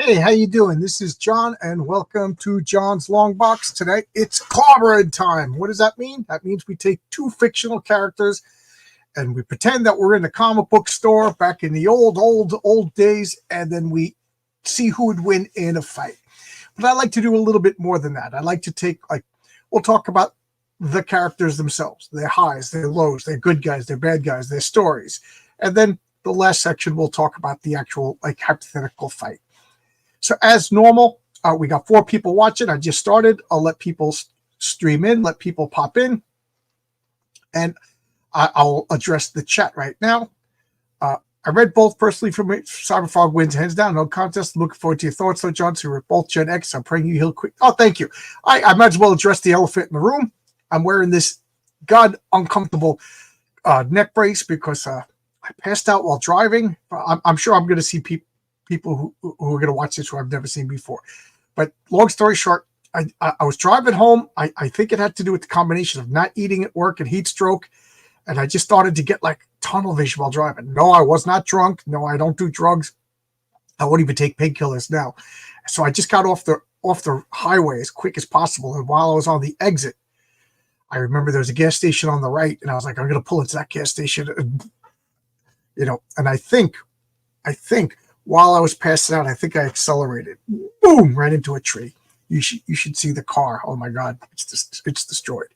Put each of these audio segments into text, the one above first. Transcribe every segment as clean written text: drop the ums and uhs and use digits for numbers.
Hey, how you doing? This is John, and welcome to John's Long Box. Today, it's Clobberin time. What does that mean? That means we take two fictional characters, and we pretend that we're in a comic book store back in the old days, and then we see who would win in a fight. But I like to do a little bit more than that. I like to take, we'll talk about the characters themselves, their highs, their lows, their good guys, their bad guys, their stories. And then the last section, we'll talk about the actual, hypothetical fight. So as normal, we got 4 people watching. I just started. I'll let people stream in, let people pop in, and I'll address the chat right now. I read both personally from Cyberfrog wins hands down, no contest. Looking forward to your thoughts, though, John. So we're both Gen X. I'm praying you heal quick. Oh, thank you. I might as well address the elephant in the room. I'm wearing this uncomfortable neck brace because I passed out while driving. I'm sure I'm going to see people who are going to watch this who I've never seen before. But long story short, I was driving home. I think it had to do with the combination of not eating at work and heat stroke. And I just started to get tunnel vision while driving. No, I was not drunk. No, I don't do drugs. I won't even take painkillers now. So I just got off the highway as quick as possible. And while I was on the exit, I remember there was a gas station on the right. And I was like, I'm going to pull into that gas station. And I think while I was passing out, I think I accelerated. Boom! Right into a tree. You should see the car. Oh my God, it's destroyed.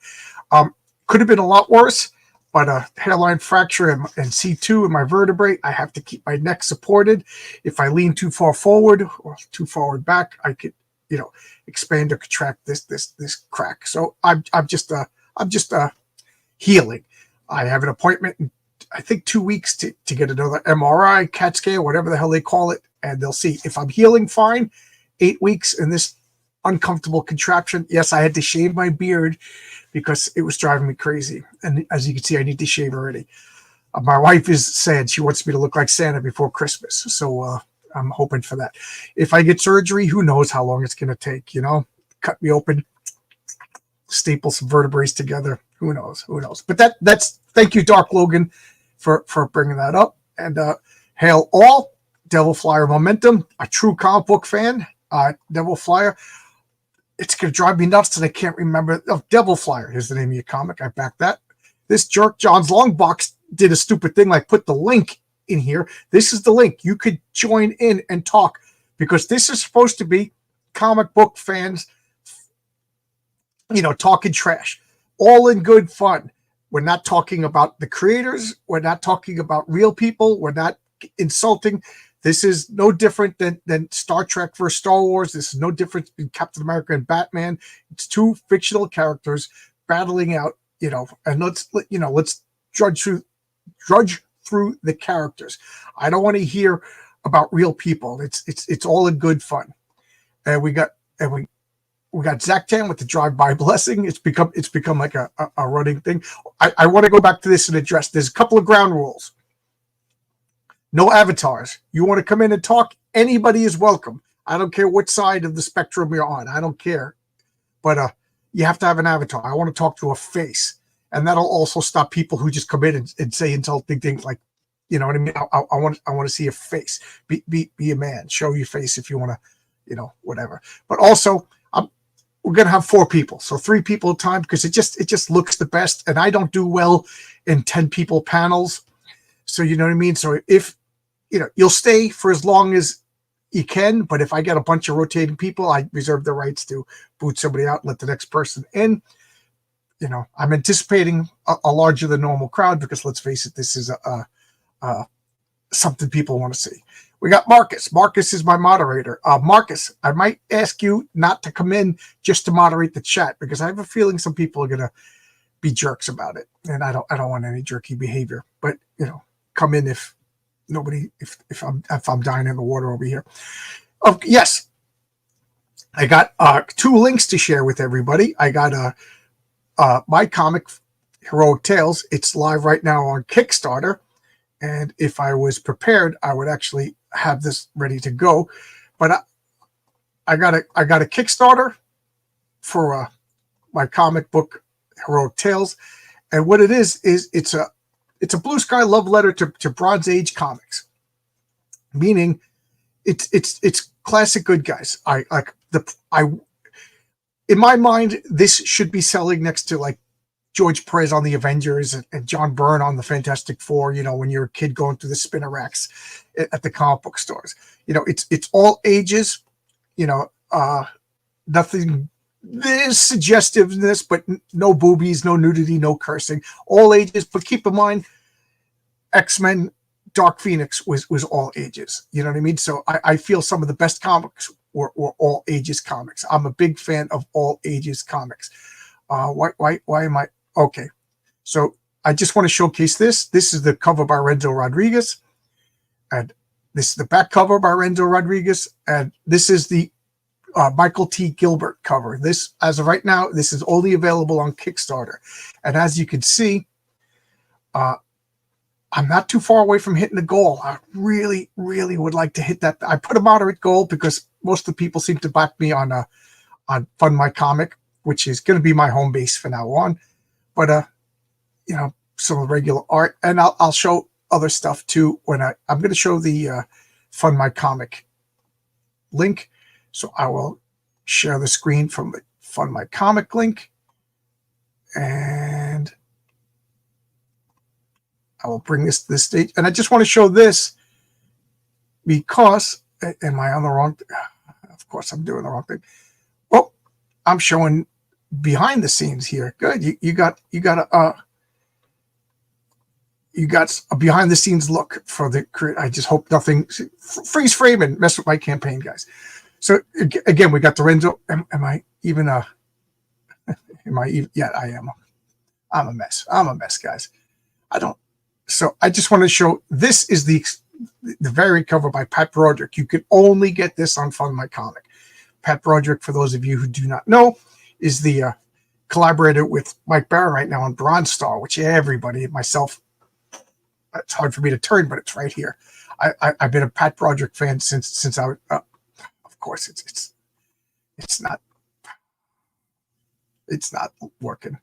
Could have been a lot worse, but a hairline fracture and C2 in my vertebrae. I have to keep my neck supported. If I lean too far forward or too forward back, I could, expand or contract this crack. So I'm just healing. I have an appointment in I think 2 weeks to get another MRI, CAT scan, whatever the hell they call it, and they'll see if I'm healing fine. 8 weeks in this uncomfortable contraption. Yes, I had to shave my beard because it was driving me crazy. And as you can see, I need to shave already. My wife is sad. She wants me to look like Santa before Christmas. So I'm hoping for that. If I get surgery, who knows how long it's going to take, Cut me open, staple some vertebrae together. Who knows? But that's thank you, Dark Logan, for bringing that up. And hail all. Devil Flyer Momentum, a true comic book fan. Devil Flyer. It's going to drive me nuts that I can't remember. Oh, Devil Flyer is the name of your comic. I back that. This jerk, John's Long Box, did a stupid thing like put the link in here. This is the link. You could join in and talk because this is supposed to be comic book fans, talking trash. All in good fun. We're not talking about the creators. We're not talking about real people. We're not insulting. This is no different than Star Trek versus Star Wars. This is no different between Captain America and Batman. It's two fictional characters battling out, and let's drudge through the characters. I don't want to hear about real people. It's all in good fun. And we got Zach Tan with the drive-by blessing. It's become like a running thing. I want to go back to this and address. There's a couple of ground rules. No avatars. You want to come in and talk? Anybody is welcome. I don't care what side of the spectrum you're on. I don't care. But you have to have an avatar. I want to talk to a face. And that'll also stop people who just come in and say insulting things like, you know what I mean? I want to see a face. Be a man. Show your face if you want to, whatever. But also, we're going to have 4 people. So 3 people at a time because it just looks the best. And I don't do well in 10 people panels. So you know what I mean? So if, you'll stay for as long as you can. But if I get a bunch of rotating people, I reserve the rights to boot somebody out and let the next person in. I'm anticipating a larger than normal crowd because let's face it, this is something people want to see. We got Marcus. Marcus is my moderator. Marcus, I might ask you not to come in just to moderate the chat because I have a feeling some people are going to be jerks about it, and I don't want any jerky behavior. But come in if I'm dying in the water over here. Yes, I got 2 links to share with everybody. I got my comic, Heroic Tales. It's live right now on Kickstarter, and if I was prepared, I would actually have this ready to go. But I got a Kickstarter for my comic book, Heroic Tales, and what it is it's a blue sky love letter to Bronze Age comics, meaning it's classic good guys. I like I in my mind, this should be selling next to like George Perez on the Avengers and John Byrne on the Fantastic Four. You know, when you're a kid going through the spinner racks at the comic book stores. You know, it's all ages. You know, nothing. There's suggestiveness, but no boobies, no nudity, no cursing. All ages. But keep in mind, X-Men, Dark Phoenix was all ages. You know what I mean? So I feel some of the best comics were all ages comics. I'm a big fan of all ages comics. Why am I okay? So I just want to showcase this. This is the cover by Renzo Rodriguez, and this is the back cover by Renzo Rodriguez, and this is the Michael T. Gilbert cover. This, as of right now, this is only available on Kickstarter, and as you can see, I'm not too far away from hitting the goal. I really, really would like to hit that. I put a moderate goal because most of the people seem to back me on Fund My Comic, which is going to be my home base from now on. But you know, some regular art, and I'll show other stuff too when I'm going to show the Fund My Comic link. So I will share the screen from the Fund My Comic link, and I will bring this to this stage. And I just want to show this because, am I on the wrong? Of course, I'm doing the wrong thing. Well, I'm showing behind the scenes here. Good. You got a behind the scenes look for the. I just hope nothing freeze frame and mess with my campaign, guys. So again, we got the Renzo. Am I even am I even? Yeah, I am. I'm a mess. I'm a mess, guys. I don't. So I just want to show this is the variant cover by Pat Broderick. You can only get this on Fund My Comic. Pat Broderick, for those of you who do not know, is the collaborator with Mike Barron right now on Bronze Star, which everybody, myself, it's hard for me to turn, but it's right here. I've been a Pat Broderick fan since I. Of course, it's not working.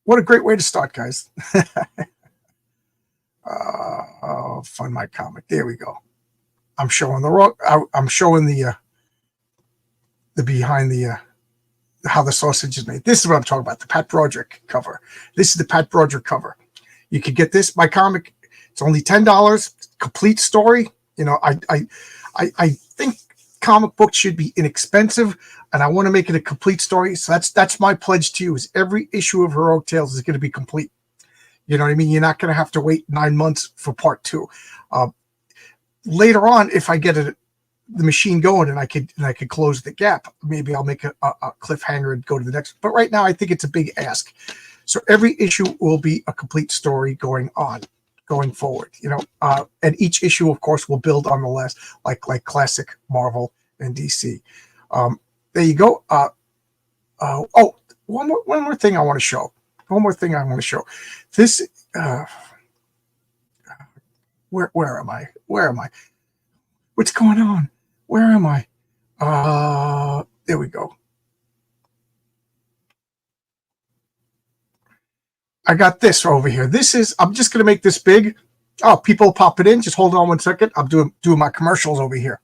What a great way to start, guys. Fund My Comic. There we go. I'm showing the wrong. I'm showing the behind the how the sausage is made. This is what I'm talking about. The Pat Broderick cover. This is the Pat Broderick cover. You could get this. My comic. It's only $10. Complete story. You know, I think comic books should be inexpensive, and I want to make it a complete story. So that's my pledge to you: is every issue of Heroic Tales is going to be complete. You know what I mean? You're not going to have to wait 9 months for part 2. Later on, if I get the machine going and I could close the gap, maybe I'll make a cliffhanger and go to the next. But right now, I think it's a big ask. So every issue will be a complete story going forward. You know, and each issue, of course, will build on the last, like classic Marvel and DC. There you go. Oh, one more thing I want to show. One more thing I want to show. This. Where am I? Where am I? What's going on? Where am I? There we go. I got this over here. This is, I'm just going to make this big. Oh, people pop it in. Just hold on 1 second. I'm doing my commercials over here.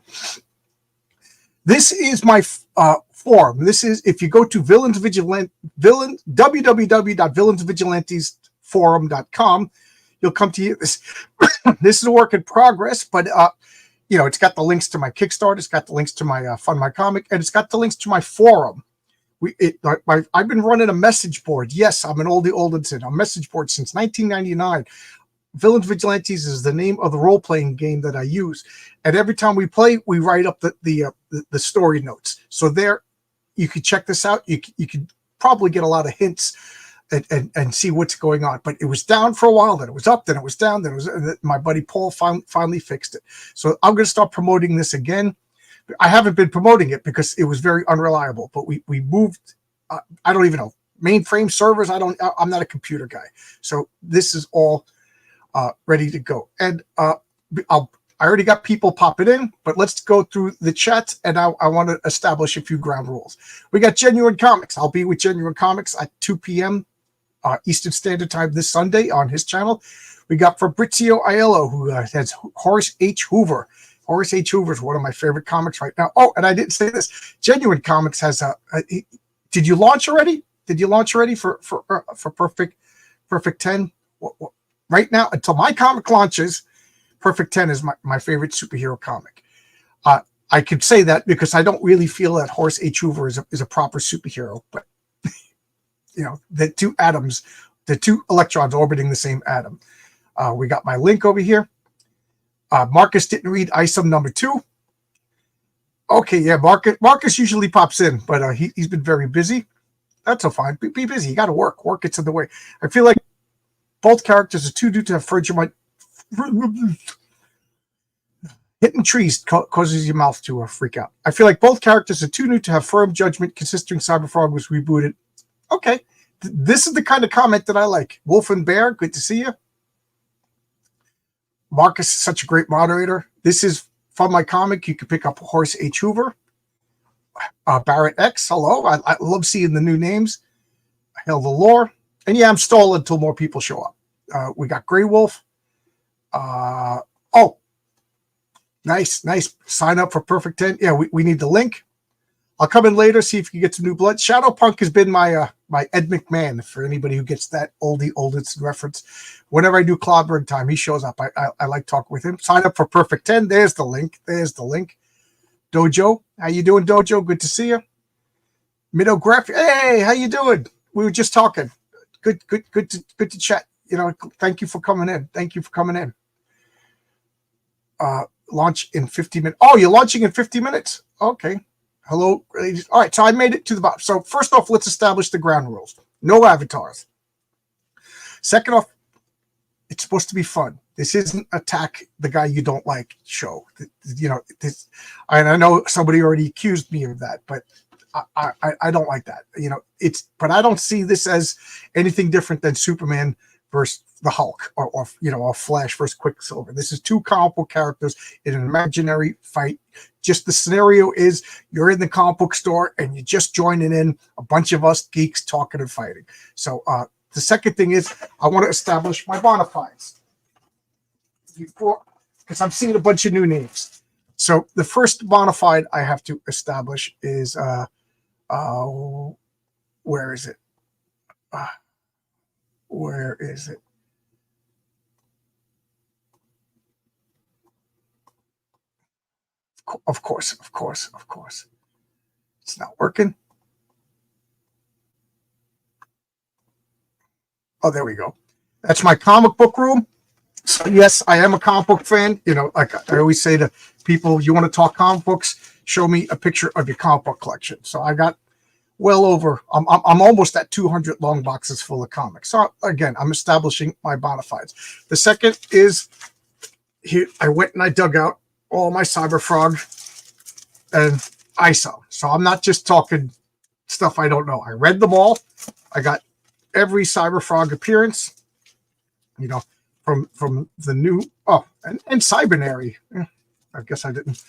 This is my forum. This is, if you go to www.villainsvigilantesforum.com, you'll come to this. This is a work in progress, but you know, it's got the links to my Kickstarter, it's got the links to my Fund My Comic, and it's got the links to my forum. I've been running a message board. Yes, I'm an oldie, a message board since 1999. Villains Vigilantes is the name of the role-playing game that I use, and every time we play, we write up the story notes. So there, you could check this out. You could probably get a lot of hints and see what's going on. But it was down for a while, then it was up, then it was down, then it was. My buddy Paul finally fixed it. So I'm going to start promoting this again. I haven't been promoting it because it was very unreliable. But we moved. I don't even know mainframe servers. I'm not a computer guy. So this is all ready to go. And I already got people popping in, but let's go through the chat, and I want to establish a few ground rules. We got Genuine Comics. I'll be with Genuine Comics at 2 p.m. Eastern Standard Time this Sunday on his channel. We got Fabrizio Aiello, who has Horace H. Hoover. Horace H. Hoover is one of my favorite comics right now. Oh, and I didn't say this. Genuine Comics has did you launch already? Did you launch already for Perfect 10? Right now, until my comic launches, Perfect 10 is my favorite superhero comic. I could say that because I don't really feel that Horace H. Hoover is a proper superhero, but the two atoms, the two electrons orbiting the same atom. We got my link over here. Marcus didn't read Isom number 2. Okay, yeah, Marcus usually pops in, but he's been very busy. That's so fine. Be busy. You got to work. Work gets in the way. I feel like both characters are too new to have Frigid. Hitting trees causes your mouth to freak out. I feel like both characters are too new to have firm judgment, considering Cyberfrog was rebooted. Okay, this is the kind of comment that I like. Wolf and Bear, good to see you. Marcus is such a great moderator. This is from my comic. You can pick up Horace H. Hoover. Barrett X, hello. I love seeing the new names. Hail the lore. And yeah, I'm stalling until more people show up. We got Grey Wolf. Oh, nice. Sign up for Perfect 10. Yeah, we need the link. I'll come in later, see if you get some new blood. Shadow Punk has been my Ed McMahon, for anybody who gets that oldest reference. Whenever I do Clobberin time, he shows up. I like talking with him. Sign up for Perfect 10. There's the link. Dojo, how you doing, Dojo? Good to see you. Midograph, hey, how you doing? We were just talking. Good to chat. Thank you for coming in. Launch in 50 minutes. Oh, you're launching in 50 minutes? Okay. Hello, ladies. All right, so I made it to the bottom. So first off, let's establish the ground rules. No avatars. Second off, it's supposed to be fun. This isn't attack the guy you don't like show. This, and I know somebody already accused me of that, but I don't like that. But I don't see this as anything different than Superman versus the Hulk or Flash versus Quicksilver. This is two comic book characters in an imaginary fight. Just the scenario is you're in the comic book store and you're just joining in a bunch of us geeks talking and fighting. So the second thing is I want to establish my bona fides because I'm seeing a bunch of new names. So the first bona fide I have to establish is where is it? Where is it? Of course. It's not working. Oh, there we go. That's my comic book room. So yes, I am a comic book fan. Like I always say to people, you want to talk comic books, show me a picture of your comic book collection. So I got well over, I'm almost at 200 long boxes full of comics. So again, I'm establishing my bona fides. The second is here, I went and I dug out all my Cyberfrog and Isom. So I'm not just talking stuff I don't know. I read them all. I got every Cyberfrog appearance, from the new, and Cybernary. I guess I didn't,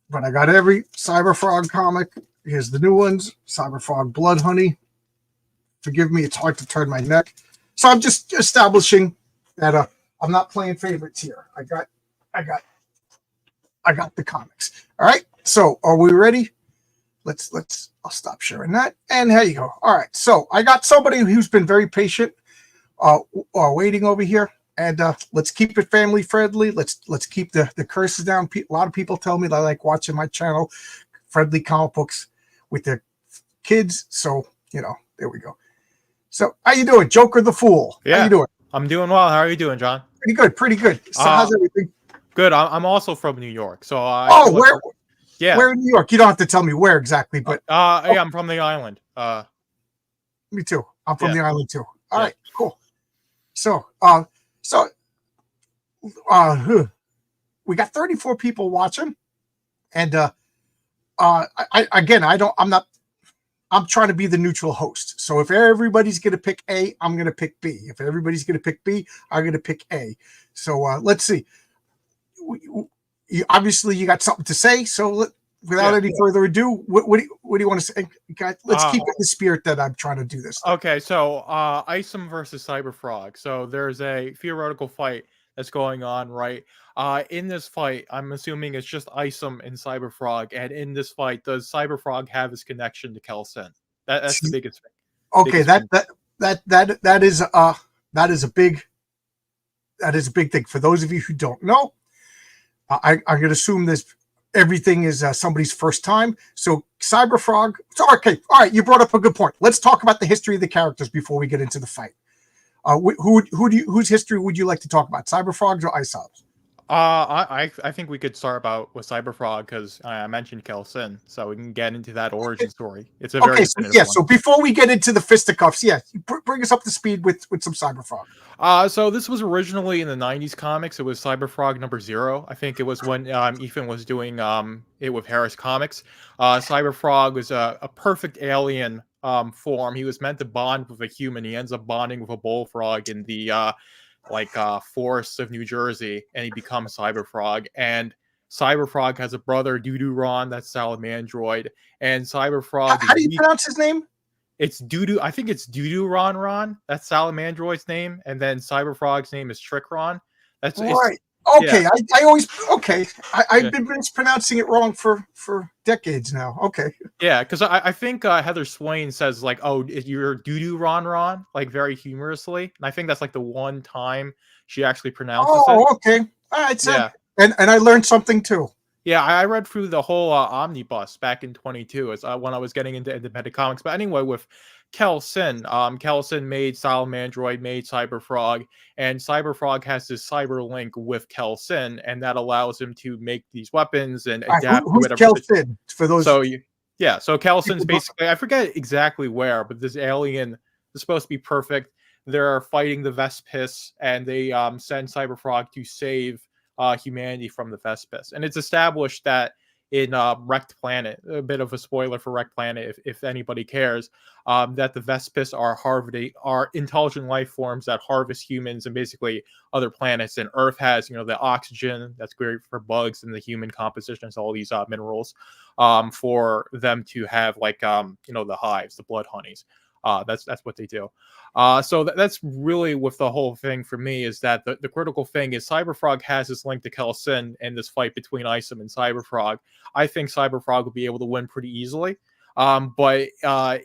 but I got every Cyberfrog comic. Here's the new ones. Cyberfrog Blood Honey. Forgive me, it's hard to turn my neck. So I'm just establishing that I'm not playing favorites here. I got the comics. All right. So are we ready? I'll stop sharing that. And here you go. All right. So I got somebody who's been very patient waiting over here. And let's keep it family friendly. Let's keep the curses down. A lot of people tell me they like watching my channel, Friendly Comic Books, with their kids. So, there we go. So how you doing? Joker the Fool. Yeah. How you doing? I'm doing well. How are you doing, John? Pretty good. So how's everything? Good. I'm also from New York. So where? Yeah. Where in New York? You don't have to tell me where exactly, but yeah, I'm from the island. Me too. I'm from the island too. All right, cool. So we got 34 people watching, and I'm trying to be the neutral host. So if everybody's going to pick A, I'm going to pick B. If everybody's going to pick B, I'm going to pick A. So let's see. Obviously, you got something to say. So without any further ado, what do you want to say? God, let's keep it in the spirit that I'm trying to do this thing. Okay, so Isom versus Cyberfrog. So there's a theoretical fight that's going on, right? In this fight, I'm assuming it's just Isom and Cyberfrog, and in this fight, does Cyberfrog have his connection to Kelsin? That's the biggest thing. Okay, that is a big thing. For those of you who don't know, I'm going to assume this everything is somebody's first time. So Cyberfrog. So okay, all right. You brought up a good point. Let's talk about the history of the characters before we get into the fight. Whose history would you like to talk about? Cyberfrogs or Isom's? I think we could start with Cyberfrog because I mentioned Kelsin, so we can get into that origin story. It's a very definitive one. So before we get into the fisticuffs, bring us up to speed with some Cyberfrog. So this was originally in the '90s comics. It was Cyberfrog #0. I think it was when Ethan was doing it with Harris Comics. Cyberfrog was a perfect alien form. He was meant to bond with a human. He ends up bonding with a bullfrog in the forests of New Jersey, and he becomes Cyberfrog. And Cyberfrog has a brother, Doo-Doo-Ron, that's Salamandroid, and Cyberfrog. How do you pronounce his name? It's Doo-Doo. I think it's Doo-Doo-Ron. That's Salamandroid's name, and then Cyberfrog's name is Trick-Ron. That's right. Okay, yeah. I always I've been mispronouncing it wrong for decades now. Okay. Yeah, because I think Heather Swain says like, "Oh, you're Doo-Doo-Ron," like very humorously, and I think that's like the one time she actually pronounces it. Oh, okay. All right. So, yeah, and I learned something too. Yeah, I read through the whole omnibus back in 22 as when I was getting into independent comics. But anyway, with Kelsin, Kelsin made Salamandroid, made Cyberfrog, and Cyberfrog has this cyber link with Kelsin, and that allows him to make these weapons and adapt. Who's Kelsin? For those, so Kelsin's basically, I forget exactly where, but this alien is supposed to be perfect. They're fighting the Vespis, and they send Cyberfrog to save humanity from the Vespis. And it's established that in Wrecked Planet, a bit of a spoiler for Wrecked Planet if anybody cares, that the Vespis are intelligent life forms that harvest humans and basically other planets. And Earth has, the oxygen that's great for bugs and the human composition, so all these minerals for them to have the hives, the blood honeys. That's what they do. So that's really with the whole thing for me is that the critical thing is Cyberfrog has this link to Kelsin and this fight between Isom and Cyberfrog. I think Cyberfrog will be able to win pretty easily. But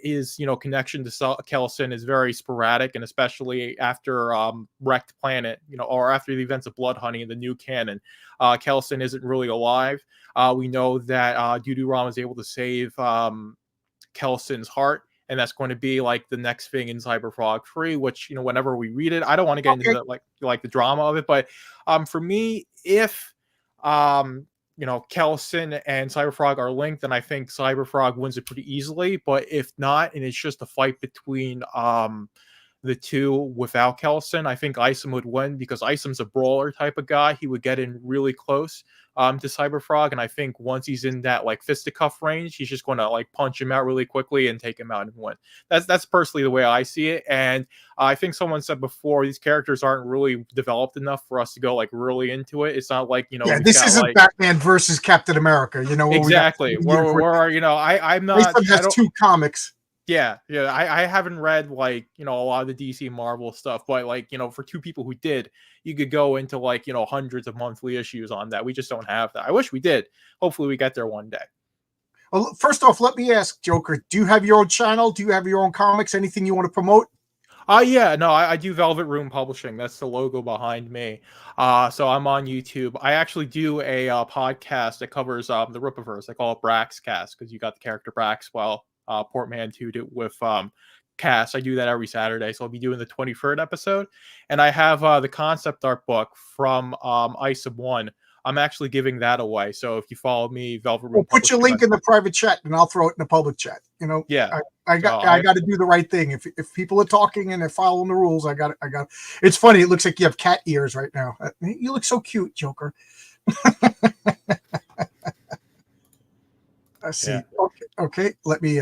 his connection to Kelsin is very sporadic, and especially after Wrecked Planet, or after the events of Blood Honey in the new canon, Kelsin isn't really alive. We know that Doo-Doo-Ron was able to save Kelsin's heart. And that's going to be like the next thing in Cyberfrog 3, which, whenever we read it, I don't want to get into the drama of it. But for me, if, Kelsin and Cyberfrog are linked, then I think Cyberfrog wins it pretty easily. But if not, and it's just a fight between the two without Kelsin, I think Isom would win because Isom's a brawler type of guy. He would get in really close to Cyberfrog, and I think once he's in that fisticuff range, he's just going to punch him out really quickly and take him out and win. That's personally the way I see it. And I think someone said before, these characters aren't really developed enough for us to go really into it. It's not like this isn't Batman versus Captain America. Exactly. I'm not. Isom has two comics. Yeah, I haven't read a lot of the DC Marvel stuff, but for two people who did, you could go into hundreds of monthly issues on that. We just don't have that. I wish we did. Hopefully we get there one day. Well, first off, let me ask, Joker, do you have your own channel? Do you have your own comics? Anything you want to promote? Yeah, no, I do Velvet Room Publishing. That's the logo behind me. So I'm on YouTube. I actually do a podcast that covers the Rippaverse. I call it Braxcast because you got the character Brax portmanteaued it with Cass. I do that every Saturday, so I'll be doing the 23rd episode, and I have the concept art book from Isom 1. I'm actually giving that away, so if you follow me, Velvet Room, put your link in the private chat, and I'll throw it in the public chat. Yeah, I got to do the right thing. If people are talking and they're following the rules, I got. It's funny. It looks like you have cat ears right now. You look so cute, Joker. I see. Yeah. Okay. Let me.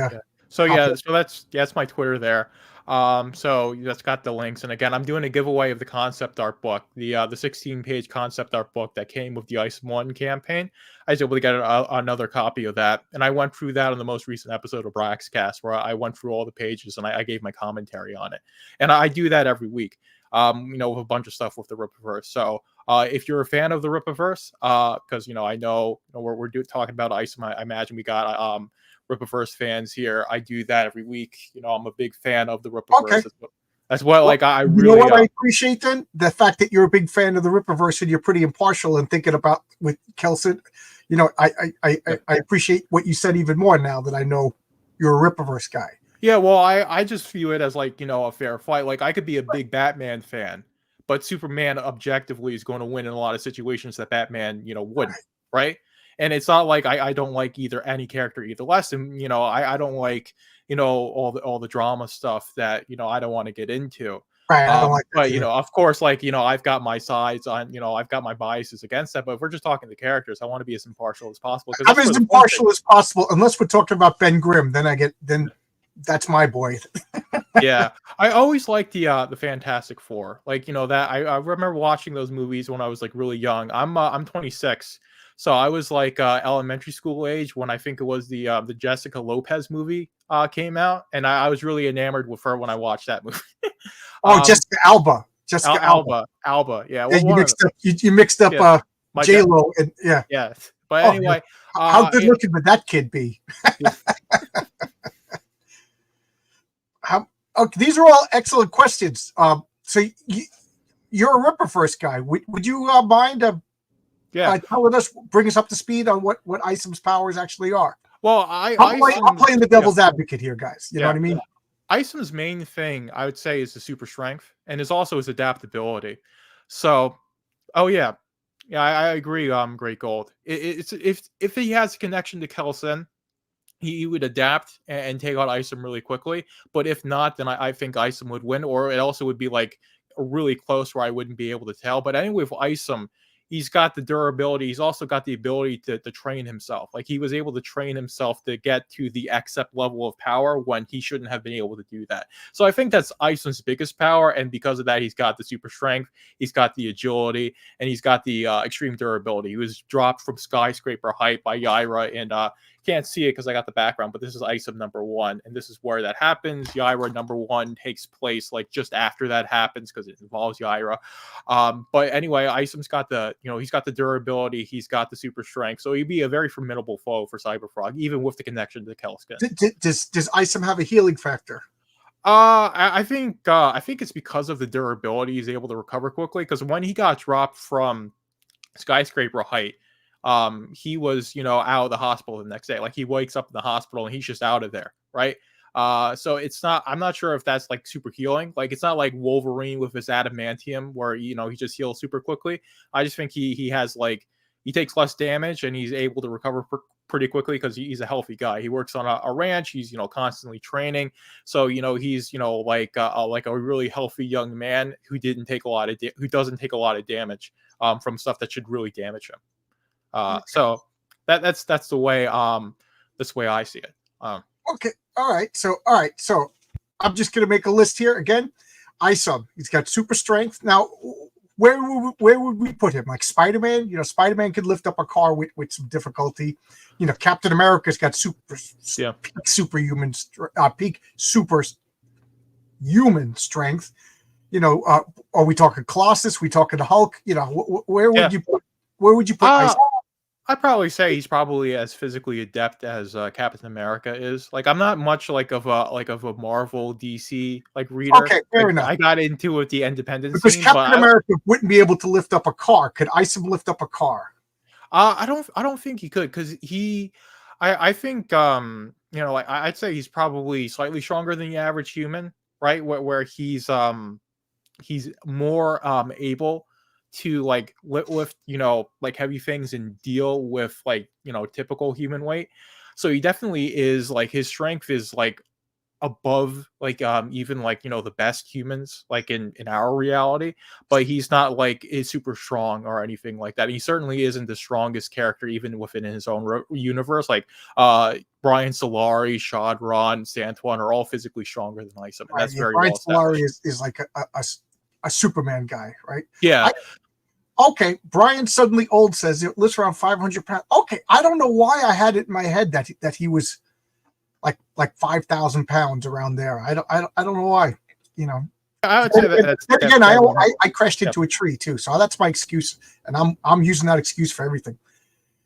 So that's my Twitter there. So that's got the links. And again, I'm doing a giveaway of the concept art book, the 16-page concept art book that came with the Isom 1 campaign. I was able to get another copy of that, and I went through that on the most recent episode of Braxcast, where I went through all the pages and I gave my commentary on it. And I do that every week, with a bunch of stuff with the Rippaverse. So if you're a fan of the Rippaverse, because I know we're talking about Isom, I imagine we got Rippaverse fans here. I do that every week. I'm a big fan of the Rippaverse. Okay. As well, like I You really. know what I appreciate then? The fact that you're a big fan of the Rippaverse and you're pretty impartial and thinking about with Kelson. I appreciate what you said even more now that I know you're a Rippaverse guy. Yeah, well, I just view it as like, a fair fight. Like I could be a big Batman fan, but Superman objectively is going to win in a lot of situations that Batman, wouldn't, right? And it's not like I don't like any character either less. And, I don't like, all the drama stuff that, I don't want to get into. Right. I don't like that But, either. of course, like, I've got my sides on, I've got my biases against that. But if we're just talking the characters, I want to be as impartial as possible. I'm as impartial as possible, unless we're talking about Ben Grimm. Then that's my boy. Yeah, I always liked the Fantastic Four. Like, that I remember watching those movies when I was like really young. I'm 26, so I was like elementary school age when I think it was the Jessica Lopez movie came out, and I was really enamored with her when I watched that movie. Jessica Alba. Alba. Yeah, well, you mixed up J-Lo and yeah. Yes, but anyway, how good looking would that kid be? These are all excellent questions. So you're a Rippaverse guy. Would you mind telling us, bring us up to speed on what Isom's powers actually are? Well, I'm playing the devil's advocate here, guys. You know what I mean? Isom's main thing, I would say, is the super strength, and is also his adaptability. So, I agree. Great Gold. It's if he has a connection to Kelson, he would adapt and take out Isom really quickly. But if not, then I think Isom would win, or it also would be like really close where I wouldn't be able to tell. But anyway, with Isom, he's got the durability. He's also got the ability to train himself. Like he was able to train himself to get to the accept level of power when he shouldn't have been able to do that. So I think that's Isom's biggest power. And because of that, he's got the super strength, he's got the agility, and he's got the extreme durability. He was dropped from skyscraper height by Yaira, and can't see it because I got the background, but this is Isom number 1, and this is where that happens. Yaira number 1 takes place like just after that happens because it involves Yaira. But anyway, Isom's got he's got the durability, he's got the super strength, so he'd be a very formidable foe for Cyberfrog, even with the connection to Kelskin. Does Isom have a healing factor? I think it's because of the durability. He's able to recover quickly, because when he got dropped from skyscraper height, he was out of the hospital the next day. Like he wakes up in the hospital and he's just out of there, right? So I'm not sure if that's like super healing. Like it's not like Wolverine with his adamantium where he just heals super quickly. I just think he has he takes less damage and he's able to recover pretty quickly because he's a healthy guy. He works on a ranch. He's constantly training, so he's like a really healthy young man who doesn't take a lot of damage from stuff that should really damage him. So that's the way I see it. Okay. All right. So I'm just going to make a list here again. Isom, he's got super strength. Now, where would we put him? Like Spider-Man? Spider-Man could lift up a car with some difficulty. Captain America's got superhuman strength. Are we talking Colossus? We talking the Hulk? Where would you put Isom? I'd probably say he's probably as physically adept as Captain America is. Like I'm not much like of a Marvel DC reader. Okay, fair enough. I got into with the independent because scene, Captain America wouldn't be able to lift up a car. Could Isom lift up a car? I don't think he could, because I think I'd say he's probably slightly stronger than the average human, right? Where he's more able to lift heavy things and deal with typical human weight. So he definitely is his strength is above like even like the best humans like in our reality, but he's not like is super strong or anything like that. He certainly isn't the strongest character even within his own universe. Like Brian Solari, Shadron, Santuan are all physically stronger than Isom, and Right. that's Yeah, very Brian well Solari established. is like a Superman guy, right? Yeah. Okay, Brian Suddenly Old says it lifts around 500 pounds. Okay, I don't know why I had it in my head that he was like 5,000 pounds around there. I don't know why. I would say that's Then again, fairly high. I crashed Yep. into a tree too, so that's my excuse, and I'm using that excuse for everything.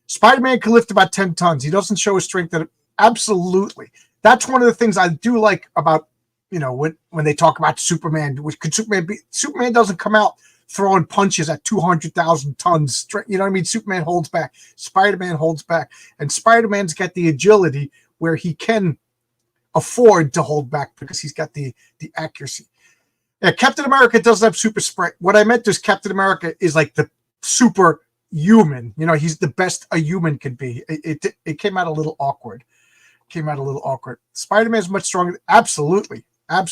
Spider-Man can lift about 10 tons. He doesn't show his strength. Absolutely, that's one of the things I do like about when they talk about Superman. Could Superman be? Superman doesn't come out throwing punches at 200,000 tons. You know what I mean? Superman holds back. Spider-Man holds back, and Spider-Man's got the agility where he can afford to hold back because he's got the accuracy. Yeah, Captain America doesn't have super sprint. What I meant is Captain America is like the super human. He's the best a human could be. It came out a little awkward. Spider-Man is much stronger. Absolutely. I'd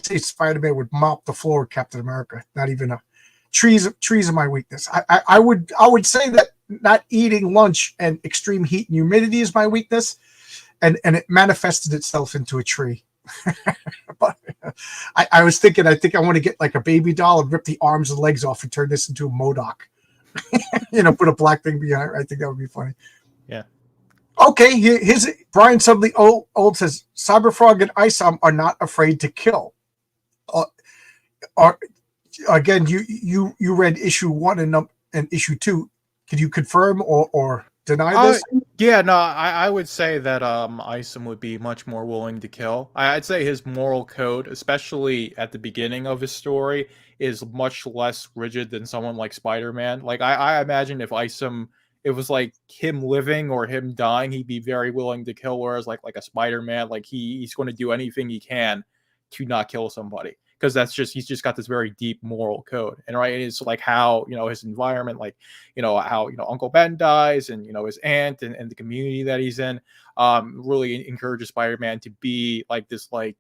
say Spider-Man would mop the floor with Captain America. Not even a trees are my weakness. I would say that not eating lunch and extreme heat and humidity is my weakness, and it manifested itself into a tree. But I was thinking, I think I want to get like a baby doll and rip the arms and legs off and turn this into a MODOK. Put a black thing behind it. I think that would be funny. Yeah. Okay, here's Brian Suddenly Old says Cyberfrog and Isom are not afraid to kill. Again, you read issue 1 and issue 2. Can you confirm or deny this? Yeah, no, I would say that Isom would be much more willing to kill. I'd say his moral code, especially at the beginning of his story, is much less rigid than someone like Spider-Man. Like I imagine if Isom, it was like him living or him dying, he'd be very willing to kill. Whereas like a Spider-Man, like he's going to do anything he can to not kill somebody. Because he's just got this very deep moral code, and right, it's like how his environment, like how Uncle Ben dies, and his aunt and the community that he's in, really encourages Spider-Man to be like this, like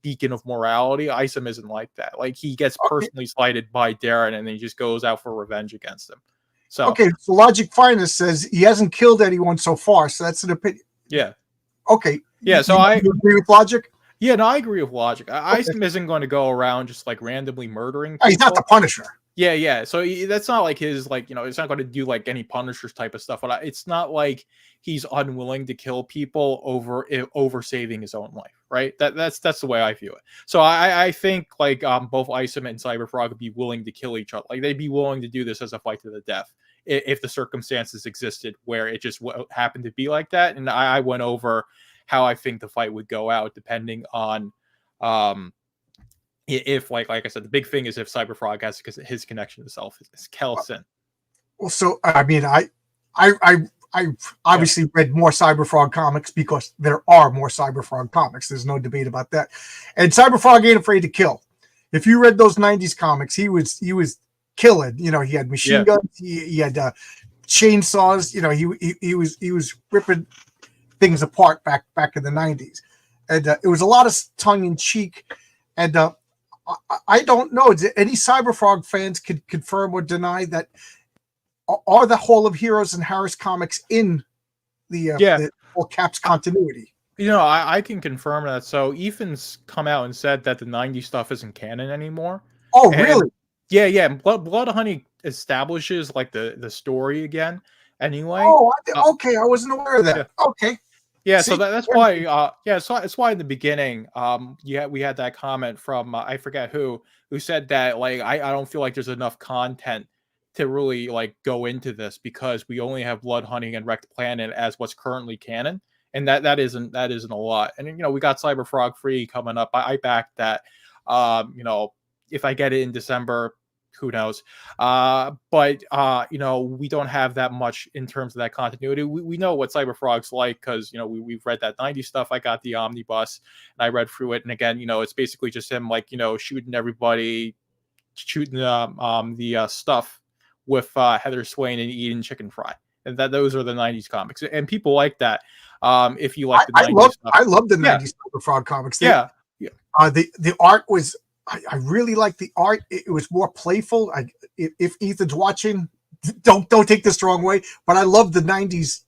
beacon of morality. Isom isn't like that. Like he gets personally slighted by Darren, and then he just goes out for revenge against him. So Logic Finest says he hasn't killed anyone so far, so that's an opinion. Yeah. Okay. Yeah. So I agree with Logic. Yeah, no, I agree with Logic. Isom isn't going to go around just like randomly murdering people. He's not the Punisher. Yeah. So that's not like his, like, it's not going to do like any Punishers type of stuff. But it's not like he's unwilling to kill people over saving his own life, right? That's the way I view it. So I think like both Isom and Cyberfrog would be willing to kill each other. Like they'd be willing to do this as a fight to the death if the circumstances existed where it just happened to be like that. And I went over how I think the fight would go out, depending on if like I said, the big thing is if Cyberfrog has his connection to self is Kelson. Well, so I mean, I obviously read more Cyberfrog comics because there are more Cyberfrog comics. There's no debate about that. And Cyberfrog ain't afraid to kill. If you read those '90s comics, he was killing. He had machine guns. He had chainsaws. He was ripping things apart back in the '90s, and it was a lot of tongue in cheek. And I don't know. Any Cyberfrog fans could confirm or deny that are the Hall of Heroes and Harris comics in the All Caps continuity? I can confirm that. So Ethan's come out and said that the '90s stuff isn't canon anymore. Oh, really? Yeah. Blood Honey establishes like the story again. Anyway. Oh, okay. I wasn't aware of that. Yeah. Okay. Yeah, so that's why. So it's why in the beginning, we had that comment from I forget who said that like I don't feel like there's enough content to really like go into this because we only have Blood Honey and Wrecked Planet as what's currently canon, and that isn't a lot. And we got Cyberfrog 3 coming up. I backed that. If I get it in December, who knows? But we don't have that much in terms of that continuity. We know what Cyberfrog's like because we've read that '90s stuff. I got the omnibus and I read through it, and again, it's basically just him like shooting everybody, shooting the stuff with Heather Swain and eating chicken fry, and that those are the 90s comics, and people like that. If you like the 90s stuff. I love the 90s Cyberfrog comics. Yeah. The art was, I really like the art. It was more playful. If Ethan's watching, don't take this the wrong way, but I love the 90s.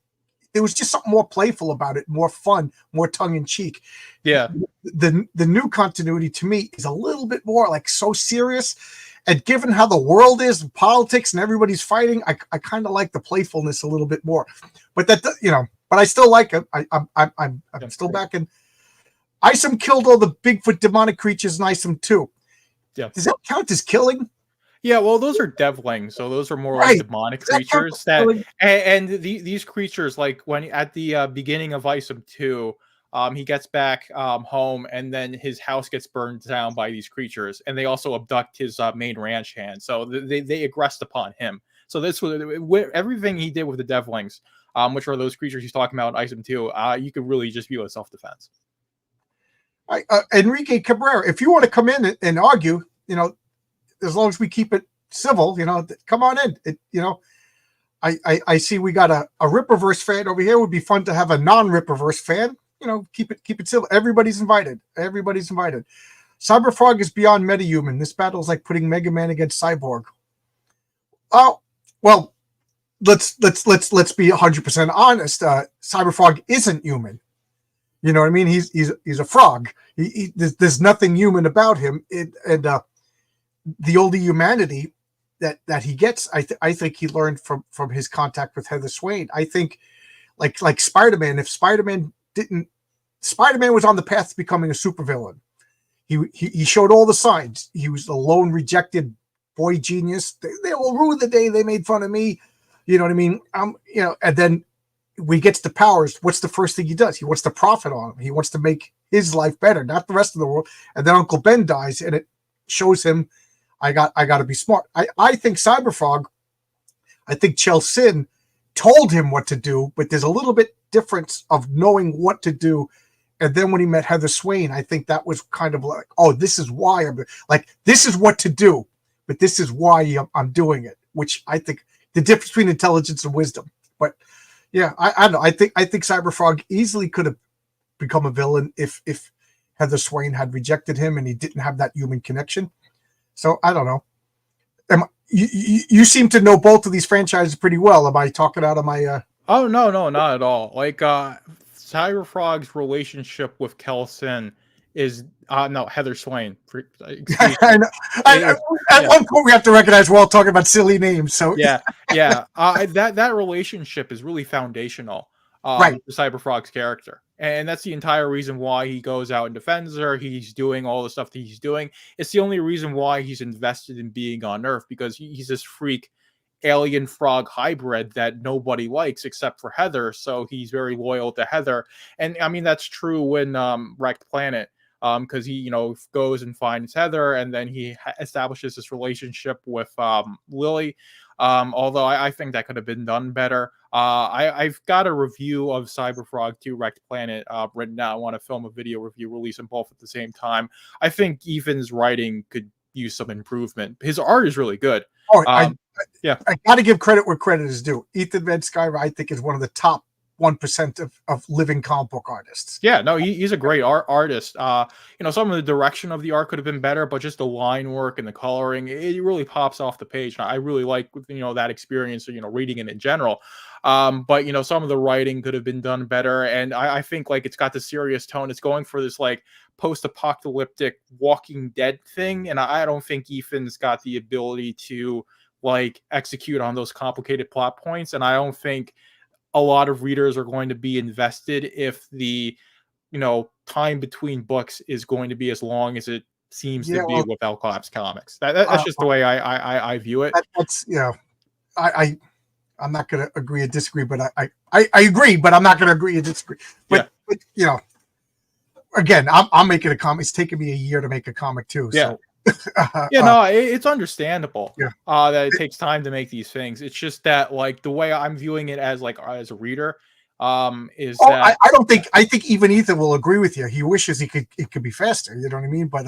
There was just something more playful about it, more fun, more tongue in cheek. Yeah. The new continuity to me is a little bit more like so serious. And given how the world is, and politics, and everybody's fighting, I kind of like the playfulness a little bit more. But that, but I still like it. I'm still back in. Isom killed all the Bigfoot demonic creatures in Isom 2. Yeah. Does that count as killing? Yeah, well, those are devlings, so those are more like demonic creatures. And these creatures, like when at the beginning of Isom 2, he gets back home, and then his house gets burned down by these creatures, and they also abduct his main ranch hand. So they aggressed upon him. So this was everything he did with the devlings, which are those creatures he's talking about in Isom 2. You could really just view as self-defense. Enrique Cabrera, if you want to come in and argue, as long as we keep it civil, come on in. I see we got a Ripperverse fan over here. It would be fun to have a non-Ripperverse fan. Keep it civil. Everybody's invited. Cyberfrog is beyond metahuman. This battle is like putting Mega Man against Cyborg. Oh, well, let's be 100% honest. Cyberfrog isn't human. You know what I mean? He's a frog. There's nothing human about him. The only humanity that he gets, I think he learned from his contact with Heather Swain. I think like Spider-Man, if Spider-Man was on the path to becoming a supervillain. He showed all the signs. He was a lone rejected boy genius. They will rue the day they made fun of me. You know what I mean? And then when he gets the powers, what's the first thing he does? He wants to profit on him. He wants to make his life better, not the rest of the world. And then Uncle Ben dies, and it shows him, I got to be smart. I think Cyberfrog, I think Chelsin told him what to do, but there's a little bit difference of knowing what to do. And then when he met Heather Swain, I think that was kind of like, oh, this is why this is what to do, but this is why I'm doing it, which I think the difference between intelligence and wisdom. But yeah, I don't know. I think Cyberfrog easily could have become a villain if Heather Swain had rejected him and he didn't have that human connection. So I don't know. You seem to know both of these franchises pretty well. Am I talking out of my? Oh no, not at all. Like Cyberfrog's relationship with Kelson is Heather Swain. I know. At one point, we have to recognize we're all talking about silly names. So yeah. That relationship is really foundational. To Cyberfrog's character. And that's the entire reason why he goes out and defends her. He's doing all the stuff that he's doing. It's the only reason why he's invested in being on Earth, because he's this freak alien frog hybrid that nobody likes except for Heather. So he's very loyal to Heather. And I mean, that's true in Wrecked Planet, because he, goes and finds Heather, and then he establishes this relationship with Lily. Although I think that could have been done better. I've got a review of Cyberfrog 2 Wrecked Planet written down. I want to film a video review, release them both at the same time. I think Ethan's writing could use some improvement. His art is really good. Oh, I got to give credit where credit is due. Ethan Van Sciver, I think, is one of the top 1% of living comic book artists. Yeah, no, he's a great artist. Some of the direction of the art could have been better, but just the line work and the coloring, it really pops off the page. I really like, that experience, reading it in general. But some of the writing could have been done better. And I think it's got the serious tone. It's going for this post-apocalyptic Walking Dead thing. And I don't think Ethan's got the ability to execute on those complicated plot points. And I don't think a lot of readers are going to be invested if the time between books is going to be as long as it seems to be with El Collapse Comics. That's just the way I view it. I'm not going to agree or disagree, but I agree, but I'm not going to agree or disagree. But again, I'm making a comic. It's taken me a year to make a comic too. Yeah. So. It's understandable that it takes time to make these things. It's just that the way I'm viewing it as a reader is that I think even Ethan will agree with you. He wishes it could be faster. You know what I mean? But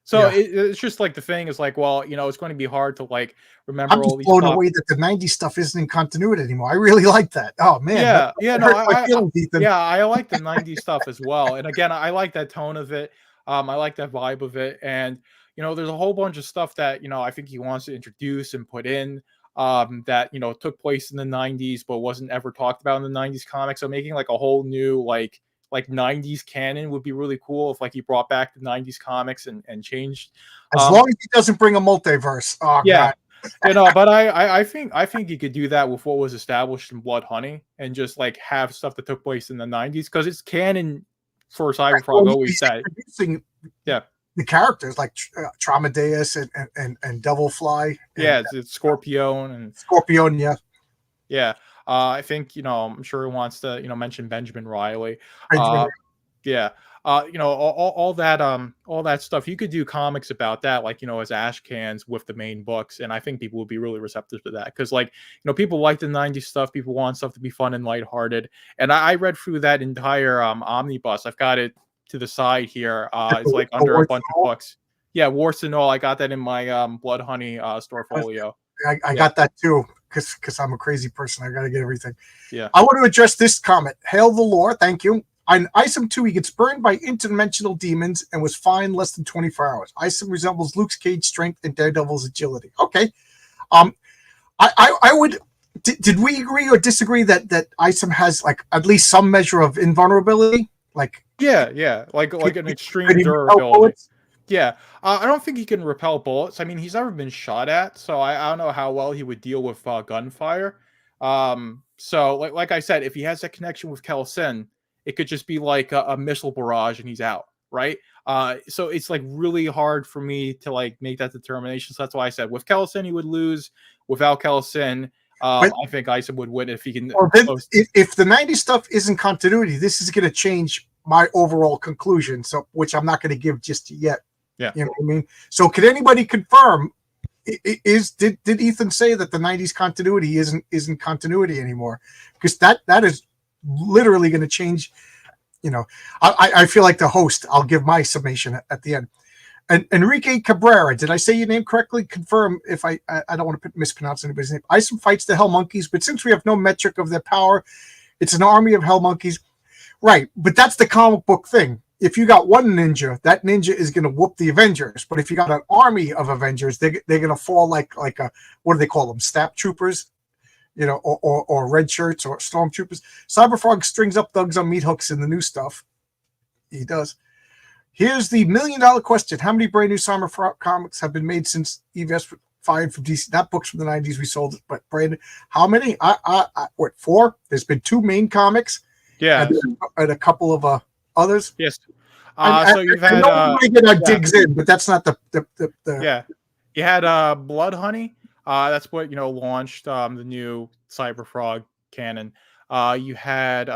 So Yeah. it's just like the thing is like, well, it's going to be hard to like remember I'm all just these blown pop. away that the 90s stuff isn't in continuity anymore. I really like that. Oh man, that No, hurt my feelings, Ethan. yeah, I like the 90s stuff as well. And again, I like that tone of it. I like that vibe of it. And there's a whole bunch of stuff that, I think he wants to introduce and put in that, took place in the 90s but wasn't ever talked about in the 90s comics. So making like a whole new like 90s canon would be really cool if like he brought back the 90s comics and changed. As long as he doesn't bring a multiverse. Oh Yeah. god. But I think you could do that with what was established in Blood Honey and just like have stuff that took place in the 90s because it's canon for Cyberfrog always said. Introducing Yeah. the characters like Tramadeus and Devilfly. Yeah, it's Scorpion and Scorpion, yeah. Yeah. I think, I'm sure he wants to, mention Benjamin Riley. Benjamin. Yeah. All that stuff. You could do comics about that, like, as ash cans with the main books. And I think people would be really receptive to that. Because like, people like the 90s stuff. People want stuff to be fun and lighthearted. And I read through that entire omnibus. I've got it to the side here. It's like under a bunch of books. Yeah, warts and all. I got that in my Blood Honey store folio. I got that too, because I'm a crazy person. I got to get everything. Yeah. I want to address this comment. Hail the lore. Thank you. On Isom 2, he gets burned by interdimensional demons and was fined less than 24 hours. Isom resembles Luke Cage's strength and Daredevil's agility. Okay. I would. Did we agree or disagree that Isom has like at least some measure of invulnerability? Like like an extreme durability. Yeah, I don't think he can repel bullets. I mean, he's never been shot at, so I don't know how well he would deal with gunfire. So like I said, if he has that connection with Kelsin, it could just be like a missile barrage and he's out, right? So it's like really hard for me to like make that determination. So that's why I said with Kelsin he would lose. Without Kelsin, I think Isom would win if he can. If the 90s stuff isn't continuity, this is going to change my overall conclusion. So, which I'm not going to give just yet. Yeah, you know what I mean. So, could anybody confirm? Did Ethan say that the 90s continuity isn't continuity anymore? Because that is literally going to change. I feel like the host. I'll give my summation at the end. And Enrique Cabrera, did I say your name correctly? Confirm if I don't want to mispronounce anybody's name. Isom fights the Hell Monkeys, but since we have no metric of their power, it's an army of Hell Monkeys. Right, but that's the comic book thing. If you got one ninja, that ninja is going to whoop the Avengers. But if you got an army of Avengers, they're going to fall like a, what do they call them? Snap troopers, or red shirts or stormtroopers. Cyberfrog strings up thugs on meat hooks in the new stuff. He does. Here's the $1 million question. How many brand new Cyberfrog comics have been made since EVS fired from DC? That book's from the 90s. We sold it, but brand new. How many? What, 4? There's been 2 main comics. Yeah. And a couple of others. Yes. So you've had get our digs in, but that's not the yeah. You had Blood Honey. That's what launched the new Cyberfrog canon. You had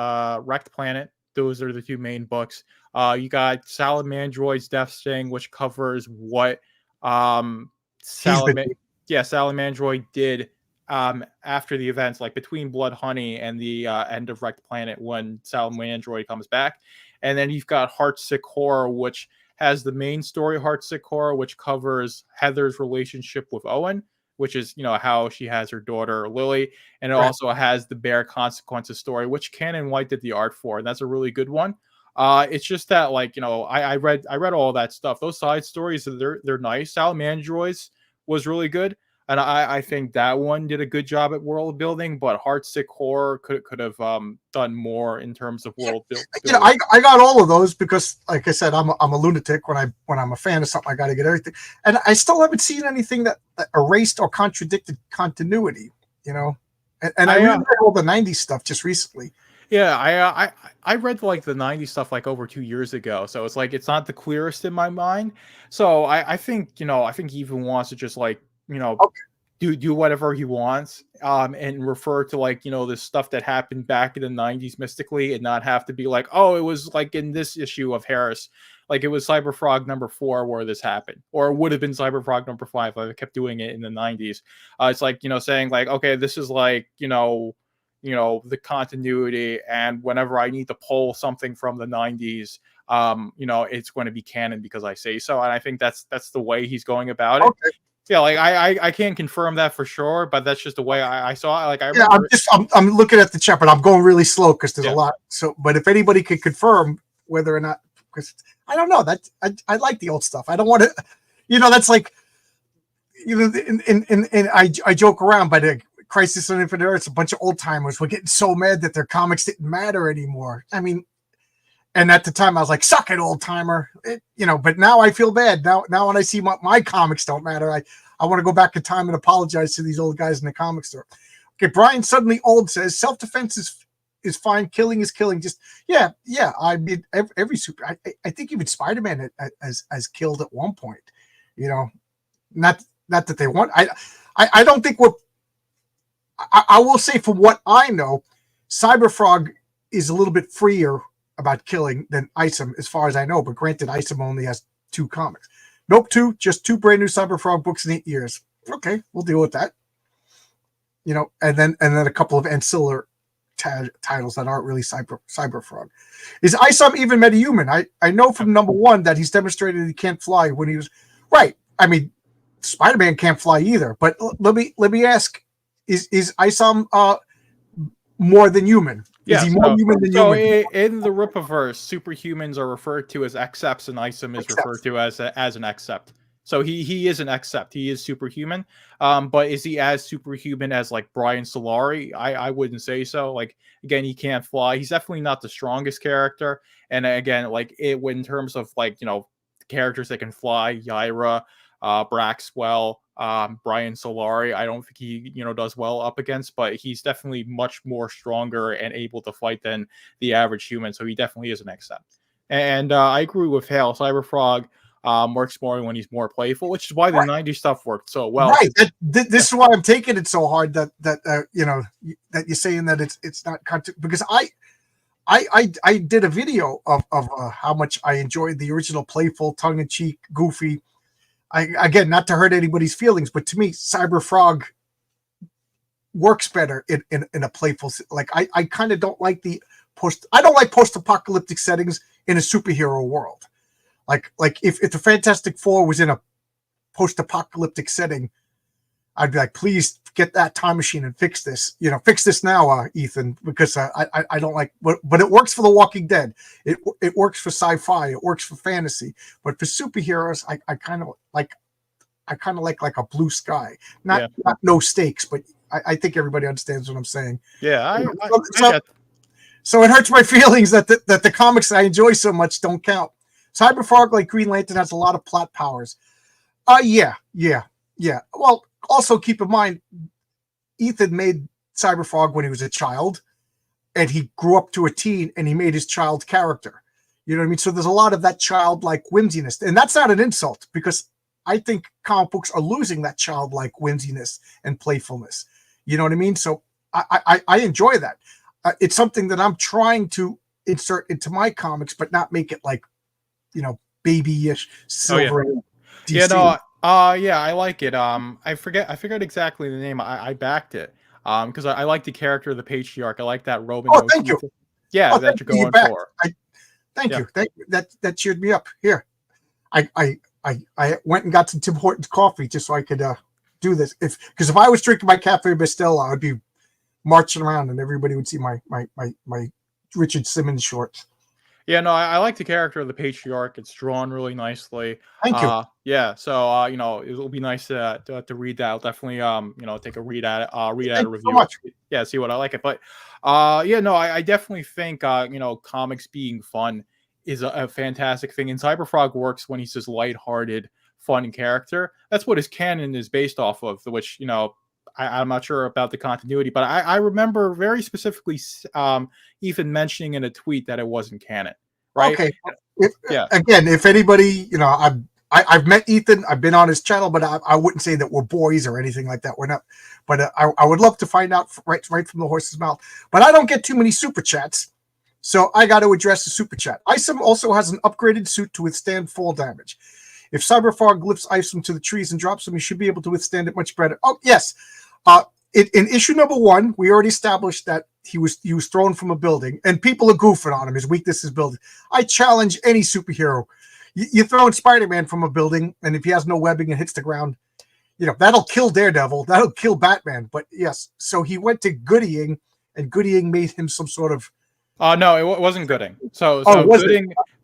Wrecked Planet. Those are the 2 main books. You got Salamandroid's Death Sting, which covers what Salamandroid did after the events, like between Blood Honey and the end of Wrecked Planet when Salamandroid comes back. And then you've got Heartsick Horror, which has the main story, Heartsick Horror, which covers Heather's relationship with Owen, which is, how she has her daughter, Lily. And it also has the Bare Consequences story, which Canon White did the art for. And that's a really good one. It's just that, like, I read all that stuff. Those side stories, they're nice. Salamandroids was really good. And I think that one did a good job at world building, but Heartsick Horror could have done more in terms of world building. I got all of those because, like I said, I'm a lunatic. When I'm a fan of something, I got to get everything. And I still haven't seen anything that erased or contradicted continuity. And I read all the 90s stuff just recently. Yeah, I read like the 90s stuff like over 2 years ago, so it's like it's not the clearest in my mind. So I think I think he even wants to just like do whatever he wants and refer to like this stuff that happened back in the 90s mystically and not have to be like, oh, it was like in this issue of Harris, like it was Cyberfrog number 4 where this happened, or it would have been Cyberfrog number 5 if I kept doing it in the 90s. It's like saying like, okay, this is like the continuity, and whenever I need to pull something from the 90s, it's going to be canon because I say so. And I think that's the way he's going about it. Okay. Yeah, like I can't confirm that for sure, but that's just the way I saw it. Like I Yeah, remember. I'm looking at the chat, but I'm going really slow because there's Yeah. a lot. So, but if anybody could confirm whether or not, because I don't know that I like the old stuff. I don't want to, that's like, and I joke around, but Crisis on Infinite Earths, a bunch of old timers were getting so mad that their comics didn't matter anymore. I mean, and at the time I was like, suck it, old timer, but now I feel bad. Now when I see my comics don't matter, I want to go back in time and apologize to these old guys in the comic store. Okay, Brian Suddenly Old says self-defense is fine. Killing is killing. Just yeah. I mean, every super. I think even Spider-Man has killed at one point. Not that they want. I don't think we're. I will say, from what I know, Cyberfrog is a little bit freer about killing than Isom, as far as I know. But granted, Isom only has 2 comics. Nope, just 2 brand new Cyberfrog books in 8 years. Okay, we'll deal with that. And then a couple of ancillary titles that aren't really Cyberfrog. Is Isom even metahuman? I know from number 1 that he's demonstrated he can't fly when he was right. I mean, Spider-Man can't fly either. But let me ask: Is Isom more than human? Is he more human than human? In the Rippaverse, superhumans are referred to as Accepts, and Isom is referred to as an Accept. So he is an Accept. He is superhuman. But is he as superhuman as like Brian Solari? I wouldn't say so. Like, again, he can't fly. He's definitely not the strongest character. And again, like in terms of like characters that can fly, Yaira, Braxwell, Brian Solari, I don't think he does well up against, but he's definitely much more stronger and able to fight than the average human. So he definitely is an Accept. And I agree with Hale. Cyberfrog works more when he's more playful, which is why the 90s stuff worked so well. Right. This is why I'm taking it so hard that that you're saying that it's not content, because I did a video of how much I enjoyed the original playful, tongue-in-cheek, goofy. Again, not to hurt anybody's feelings, but to me, Cyberfrog works better in a playful. Like I kind of don't like I don't like post-apocalyptic settings in a superhero world. Like if the Fantastic Four was in a post-apocalyptic setting, I'd be like, please get that time machine and fix this. Fix this now, Ethan, because I don't like. But it works for The Walking Dead. It works for sci-fi. It works for fantasy. But for superheroes, I kind of like. I kind of like a blue sky, not no stakes, but I think everybody understands what I'm saying. Yeah, so it hurts my feelings that the comics I enjoy so much don't count. Cyberfrog, like Green Lantern, has a lot of plot powers. Yeah. Well, also keep in mind, Ethan made Cyberfrog when he was a child, and he grew up to a teen, and he made his child character. You know what I mean? So there's a lot of that childlike whimsiness, and that's not an insult, because I think comic books are losing that childlike whimsiness and playfulness. You know what I mean? So I enjoy that. It's something that I'm trying to insert into my comics, but not make it like, babyish, silver. Yeah, I like it. I forget exactly the name. I backed it. Because I like the character of the Patriarch. I like that Roman. Oh, thank you. Yeah, that you're going for. Thank you. That cheered me up. Here, I went and got some Tim Hortons coffee just so I could do this. Because if I was drinking my Cafe Bustelo, I'd be marching around and everybody would see my Richard Simmons shorts. Yeah, no, I like the character of the Patriarch. It's drawn really nicely. Thank you. Yeah, so it'll be nice to read that. I'll definitely take a read at it. Read at a review. So much. Yeah, see what I like it. But I definitely think comics being fun is a fantastic thing. And Cyberfrog works when he's this lighthearted, fun character. That's what his canon is based off of, which, I'm not sure about the continuity, but I remember very specifically Ethan mentioning in a tweet that it wasn't canon, right? Okay. Again, if anybody, I've met Ethan, I've been on his channel, but I wouldn't say that we're boys or anything like that. We're not. But I would love to find out right from the horse's mouth. But I don't get too many super chats, so I got to address the super chat. Isom also has an upgraded suit to withstand fall damage. If Cyberfrog lifts Isom to the trees and drops him, he should be able to withstand it much better. Oh, yes. in issue number 1, we already established that he was thrown from a building, and people are goofing on him. His weakness is building. I challenge any superhero. You throw in Spider-Man from a building, and if he has no webbing and hits the ground, that'll kill Daredevil. That'll kill Batman. But yes, so he went to Goodying, and Goodying made him some sort of. No, it wasn't Gooding. So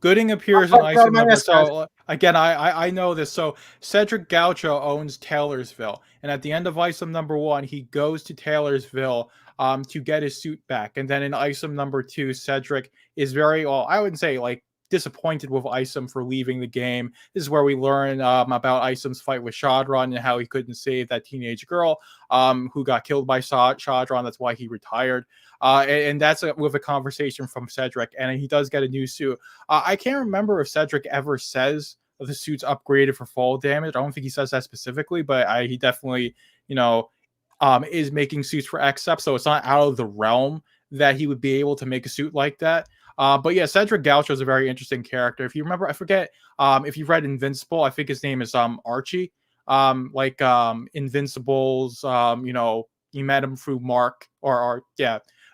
Gooding appears in Isom number. So again, I know this. So Cedric Gaucho owns Taylorsville, and at the end of Isom number 1, he goes to Taylorsville to get his suit back. And then in Isom number 2, Cedric is very, well, I wouldn't say like disappointed with Isom for leaving the game. This is where we learn about Isom's fight with Shadron and how he couldn't save that teenage girl who got killed by Shadron. That's why he retired. And that's with a conversation from Cedric, and he does get a new suit. I can't remember if Cedric ever says the suit's upgraded for fall damage. I don't think he says that specifically, but he definitely, is making suits for XSEP, so it's not out of the realm that he would be able to make a suit like that. But yeah, Cedric Gaucho is a very interesting character. If you remember, I forget if you've read Invincible, I think his name is Archie. Invincibles, you met him through Mark or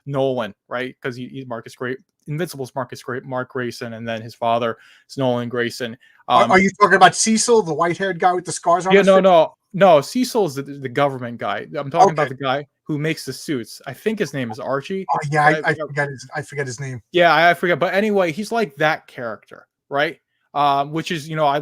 Nolan, right? Because he's Marcus Great. Invincible's Mark Grayson, and then his father is Nolan Grayson. Are you talking about Cecil, the white-haired guy with the scars on his face? No. Cecil's the government guy. I'm talking about the guy who makes the suits. I think his name is Archie. Oh yeah, I forget his name. Yeah, I forget. But anyway, he's like that character, right? Which is, I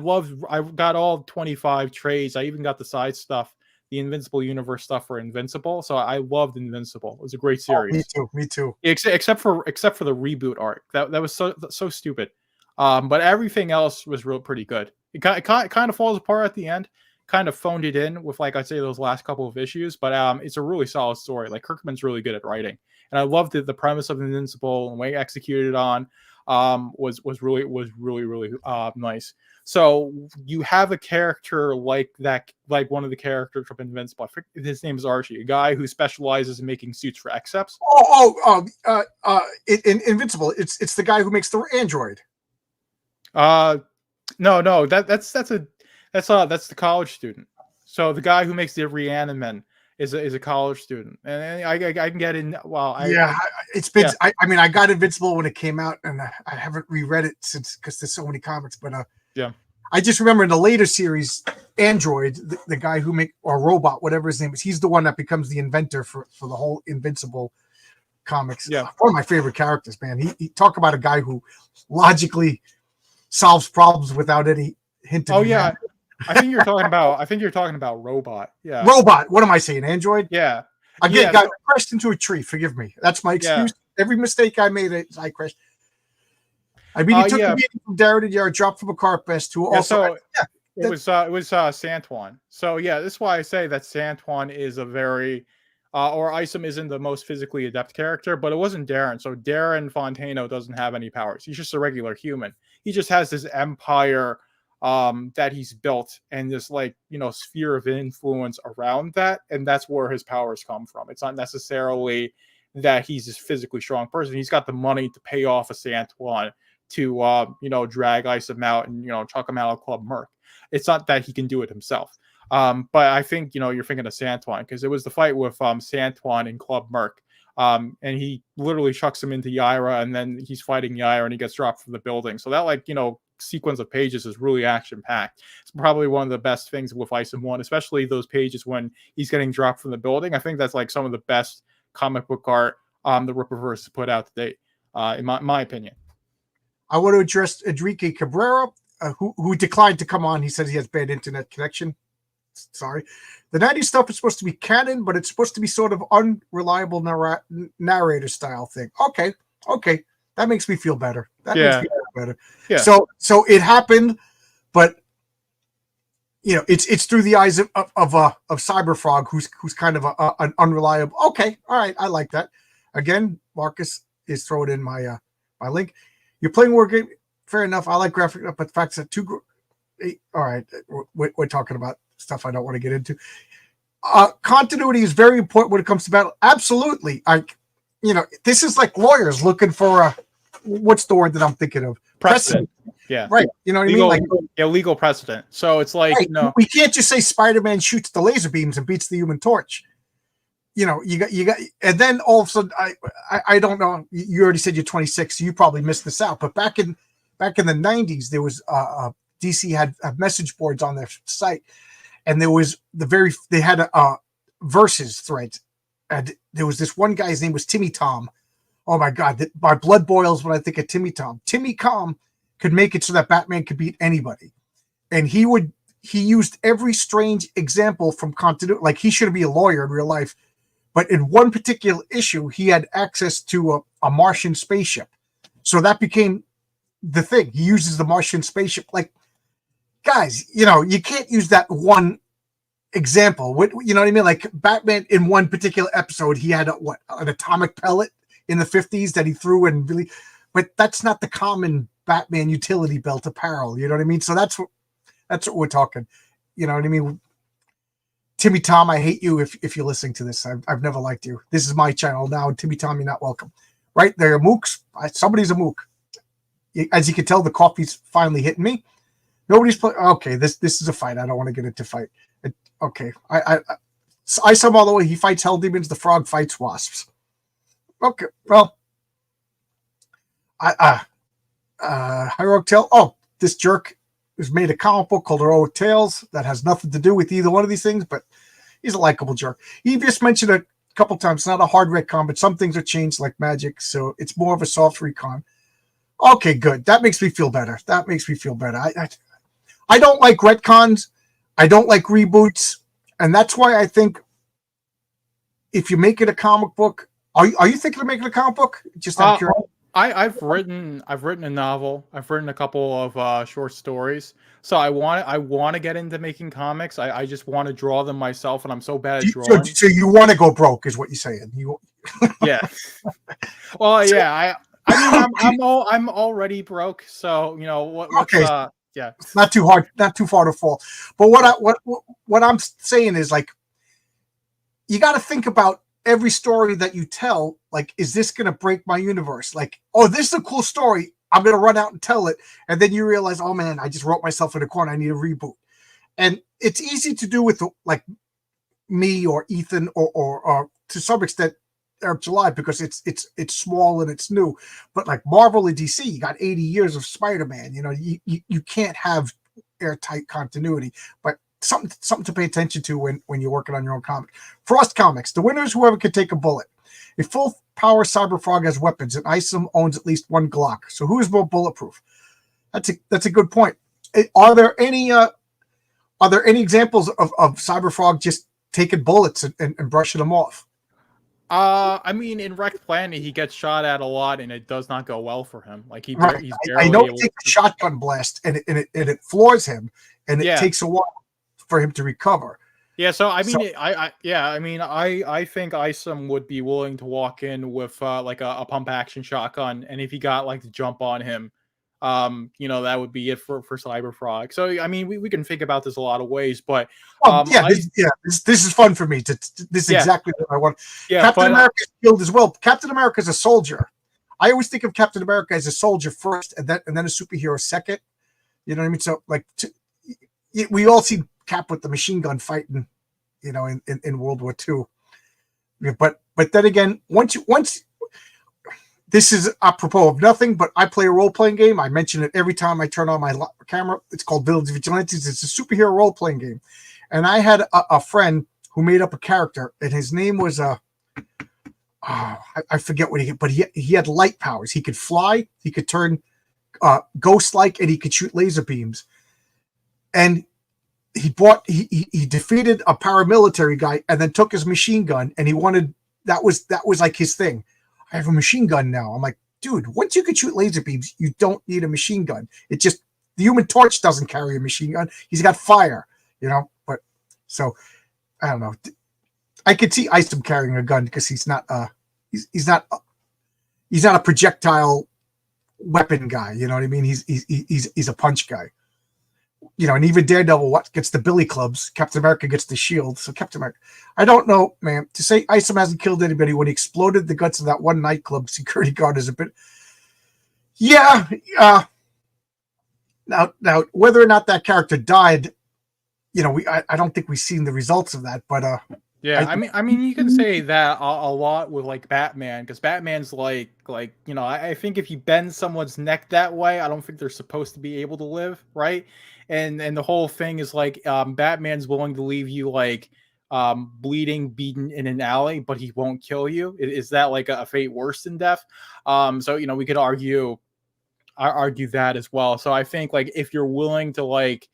got all 25 trades. I even got the side stuff, the Invincible Universe stuff for Invincible. So I loved Invincible. It was a great series. Me too. Except for the reboot arc. That was so stupid. But everything else was pretty good. It kind of falls apart at the end. Kind of phoned it in with, like, I'd say those last couple of issues, but it's a really solid story. Like, Kirkman's really good at writing, and I loved the premise of Invincible and the way he executed it on was really nice. So you have a character like that, like one of the characters from Invincible. His name is Archie, a guy who specializes in making suits for XSEPs. In Invincible, it's the guy who makes the android. No, that's the college student. So the guy who makes the Reanimen is a college student, and I can get in. Well, it's been. Yeah. I got Invincible when it came out, and I haven't reread it since because there's so many comics. But I just remember in the later series, Android, the guy who or Robot, whatever his name is, he's the one that becomes the inventor for the whole Invincible comics. Yeah, one of my favorite characters, man. He talk about a guy who logically solves problems without any hint of. Oh yeah. I think you're talking about Robot. Yeah. Robot. What am I saying? Android? Yeah. Again, got crashed into a tree. Forgive me. That's my excuse. Yeah. Every mistake I made, I crashed. I mean, he took a meeting from Darren Yard, dropped from a carpet who also. It was Santuan. So yeah, this is why I say that Santuan is a very, or Isom isn't the most physically adept character, but it wasn't Darren. So Darren Fontano doesn't have any powers. He's just a regular human. He just has this empire that he's built and this sphere of influence around that, and that's where his powers come from. It's not necessarily that he's this physically strong person. He's got the money to pay off a Santuan to drag Isom out and chuck him out of Club Merc. It's not that he can do it himself. But I think you're thinking of Santuan because it was the fight with Santuan in Club Merc. And he literally chucks him into Yaira, and then he's fighting Yaira and he gets dropped from the building. So that sequence of pages is really action packed. It's probably one of the best things with Isom 1, especially those pages when he's getting dropped from the building. I think that's like some of the best comic book art the Rippaverse has put out to date, in my opinion. I want to address Enrique Cabrera, who declined to come on. He says he has bad internet connection. Sorry. The 90s stuff is supposed to be canon, but it's supposed to be sort of unreliable narrator style thing. Okay. That makes me feel better. Makes me feel better. Yeah. So it happened, but it's through the eyes of Cyberfrog, who's kind of an unreliable. Okay, all right, I like that. Again, Marcus is throwing in my link. You're playing war game, fair enough. I like graphic, but the fact that all right, we're talking about stuff I don't want to get into. Continuity is very important when it comes to battle. Absolutely, this is like lawyers looking for what's the word that I'm thinking of? Precedent. Yeah. Right. You know what I mean? Like legal precedent. So it's like, right. We can't just say Spider-Man shoots the laser beams and beats the Human Torch. you got, and then all of a sudden, I don't know. You already said you're 26, so you probably missed this out. But back in the 90s, there was DC had message boards on their site, and there was they had a versus threads, and there was this one guy. His name was Timmy Tom. Oh my God, my blood boils when I think of Timmy Tom. Timmy Tom could make it so that Batman could beat anybody, and he used every strange example from continuity. Like, he should be a lawyer in real life, but in one particular issue, he had access to a Martian spaceship, so that became the thing. He uses the Martian spaceship. Like, guys, you can't use that one example. You know what I mean? Like, Batman in one particular episode, he had an atomic pellet in the 50s that he threw, and really, but that's not the common Batman utility belt apparel. You know what I mean? So that's what we're talking. You know what I mean? Timmy Tom, I hate you if you're listening to this. I've never liked you. This is my channel now. Timmy Tom, you're not welcome. Right? They're mooks. Somebody's a mook. As you can tell, the coffee's finally hitting me. Nobody's playing. Okay, this is a fight. I don't want to get into fight. Okay. Isom, all the way. He fights hell demons. The frog fights wasps. Okay, well, Heroic Tale. Oh, this jerk has made a comic book called Heroic Tales that has nothing to do with either one of these things, but he's a likable jerk. He just mentioned it a couple times. It's not a hard retcon, but some things are changed like magic, so it's more of a soft recon. Okay, good. That makes me feel better. I don't like retcons. I don't like reboots, and that's why I think if you make it a comic book. Are you thinking of making a comic book? Just out of curiosity. I've written a novel. I've written a couple of short stories. So I want to get into making comics. I just want to draw them myself, and I'm so bad at drawing. So you want to go broke, is what you're saying? Yeah. Well, yeah. I'm already broke. So what's okay. Yeah. Not too hard, not too far to fall. But what I'm saying is, like, you got to think about every story that you tell. Like, is this going to break my universe? Like, oh, this is a cool story. I'm going to run out and tell it. And then you realize, oh man, I just wrote myself in a corner. I need a reboot. And it's easy to do with like me or Ethan or to some extent Eric July, because it's small and it's new. But like Marvel and DC, you got 80 years of Spider-Man. You can't have airtight continuity. But something to pay attention to when you're working on your own comic. Frost Comics. The winner is whoever can take a bullet. A full-power Cyberfrog has weapons, and Isom owns at least one Glock. So who is more bulletproof? That's a good point. Are there any examples of Cyberfrog just taking bullets and brushing them off? I mean, in Wrecked Planet, he gets shot at a lot, and it does not go well for him. Like, he's barely I know he takes a shotgun blast, and it floors him, and it takes a while for him to recover. Yeah, so I mean, I think Isom would be willing to walk in with like a pump action shotgun, and if he got like the jump on him, that would be it for Cyberfrog. So I mean, we can think about this a lot of ways, but this is fun for me. This is exactly what I want. Yeah, Captain America's killed as well. Captain America's a soldier. I always think of Captain America as a soldier first, and then a superhero second. You know what I mean? So like, we all see Cap with the machine gun fighting, in World War II. But then again, once this is apropos of nothing, but I play a role-playing game. I mention it every time I turn on my camera. It's called Village Vigilantes. It's a superhero role-playing game. And I had a friend who made up a character, and his name was I forget what but he had light powers. He could fly, he could turn ghost-like, and he could shoot laser beams. And he defeated a paramilitary guy and then took his machine gun, and that was like his thing. I have a machine gun now. I'm like, dude, once you can shoot laser beams, you don't need a machine gun. It just, the Human Torch doesn't carry a machine gun. He's got fire, but so I don't know. I could see Isom carrying a gun because he's not a projectile weapon guy. You know what I mean? He's a punch guy. And even Daredevil gets the billy clubs. Captain America gets the shield. So Captain America, I don't know, man. To say Isom hasn't killed anybody when he exploded the guts of that one nightclub security guard is a bit. Yeah. Now, whether or not that character died, I don't think we've seen the results of that. But Yeah, I mean, you can say that a lot with like Batman, because Batman's you know, I think if you bend someone's neck that way, I don't think they're supposed to be able to live, right? And the whole thing is like, Batman's willing to leave you like bleeding, beaten in an alley, but he won't kill you. Is that like a fate worse than death? So you know, we could argue that as well. So I think like if you're willing to like,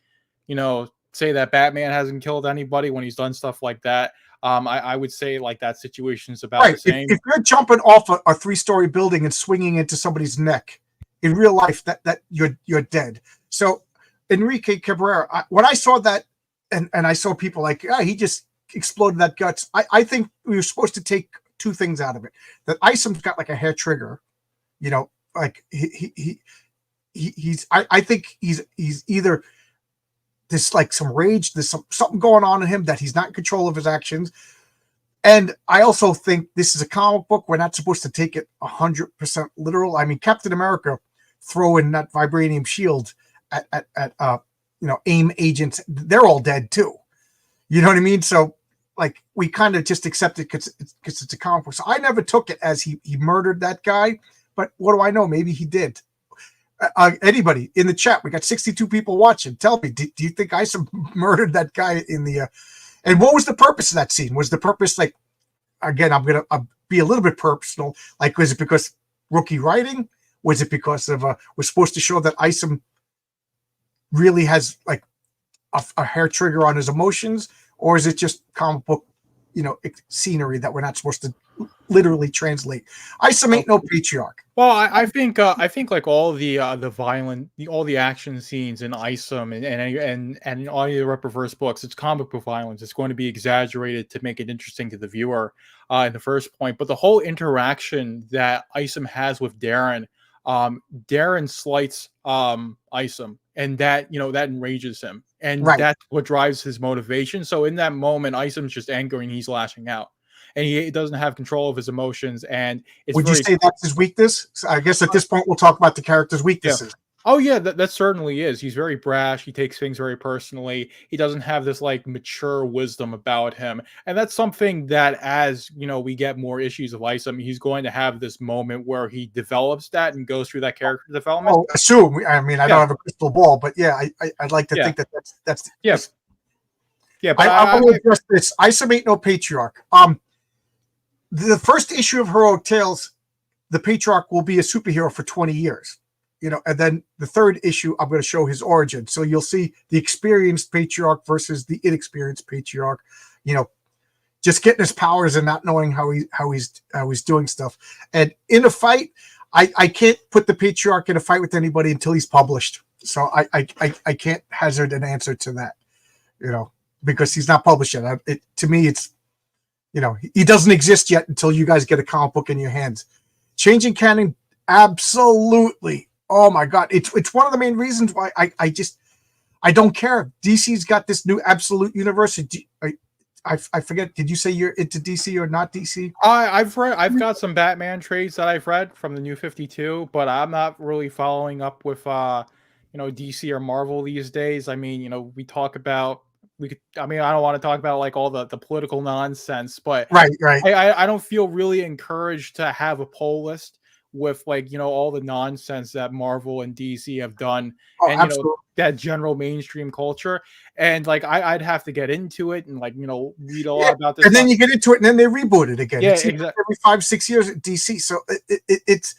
you know, say that Batman hasn't killed anybody when he's done stuff like that, I would say like that situation is about Right. the same. If you're jumping off a 3-story building and swinging into somebody's neck in real life, that you're dead. So Enrique Cabrera, when I saw that, and I saw people like, he just exploded that guts. I think we were supposed to take two things out of it. That Isom's got like a hair trigger, you know, like I think he's either this like some rage, there's something going on in him that he's not in control of his actions. And I also think this is a comic book. We're not supposed to take it 100% literal. I mean, Captain America throwing that vibranium shield at you know, AIM agents, they're all dead too. You know what I mean? So like we kind of just accept it because it's a comic book. So I never took it as he murdered that guy. But what do I know? Maybe he did. Anybody in the chat? We got 62 people watching. Tell me, do you think Isom murdered that guy in the? And what was the purpose of that scene? Was the purpose like? Again, I'm gonna be a little bit personal. Like, was it because rookie writing? Was it because of we're supposed to show that Isom really has like a hair trigger on his emotions, or is it just comic book, you know, scenery that we're not supposed to literally translate? Isom ain't no patriarch. Well, I think like all the violent, all the action scenes in Isom and all the Reproverse books, it's comic book violence. It's going to be exaggerated to make it interesting to the viewer in the first point. But the whole interaction that Isom has with Darren, Darren slights Isom, and that, you know, that enrages him, and Right. that's what drives his motivation. So in that moment, Isom's just angry and he's lashing out. And he doesn't have control of his emotions. And it's would you say that's his weakness? So I guess at this point we'll talk about the character's weaknesses. Yeah. Oh yeah, that certainly is. He's very brash. He takes things very personally. He doesn't have this like mature wisdom about him, and that's something that, as you know, we get more issues of Isom, he's going to have this moment where he develops that and goes through that character development. Oh, assume. I mean, I don't have a crystal ball, but yeah, I'd like to think that's yes. Yeah, but I want to address this. Isom ain't no patriarch. The first issue of Heroic Tales, the patriarch will be a superhero for 20 years, you know, and then the third issue, I'm going to show his origin. So you'll see the experienced patriarch versus the inexperienced patriarch, you know, just getting his powers and not knowing how he's doing stuff. And in a fight, I can't put the patriarch in a fight with anybody until he's published. So I can't hazard an answer to that, you know, because he's not published yet. To me, it's, you know, he doesn't exist yet until you guys get a comic book in your hands. Changing canon, absolutely. Oh my God, it's one of the main reasons why I don't care. DC's got this new absolute universe. I forget. Did you say you're into DC or not DC? I've got some Batman trades that I've read from the New 52, but I'm not really following up with you know, DC or Marvel these days. I mean, you know, I mean, I don't want to talk about like all the political nonsense, but right. I don't feel really encouraged to have a poll list with like, you know, all the nonsense that Marvel and DC have done, and you know, that general mainstream culture. And like I'd have to get into it and like, you know, read a lot about this. And then you get into it and then they reboot it again. Yeah, exactly. Every 5-6 years at DC. So it's,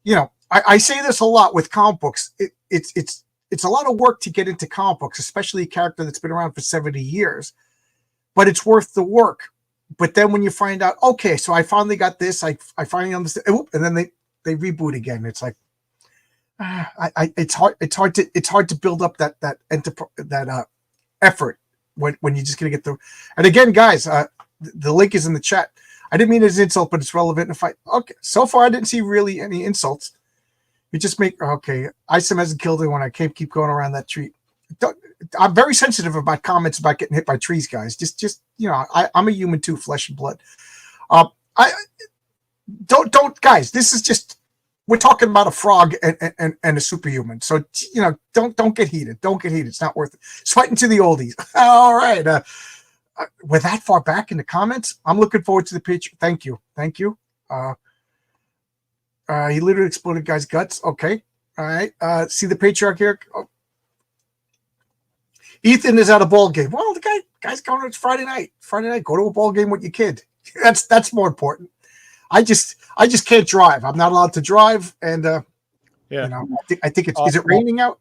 you know, I say this a lot with comic books. It's a lot of work to get into comic books, especially a character that's been around for 70 years, but it's worth the work. But then when you find out, okay, so I finally got this, I finally understand, and then they reboot again. It's like, it's hard to build up that effort when you're just gonna get the. And again, guys, the link is in the chat. I didn't mean it as an insult, but it's relevant in a fight. Okay, so far I didn't see really any insults. You just make, okay, Isom hasn't killed anyone. I can't keep going around that tree. I'm very sensitive about comments about getting hit by trees, guys. Just you know, I'm a human too, flesh and blood. I don't, guys. This is just, we're talking about a frog and a superhuman. So you know, don't get heated. Don't get heated. It's not worth it. It's fighting to the oldies. All right. we're that far back in the comments. I'm looking forward to the picture. Thank you. He literally exploded guy's guts. Okay. All right. See the patriarch here. Oh. Ethan is at a ball game. Well, the guy's going. It's Friday night. Go to a ball game with your kid. That's more important. I just can't drive. I'm not allowed to drive, and I think it's. Is it raining out?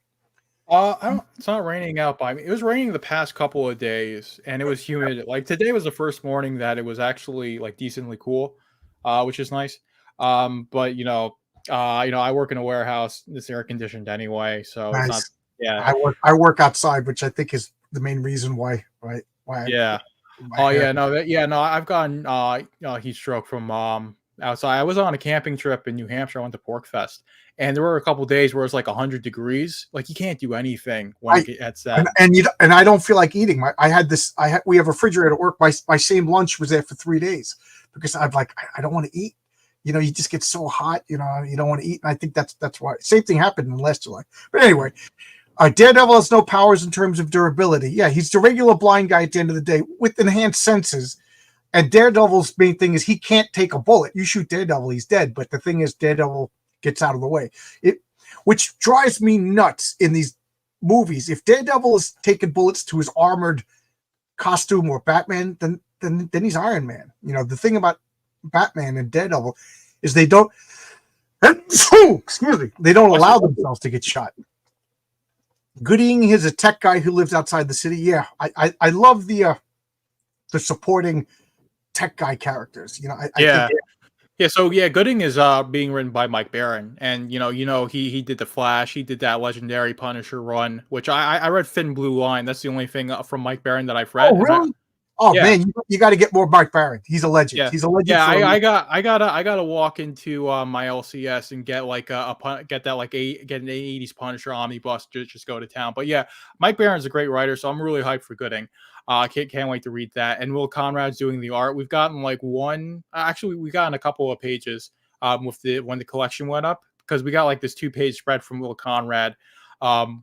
It's not raining out by me. It was raining the past couple of days, and it was humid. Like today was the first morning that it was actually like decently cool, which is nice. But I work in a warehouse. It's air conditioned anyway, so Nice. It's not. Yeah, I work outside, which I think is the main reason why. Right? Why? Yeah. I've gotten heat stroke from outside. I was on a camping trip in New Hampshire. I went to Pork Fest, and there were a couple days where it's like 100 degrees. Like you can't do anything when it gets that. And I don't feel like eating. We have a refrigerator at work. My same lunch was there for 3 days because I'm like I don't want to eat. You just get so hot. You don't want to eat. And I think that's why. Same thing happened in last July. But anyway. Daredevil has no powers in terms of durability. Yeah, he's the regular blind guy at the end of the day with enhanced senses. And Daredevil's main thing is he can't take a bullet. You shoot Daredevil, he's dead. But the thing is, Daredevil gets out of the way. Which drives me nuts in these movies. If Daredevil is taking bullets to his armored costume or Batman, then he's Iron Man. The thing about Batman and Daredevil is they don't. Excuse me. They don't allow themselves to get shot. Gooding is a tech guy who lives outside the city. Yeah, I love the supporting tech guy characters. So Gooding is being written by Mike Barron, and he did the Flash, he did that legendary Punisher run, which I read Thin Blue Line. That's the only thing from Mike Barron that I've read. Oh really? Man, you got to get more Mike Barron. He's a legend. Yeah. He's a legend. Yeah, I gotta walk into my LCS and get like get an 80s Punisher omnibus to just go to town. But yeah, Mike Barron's a great writer, so I'm really hyped for Gooding. Can't wait to read that. And Will Conrad's doing the art. We've gotten we gotten a couple of pages when the collection went up, because we got like this 2-page spread from Will Conrad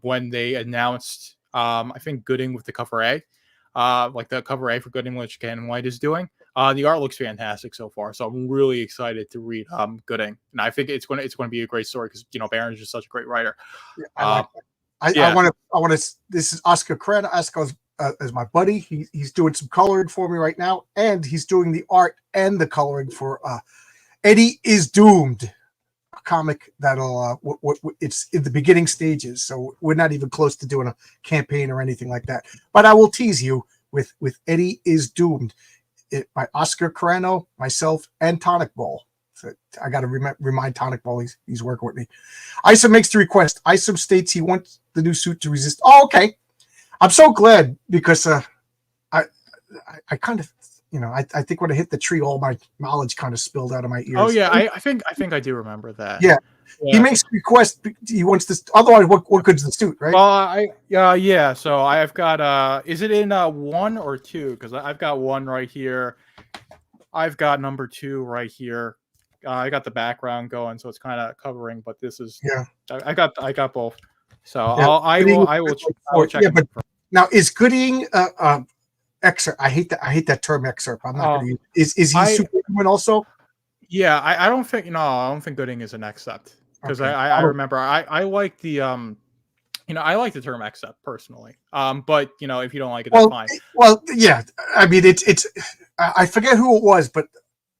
when they announced I think Gooding with the cover A. Like the cover A for Gooding, which Ken White is doing. The art looks fantastic so far, so I'm really excited to read Gooding, and I think it's going to be a great story because Barron's just such a great writer. I want to. This is Oscar Cred. Oscar is my buddy. He's doing some coloring for me right now, and he's doing the art and the coloring for Eddie is Doomed, a comic that'll it's in the beginning stages, so we're not even close to doing a campaign or anything like that. But I will tease you with Eddie is Doomed, by Oscar Carano, myself, and Tonic Ball. So I got to remind Tonic Ball he's working with me. Isom makes the request. Isom states he wants the new suit to resist. Oh, okay. I'm so glad because I kind of. I think when I hit the tree, all my knowledge kind of spilled out of my ears. Oh yeah, I think I do remember that. Yeah. He makes a request. He wants this. Otherwise, what good's the suit, right? Well, so I've got. Is it in 1 or 2? Because I've got 1 right here. I've got number 2 right here. I got the background going, so it's kind of covering. But this is. Yeah. I got both. So I will check. Yeah, but now is Gooding excerpt? I hate that term excerpt. I'm not going to use. Is he Superhuman also? Yeah, I don't think I don't think Gooding is an except, because okay. I remember I like the I like the term except personally. But if you don't like it, that's fine. Well, yeah, I mean it's I forget who it was, but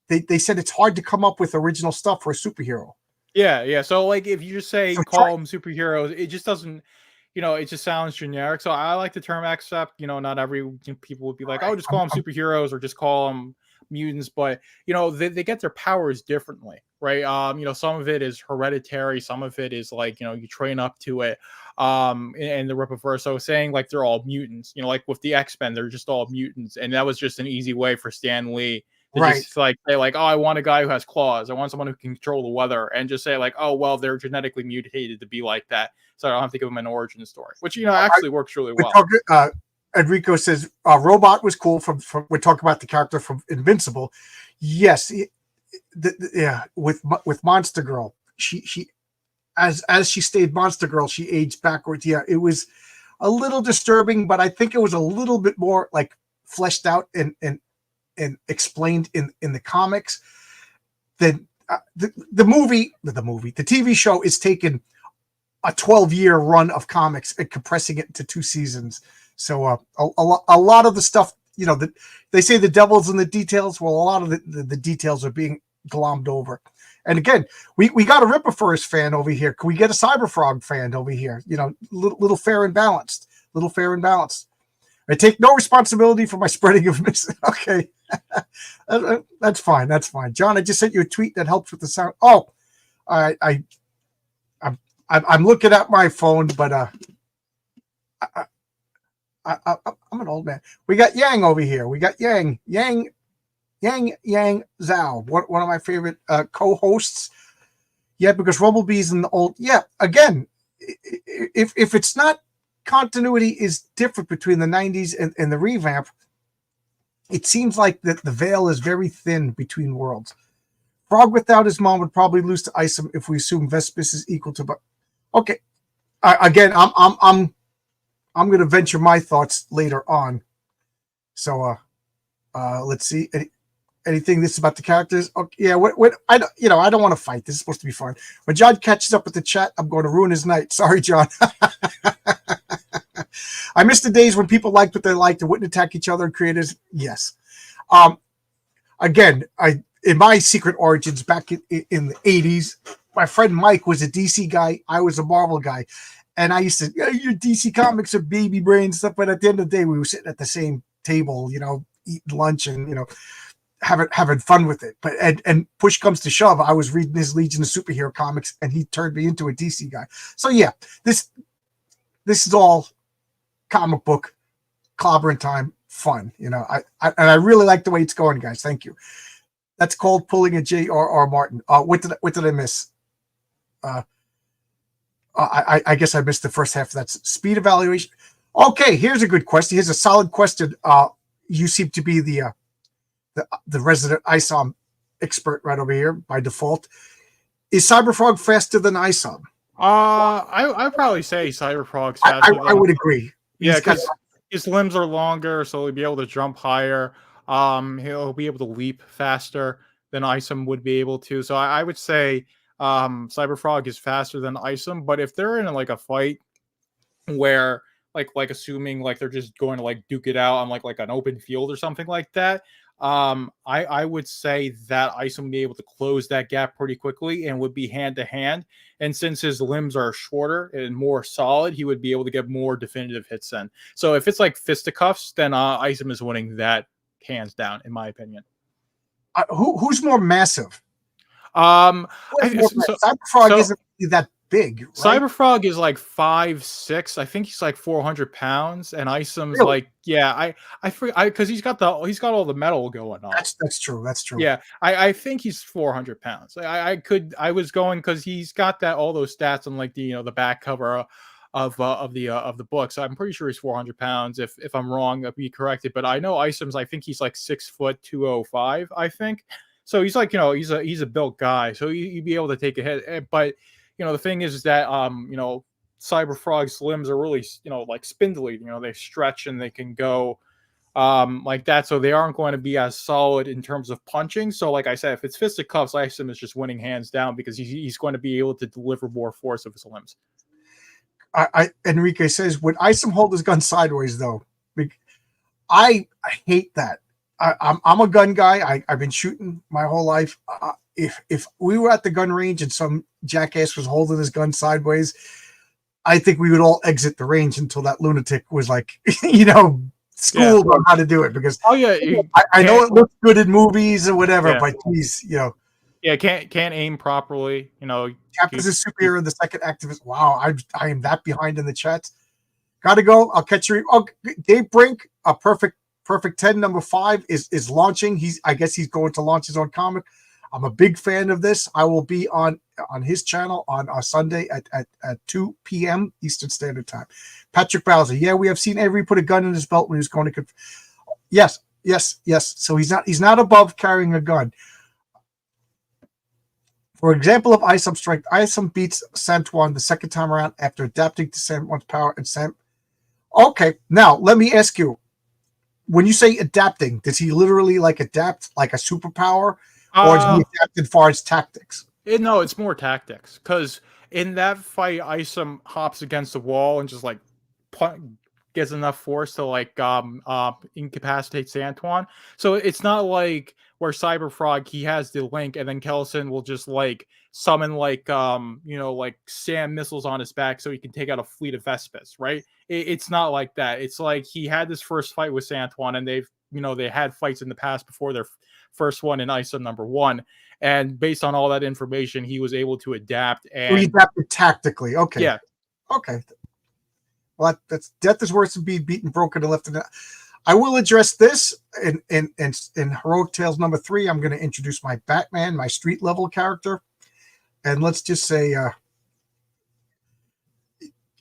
they said it's hard to come up with original stuff for a superhero. Yeah. So like if you just say call them superheroes, it just doesn't. It just sounds generic. So I like the term except. Not every people would be like, just call them superheroes or just call them mutants. But they get their powers differently, right? Some of it is hereditary. Some of it is like you train up to it. And the Rippaverse. So saying like they're all mutants. Like with the X-Men, they're just all mutants, and that was just an easy way for Stan Lee. Just like say like, I want a guy who has claws. I want someone who can control the weather, and just say like, well, they're genetically mutated to be like that, so I don't have to give them an origin story, which actually works really well. Enrico says Robot was cool. From we're talking about the character from Invincible. Yes, with Monster Girl, she as she stayed Monster Girl, she aged backwards. Yeah, it was a little disturbing, but I think it was a little bit more like fleshed out and explained in the comics, then the TV show is taking a 12-year run of comics and compressing it into 2 seasons. So a lot of the stuff, they say the devil's in the details. Well, a lot of the details are being glommed over. And again, we got a Ripper First fan over here. Can we get a Cyberfrog fan over here? Little fair and balanced. I take no responsibility for my spreading of Okay, that's fine. John, I just sent you a tweet that helps with the sound. Oh, I'm looking at my phone, but I'm an old man. We got Yang over here. We got Yang Zhao, one of my favorite co-hosts. Yeah, because Rumblebee's in the old. Yeah, again, if it's not continuity is different between the 90s and the revamp, it seems like that the veil is very thin between worlds. Frog without his mom would probably lose to Isom if we assume Vespis is equal to. Okay, again, I'm going to venture my thoughts later on. So, let's see. Anything this about the characters? Okay, yeah. What I don't want to fight. This is supposed to be fun. When John catches up with the chat, I'm going to ruin his night. Sorry, John. I miss the days when people liked what they liked and wouldn't attack each other and creators. Yes. Again, in my Secret Origins back in the 80s, my friend Mike was a DC guy. I was a Marvel guy. And I used to, your DC comics are baby brain stuff. But at the end of the day, we were sitting at the same table, eating lunch and, having fun with it. But and push comes to shove, I was reading his Legion of Superhero comics and he turned me into a DC guy. So yeah, this is all comic book clobbering time fun. I really like the way it's going, guys. Thank you. That's called pulling a J.R.R. Martin. What did I miss? I guess I missed the first half of that. Speed evaluation. Okay, here's a good question. Here's a solid question. You seem to be the resident Isom expert right over here by default. Is Cyberfrog faster than Isom? I'd probably say Cyberfrog's faster. I would agree. Yeah, because his limbs are longer, so he'll be able to jump higher. He'll be able to leap faster than Isom would be able to. So I would say Cyberfrog is faster than Isom. But if they're in a fight where like assuming they're just going to duke it out on like an open field or something like that, I would say that Isom would be able to close that gap pretty quickly and would be hand to hand. And since his limbs are shorter and more solid, he would be able to get more definitive hits in. So if it's like fisticuffs, then Isom is winning that hands down, in my opinion. Who's more massive? Cyberfrog isn't really that big. Right? Cyberfrog is like 5'6". I think he's like 400 pounds, and Isom's really? I forget because he's got all the metal going on. That's true. Yeah, I think he's 400 pounds. I was going because he's got all those stats on the back cover of the book. So I'm pretty sure he's 400 pounds. If I'm wrong, I'll be corrected. But I know Isom's. I think he's like 6'205". I think. So he's he's a built guy. So he'd be able to take a hit. But the thing is that Cyberfrog's limbs are really spindly. They stretch and they can go like that. So they aren't going to be as solid in terms of punching. So like I said, if it's fisticuffs, Isom is just winning hands down because he's going to be able to deliver more force of his limbs. Enrique says, would Isom hold his gun sideways though? I hate that. I'm a gun guy. I've been shooting my whole life. If we were at the gun range and some jackass was holding his gun sideways, I think we would all exit the range until that lunatic was schooled on how to do it. Because I know it looks good in movies or whatever, but geez, can't aim properly. Captain's a superhero, the second activist. Wow, I am that behind in the chat. Gotta go. I'll catch you. Oh, Dave Brink, a perfect 10 number 5 is launching. I guess he's going to launch his own comic. I'm a big fan of this. I will be on his channel on Sunday at 2 p.m. Eastern Standard Time. Patrick Bowser. Yeah, we have seen Avery put a gun in his belt when he was going to. Yes. So he's not above carrying a gun. For example of Isom strength, Isom beats Santuan the second time around after adapting to Santuan's power and Okay, now let me ask you. when you say adapting, does he literally like adapt like a superpower, or does he Uh, adapt as far as tactics? no, it's more tactics because in that fight, Isom hops against the wall and just like gets enough force to like incapacitate Santuan. So it's not like where Cyberfrog he has the link and then Kellison will just like summon like like SAM missiles on his back so he can take out a fleet of Vespis, right? It's not like that. It's like he had this first fight with Santuan and they've they had fights in the past before their first one in Isom #1. And based on all that information, he was able to adapt Or he and adapted tactically. Okay. yeah. Okay. Well, that's death is worse than being beaten, broken, and left in. I will address this in Heroic Tales #3. I'm going to introduce my Batman, my street level character, and let's just say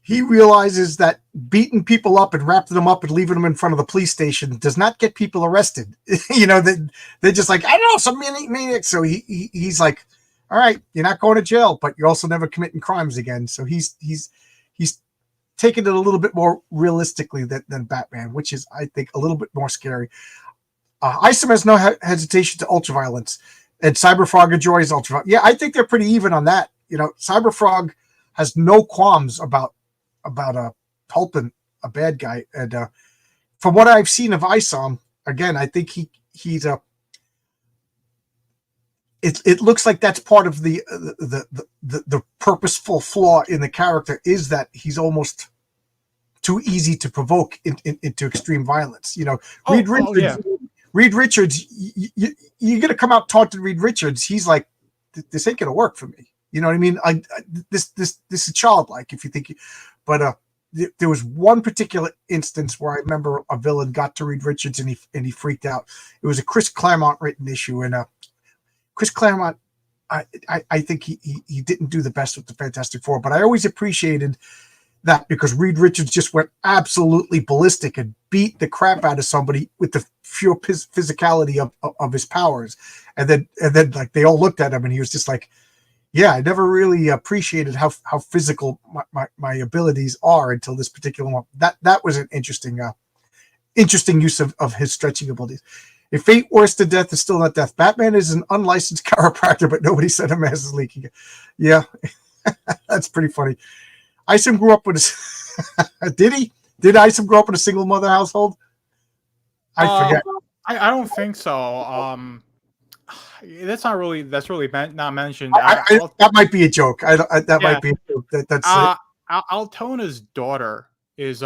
he realizes that beating people up and wrapping them up and leaving them in front of the police station does not get people arrested. They're just like, I don't know, some maniac. So he's like, all right, you're not going to jail, but you're also never committing crimes again. So he's taking it a little bit more realistically than Batman, which is, I think, a little bit more scary. Isom has no hesitation to ultraviolence, and Cyberfrog enjoys ultraviolence. Yeah, I think they're pretty even on that. Cyberfrog has no qualms about helping a bad guy, and from what I've seen of Isom, again, I think he's a. It looks like that's part of the purposeful flaw in the character is that he's almost too easy to provoke into extreme violence. Reed Richards, you're gonna come out taunting Reed Richards. He's like, this ain't gonna work for me. You know what I mean? This is childlike if you think. But there was one particular instance where I remember a villain got to Reed Richards and he freaked out. It was a Chris Claremont written issue, and Chris Claremont, I think he didn't do the best with the Fantastic Four, but I always appreciated that because Reed Richards just went absolutely ballistic and beat the crap out of somebody with the pure physicality of his powers, and then like they all looked at him and he was just like, yeah, I never really appreciated how physical my abilities are until this particular one. That was an interesting use of his stretching abilities. If fate worse than death is still not death. Batman is an unlicensed chiropractor, but nobody said a mask is leaking. Yeah, that's pretty funny. Isom grew up with a did he? Did Isom grow up in a single mother household? I forget. I don't think so. That's really not mentioned. That might be a joke. That might be a joke. That's Altona's daughter is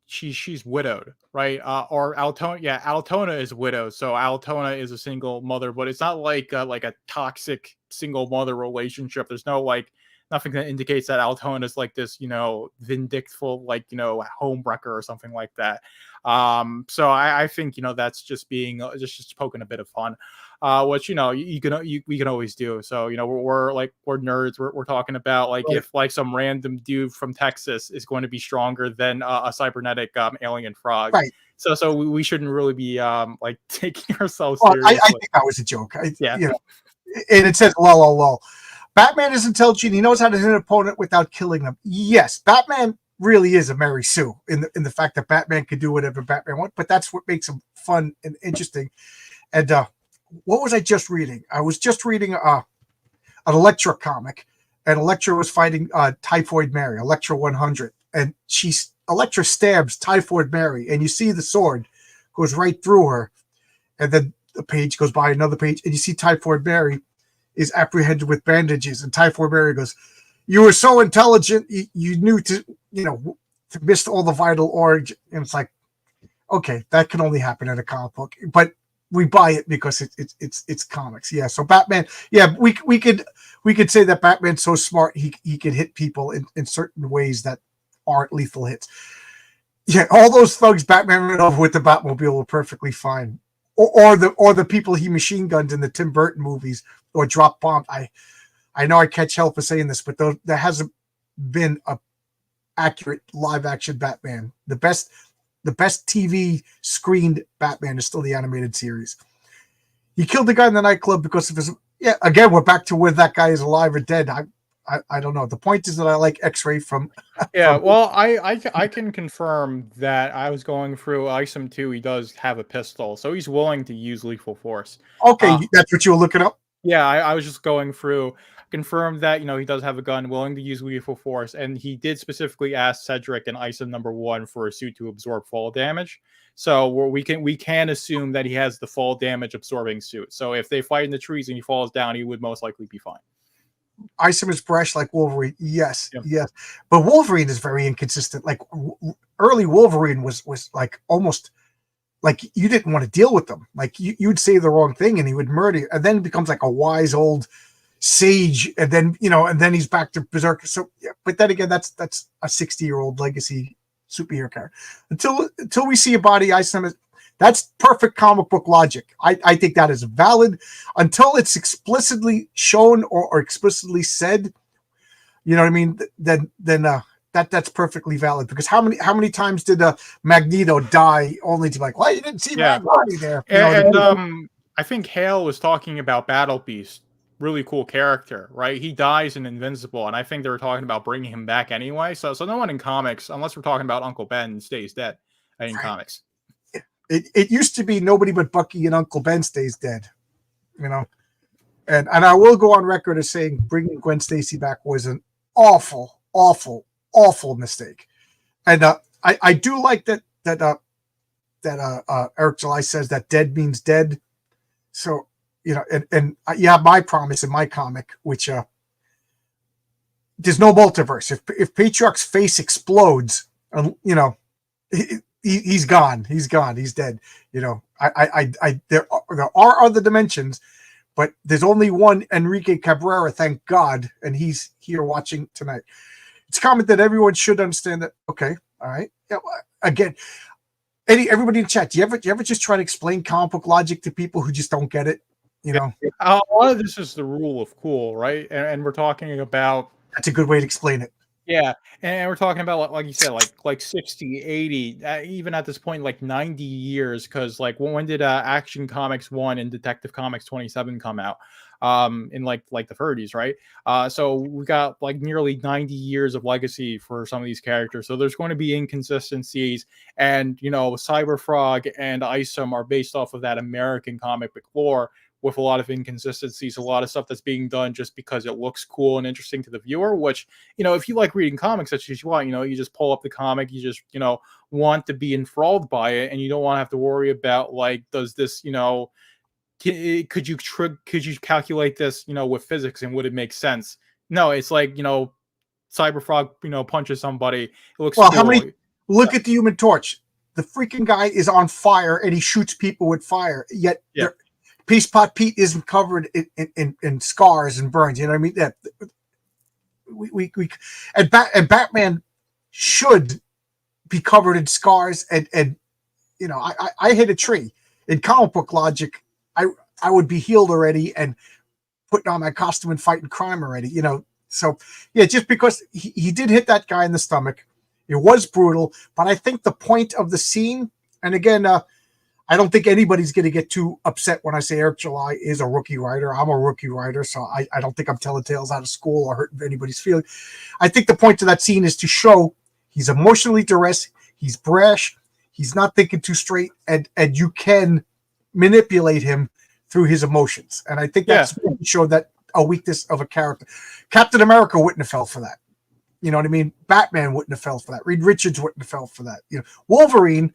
she's widowed, right? Or Altona is widowed, so Altona is a single mother, but it's not like a toxic single mother relationship. There's no nothing that indicates that Altona is like this vindictful homewrecker or something like that. So I think that's just being just poking a bit of fun, which we can always do. So we're nerds. We're talking about right. If some random dude from Texas is going to be stronger than a cybernetic alien frog, right? So we shouldn't really be taking ourselves well, seriously. I think that was a joke. And it says lol. Batman is intelligent. He knows how to hit an opponent without killing them. Yes, Batman really is a Mary Sue in the fact that Batman can do whatever Batman wants, but that's what makes him fun and interesting. And what was I just reading? I was just reading an Elektra comic, and Elektra was fighting Typhoid Mary, Elektra 100, and Elektra stabs Typhoid Mary, and you see the sword goes right through her, and then the page goes by, another page, and you see Typhoid Mary is apprehended with bandages, and Typhoid Mary goes, "You were so intelligent, you knew to miss all the vital origin." And it's like, okay, that can only happen in a comic book, but we buy it because it's comics. Yeah. So Batman, yeah, we could say that Batman's so smart he could hit people in certain ways that aren't lethal hits. Yeah, all those thugs Batman ran over with the Batmobile were perfectly fine. Or the people he machine gunned in the Tim Burton movies or drop bombed. I know I catch hell for saying this, but there hasn't been a accurate live action Batman. The best TV screened Batman is still the animated series. He killed the guy in the nightclub because of his. Yeah, again, we're back to whether that guy is alive or dead. I don't know. The point is that I like X-Ray from. Yeah, well, I can confirm that I was going through Isom 2. He does have a pistol, so he's willing to use lethal force. Okay, that's what you were looking up. Yeah, I was just going through, confirmed that he does have a gun, willing to use lethal force, and he did specifically ask Cedric and Isom #1 for a suit to absorb fall damage. So we can assume that he has the fall damage absorbing suit. So if they fight in the trees and he falls down, he would most likely be fine. Isom is brash like Wolverine. Yes, Yep. yes. But Wolverine is very inconsistent. Like early Wolverine was like almost like you didn't want to deal with them. Like you'd say the wrong thing and he would murder you. And then it becomes like a wise old sage. And then, and then he's back to Berserker. So, yeah, but then again, that's a 60-year-old legacy superhero character. Until we see a body, Isom, that's perfect comic book logic. I think that is valid until it's explicitly shown or explicitly said. You know what I mean? Then that's perfectly valid, because how many times did Magneto die only to be like, well, you didn't see my body there? I think Hale was talking about Battle Beast, really cool character, right? He dies in Invincible, and I think they were talking about bringing him back anyway. So no one in comics, unless we're talking about Uncle Ben, stays dead in comics. It used to be nobody but Bucky and Uncle Ben stays dead, and I will go on record as saying bringing Gwen Stacy back was an awful mistake. And I do like that Eric July says that dead means dead. So, and my promise in my comic, which there's no multiverse. If Patriarch's face explodes, he's gone. He's dead. There are other dimensions, but there's only one Enrique Cabrera, thank God, and he's here watching tonight. It's common that everyone should understand that. Okay, all right. Yeah, again, everybody in chat, do you ever just try to explain comic book logic to people who just don't get it? A lot of this is the rule of cool, right? And we're talking about. That's a good way to explain it. Yeah, and we're talking about, like you said, like 60, 80, even at this point, like 90 years, because like when did Action Comics 1 and Detective Comics 27 come out? In like the 30s, right? So we got like nearly 90 years of legacy for some of these characters. So there's going to be inconsistencies, and Cyberfrog and Isom are based off of that American comic book lore, with a lot of inconsistencies, a lot of stuff that's being done just because it looks cool and interesting to the viewer, which, if you like reading comics such as you want, you just pull up the comic, you just, want to be enthralled by it, and you don't want to have to worry about, like, does this, could you calculate this, with physics, and would it make sense? No, it's like, Cyberfrog, punches somebody. It looks cool. Look at the Human Torch. The freaking guy is on fire, and he shoots people with fire, yet Peace Pot Pete isn't covered in scars and burns. You know what I mean? That and Batman should be covered in scars. And I hit a tree. In comic book logic, I would be healed already and putting on my costume and fighting crime already. So yeah, just because he did hit that guy in the stomach, it was brutal. But I think the point of the scene, and again, I don't think anybody's going to get too upset when I say Eric July is a rookie writer. I'm a rookie writer, so I don't think I'm telling tales out of school or hurting anybody's feelings. I think the point of that scene is to show he's emotionally duress, he's brash, he's not thinking too straight, and you can manipulate him through his emotions. And I think that's what showed that a weakness of a character. Captain America wouldn't have fell for that. You know what I mean? Batman wouldn't have fell for that. Reed Richards wouldn't have fell for that. Wolverine,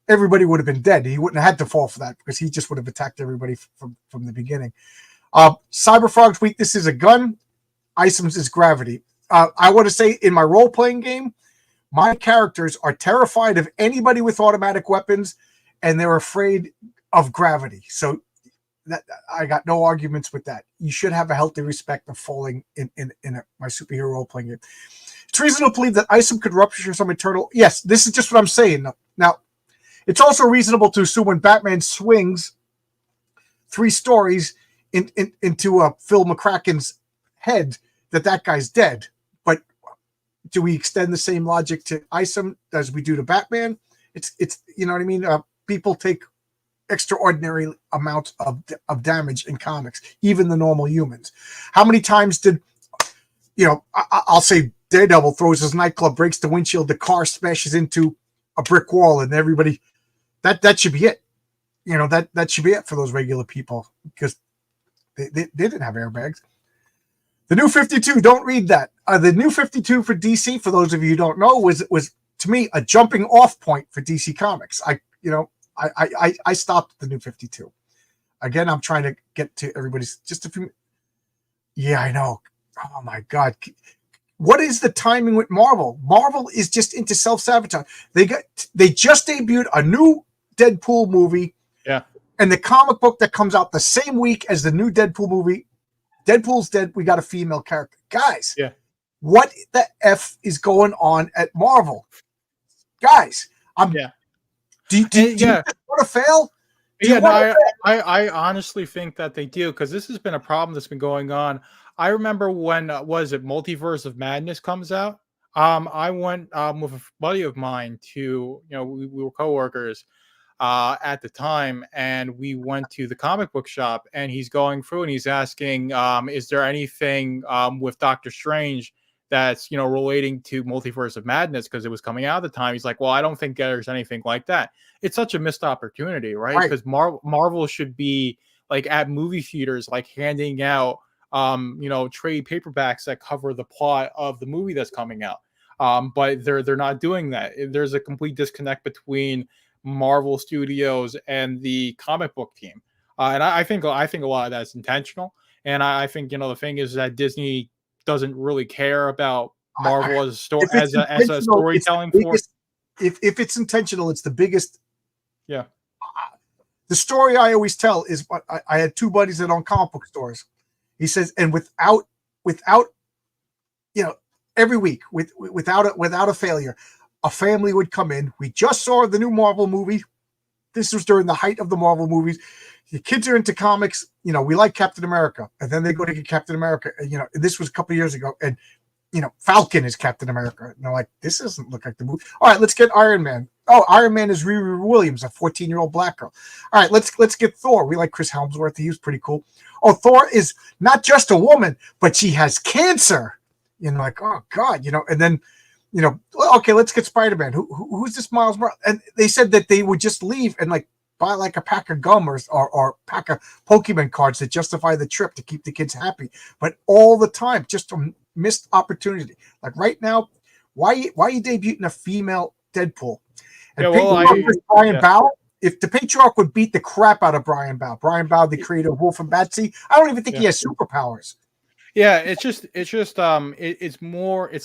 everybody would have been dead. He wouldn't have had to fall for that, because he just would have attacked everybody from the beginning. Cyberfrog's weakness is a gun. Isom's is gravity. I want to say in my role-playing game, my characters are terrified of anybody with automatic weapons, and they're afraid of gravity. So that I got no arguments with that. You should have a healthy respect of falling in my superhero role-playing game. It's reasonable to believe that Isom could rupture some internal. Yes, this is just what I'm saying. Now, it's also reasonable to assume when Batman swings 3 stories into Phil McCracken's head that guy's dead. But do we extend the same logic to Isom as we do to Batman? It's you know what I mean? People take extraordinary amounts of damage in comics, even the normal humans. How many times did I'll say Daredevil throws his nightclub, breaks the windshield, the car smashes into a brick wall, and everybody. That should be it. That should be it for those regular people because they didn't have airbags. The New 52, don't read that. The New 52 for DC, for those of you who don't know, was to me a jumping off point for DC Comics. I stopped at the New 52. Again, I'm trying to get to everybody's just a few. Yeah, I know. Oh my God. What is the timing with Marvel? Marvel is just into self-sabotage. They just debuted a new Deadpool movie. Yeah. And the comic book that comes out the same week as the new Deadpool movie, Deadpool's dead. We got a female character. Guys, yeah. What the F is going on at Marvel? Guys, Do you want to fail? I honestly think that they do because this has been a problem that's been going on. I remember when was it Multiverse of Madness comes out. I went with a buddy of mine to we were coworkers at the time, and we went to the comic book shop, and he's going through and he's asking, is there anything with Doctor Strange that's relating to Multiverse of Madness because it was coming out at the time. He's like, well, I don't think there's anything like that. It's such a missed opportunity, right? Because Marvel should be like at movie theaters, like handing out trade paperbacks that cover the plot of the movie that's coming out. But they're not doing that. There's a complete disconnect between Marvel Studios and the comic book team, and I think a lot of that's intentional. And I think the thing is that Disney doesn't really care about Marvel as a storytelling force. If it's intentional, it's the biggest. Yeah. The story I always tell is I had two buddies that own comic book stores. He says, and without every week without a failure, a family would come in. We just saw the new Marvel movie. This was during the height of the Marvel movies. The kids are into comics. We like Captain America. And then they go to get Captain America. And, this was a couple of years ago. And, Falcon is Captain America. And they're like, this doesn't look like the movie. All right, let's get Iron Man. Oh, Iron Man is Riri Williams, a 14-year-old black girl. All right, let's get Thor. We like Chris Hemsworth. He was pretty cool. Oh, Thor is not just a woman, but she has cancer. Like, oh, God, and then, okay, let's get Spider-Man. Who's this Miles Morales? And they said that they would just leave and like buy like a pack of gum or pack of Pokemon cards that justify the trip to keep the kids happy. But all the time, just a missed opportunity. Like right now, why are you debuting a female Deadpool? And Brian Bow. If the Patriarch would beat the crap out of Brian Bow, the creator of Wolf and Batsy, I don't even think he has superpowers. Yeah, it's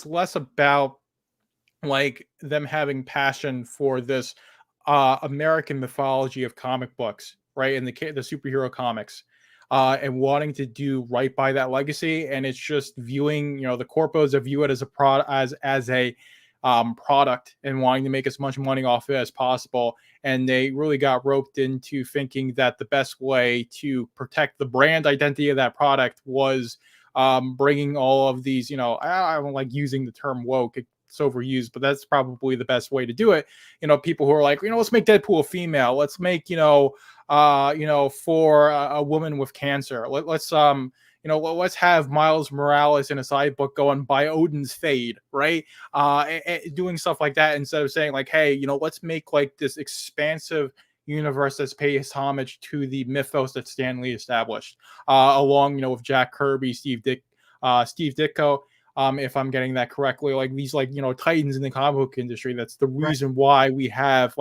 less about like them having passion for this American mythology of comic books, right? And the superhero comics, and wanting to do right by that legacy. And it's just viewing, the corpos view it as a product and wanting to make as much money off it as possible. And they really got roped into thinking that the best way to protect the brand identity of that product was bringing all of these, I don't like using the term woke. It's overused, but that's probably the best way to do it. People who are like, let's make Deadpool a female. Let's make, for a woman with cancer. Let's have Miles Morales in a side book going by Odin's Fade, right? Doing stuff like that instead of saying like, hey, let's make like this expansive universe that pays homage to the mythos that Stan Lee established, along with Jack Kirby, Steve Ditko. If I'm getting that correctly, like these titans in the comic book industry. That's the reason why we have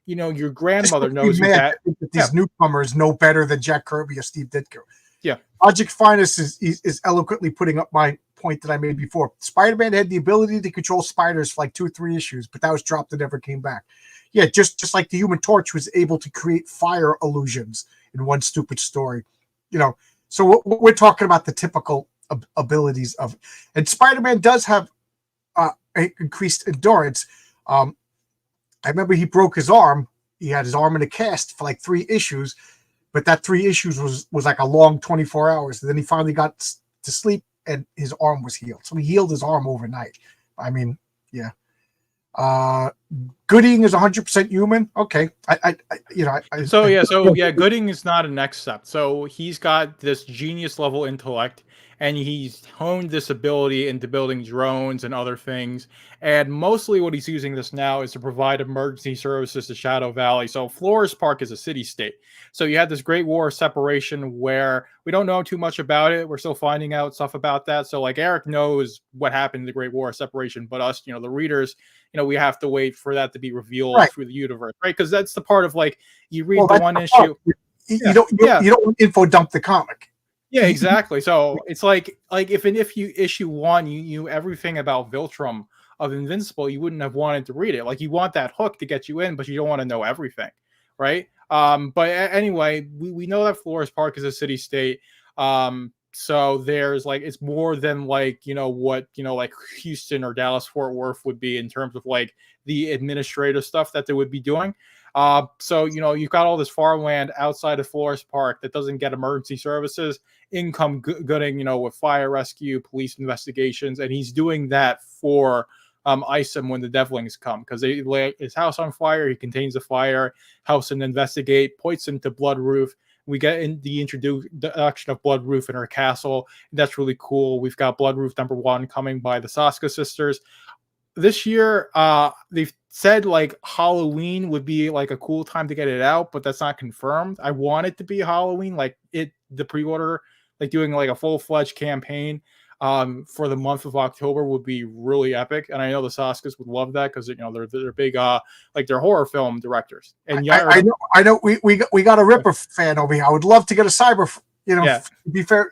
your grandmother knows that these newcomers know better than Jack Kirby or Steve Ditko. Yeah, Project Finest is eloquently putting up my point that I made before. Spider-Man had the ability to control spiders for like 2 or 3 issues, but that was dropped and never came back. Yeah, just like the Human Torch was able to create fire illusions in one stupid story. So we're talking about the typical abilities of, and Spider-Man does have increased endurance. I remember he broke his arm. He had his arm in a cast for like 3 issues, but that 3 issues was like a long 24 hours. And then he finally got to sleep and his arm was healed. So he healed his arm overnight. I mean, yeah. Gooding is 100% human. Okay. Gooding is not a next step. So he's got this genius level intellect, and he's honed this ability into building drones and other things. And mostly what he's using this now is to provide emergency services to Shadow Valley. So Flores Park is a city-state. So you had this Great War of Separation where we don't know too much about it. We're still finding out stuff about that. So like Eric knows what happened in the Great War of Separation, but us, the readers, we have to wait for that to be revealed through the universe, right? Because that's the part of like you read the one issue. You don't info dump the comic. Yeah, exactly. So it's like if you issue 1, you knew everything about Viltrum of Invincible, you wouldn't have wanted to read it. Like you want that hook to get you in, but you don't want to know everything, right? But anyway, we know that Flores Park is a city state. So there's like it's more than like what like Houston or Dallas Fort Worth would be in terms of like the administrative stuff that they would be doing. So you've got all this farmland outside of Flores Park that doesn't get emergency services, income gooding, with fire rescue, police investigations, and he's doing that for Isom when the Devlings come because they light his house on fire. He contains the fire, helps him investigate, points him to Bloodroof. We get in the introduction of Bloodroof in her castle. That's really cool. We've got Bloodroof #1 coming by the Saska sisters. This year, they've said like Halloween would be like a cool time to get it out, but that's not confirmed. I want it to be Halloween, like the pre-order, like doing like a full-fledged campaign for the month of October would be really epic. And I know the Saskas would love that because they're big like they're horror film directors. And I know we got a Ripper fan over here. I would love to get a Cyber. To be fair,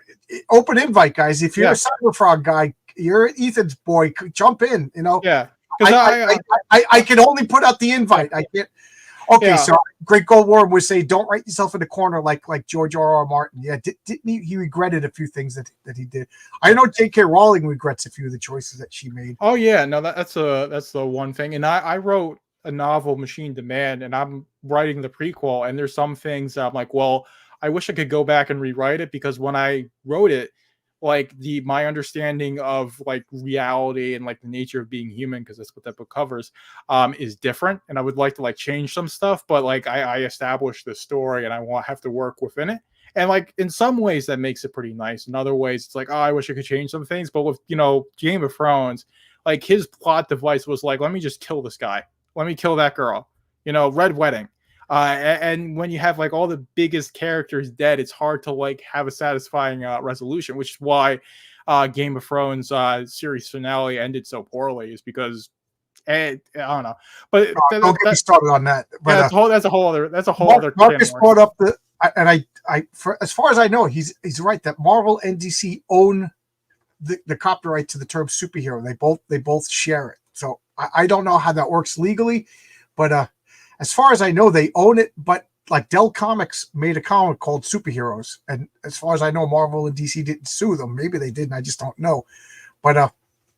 open invite, guys. If you're a Cyberfrog guy, you're Ethan's boy. Jump in. Yeah. I can only put out the invite. I can't. Okay, so Great Gold Worm would say, "Don't write yourself in the corner like George R.R. Martin." Yeah, didn't he regretted a few things that he did. I know J.K. Rowling regrets a few of the choices that she made. Oh yeah, no, that's the one thing. And I wrote a novel, Machine Demand, and I'm writing the prequel. And there's some things that I'm like, well, I wish I could go back and rewrite it because when I wrote it, like my understanding of like reality and like the nature of being human, because that's what that book covers, is different. And I would like to like change some stuff, but like I established the story and I have to work within it. And like in some ways that makes it pretty nice. In other ways, it's like, oh, I wish I could change some things. But with Game of Thrones, like his plot device was like, let me just kill this guy. Let me kill that girl. Red Wedding. And when you have like all the biggest characters dead, it's hard to like have a satisfying resolution, which is why Game of Thrones series finale ended so poorly, is because I don't know. But don't get me started on that. But that's a whole other. Marcus brought up as far as I know, he's right that Marvel and DC own the copyright to the term superhero. They both share it. So I don't know how that works legally, but as far as I know, they own it, but like Dell Comics made a comic called Superheroes. And as far as I know, Marvel and DC didn't sue them. Maybe they didn't. I just don't know. But,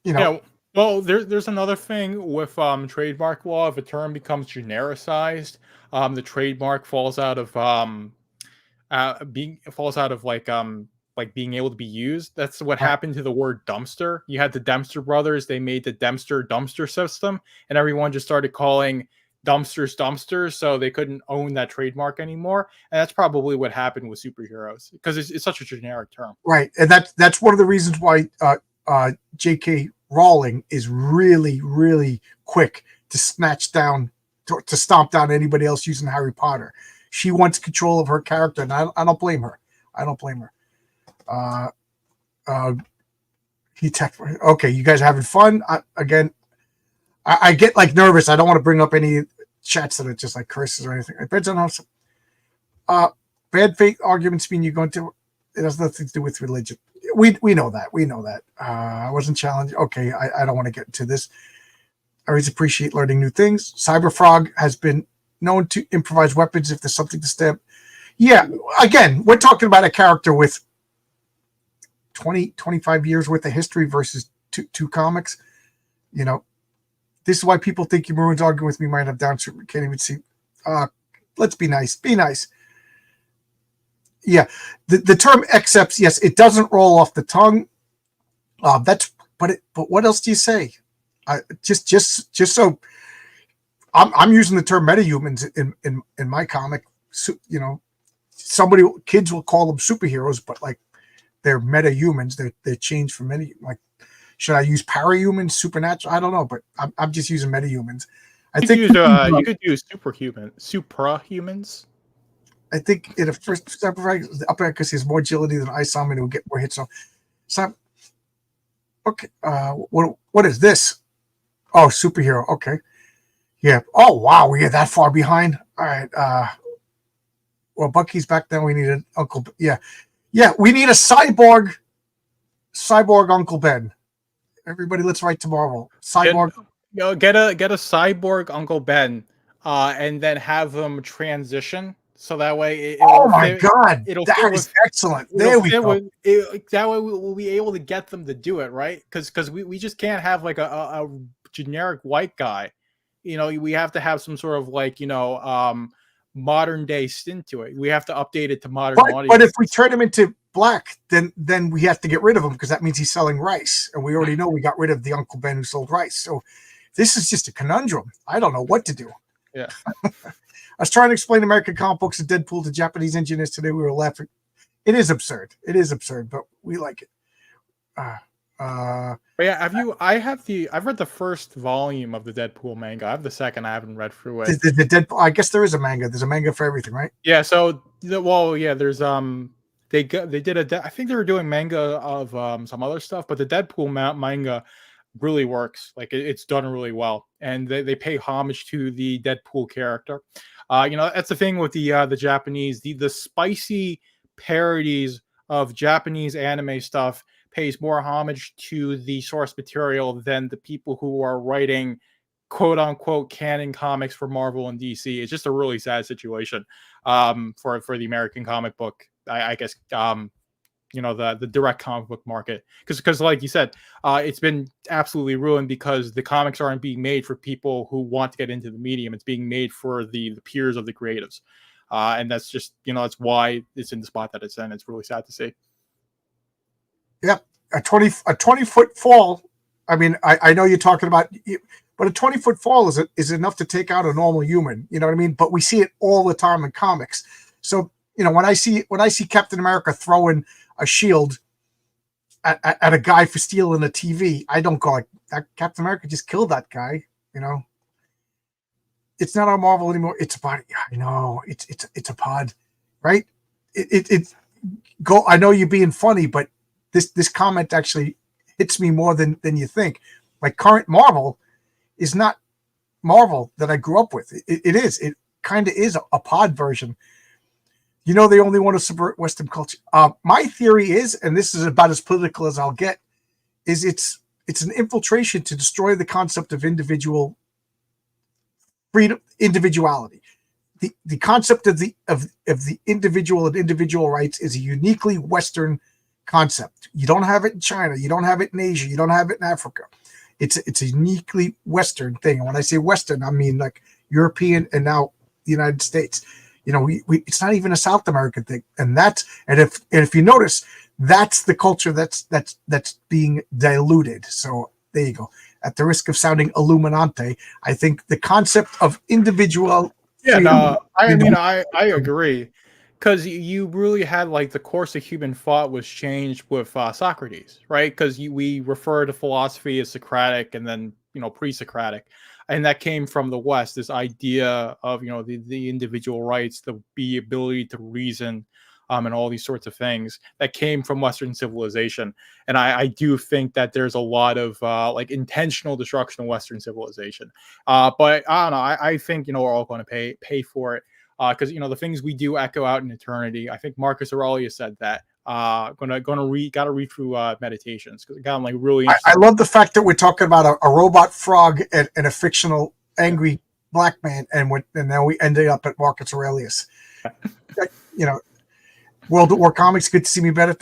Yeah, well, there's another thing with trademark law. If a term becomes genericized, the trademark falls out of being able to be used. That's what happened to the word dumpster. You had the Dempster brothers. They made the Dempster dumpster system, and everyone just started calling dumpsters, so they couldn't own that trademark anymore. And that's probably what happened with superheroes because it's such a generic term, right? And that's one of the reasons why J.K. Rowling is really, really quick to snatch down, to stomp down anybody else using Harry Potter. She wants control of her character, and I don't blame her. Okay, you guys are having fun I get like nervous. I don't want to bring up any chats that are just like curses or anything. It depends on how bad faith arguments mean you're going to. It has nothing to do with religion. We know that. I wasn't challenged. Okay, I don't want to get into this. I always appreciate learning new things. Cyberfrog has been known to improvise weapons if there's something to stab. Yeah, again, we're talking about a character with 25 years worth of history versus two comics. This is why people think you Maroons arguing with me might have Down syndrome. Can't even see. Let's be nice. Be nice. Yeah, the term accepts. Yes, it doesn't roll off the tongue. But what else do you say? Just so I'm using the term metahumans in my comic. Kids will call them superheroes, but like they're meta humans. They're changed from many. Like, should I use parahumans, supernatural? I don't know, but I'm just using meta humans. I think You could use suprahumans. I think in the first Cyberfrog, the upper because he has more agility than Isom, and he'll get more hits. So okay, what is this? Oh, superhero. Okay, yeah. Oh wow, we get that far behind. All right. Well, Bucky's back then. We need an Uncle. Yeah. We need a cyborg Uncle Ben. Everybody, let's write to Marvel. Cyborg. Get a cyborg Uncle Ben, and then have them transition. So that way, oh my God, that is excellent. There we go. That way, we'll be able to get them to do it, right? Because we just can't have like a generic white guy. We have to have some sort of like modern day stint to it. We have to update it to modern audience. But if we turn him into black, then we have to get rid of him because that means he's selling rice, and we already know we got rid of the Uncle Ben who sold rice. So this is just a conundrum. I don't know what to do. Yeah. I was trying to explain American comic books and Deadpool to Japanese engineers today. We were laughing. It is absurd, but we like it. But yeah, I've read the first volume of the Deadpool manga. I have the second. I haven't read through it. The Deadpool. I guess there is a manga. There's a manga for everything, right? Yeah. So there's they did I think they were doing manga of some other stuff, but the Deadpool manga really works. Like it's done really well, and they pay homage to the Deadpool character. That's the thing with the Japanese, the spicy parodies of Japanese anime stuff pays more homage to the source material than the people who are writing quote unquote canon comics for Marvel and DC. It's just a really sad situation for the American comic book, I guess, the direct comic book market, because like you said, it's been absolutely ruined because the comics aren't being made for people who want to get into the medium. It's being made for the peers of the creatives, and that's just that's why it's in the spot that it's in. It's really sad to see. Yeah, a 20-foot fall. I mean, I know you're talking about, but a 20-foot fall is enough to take out a normal human. You know what I mean? But we see it all the time in comics. So when I see Captain America throwing a shield at a guy for stealing a TV, I don't go like, Captain America just killed that guy. It's not on Marvel anymore. It's a body. I know it's a pod, right? I know you're being funny, but this comment actually hits me more than you think. Like, current Marvel is not Marvel that I grew up with. It kind of is a pod version. They only want to subvert Western culture. My theory is, and this is about as political as I'll get, is it's an infiltration to destroy the concept of individual freedom, individuality. The concept of the individual and individual rights is a uniquely Western concept. You don't have it in China. You don't have it in Asia. You don't have it in Africa. It's a uniquely Western thing. And when I say Western, I mean like European and now the United States. It's not even a South American thing, and if you notice, that's the culture that's being diluted. So there you go. At the risk of sounding Illuminati, I think the concept of individual. Yeah, no, I agree, because you really had like the course of human thought was changed with Socrates, right? Because we refer to philosophy as Socratic and then pre-Socratic. And that came from the West, this idea of, the individual rights, the ability to reason, and all these sorts of things that came from Western civilization. And I do think that there's a lot of intentional destruction of Western civilization. But I don't know. I think, we're all going to pay for it because, the things we do echo out in eternity. I think Marcus Aurelius said that. Gotta read through Meditations because it got like really. I love the fact that we're talking about a robot frog and a fictional angry black man, and now we ended up at Marcus Aurelius. World at War Comics. Good to see me better.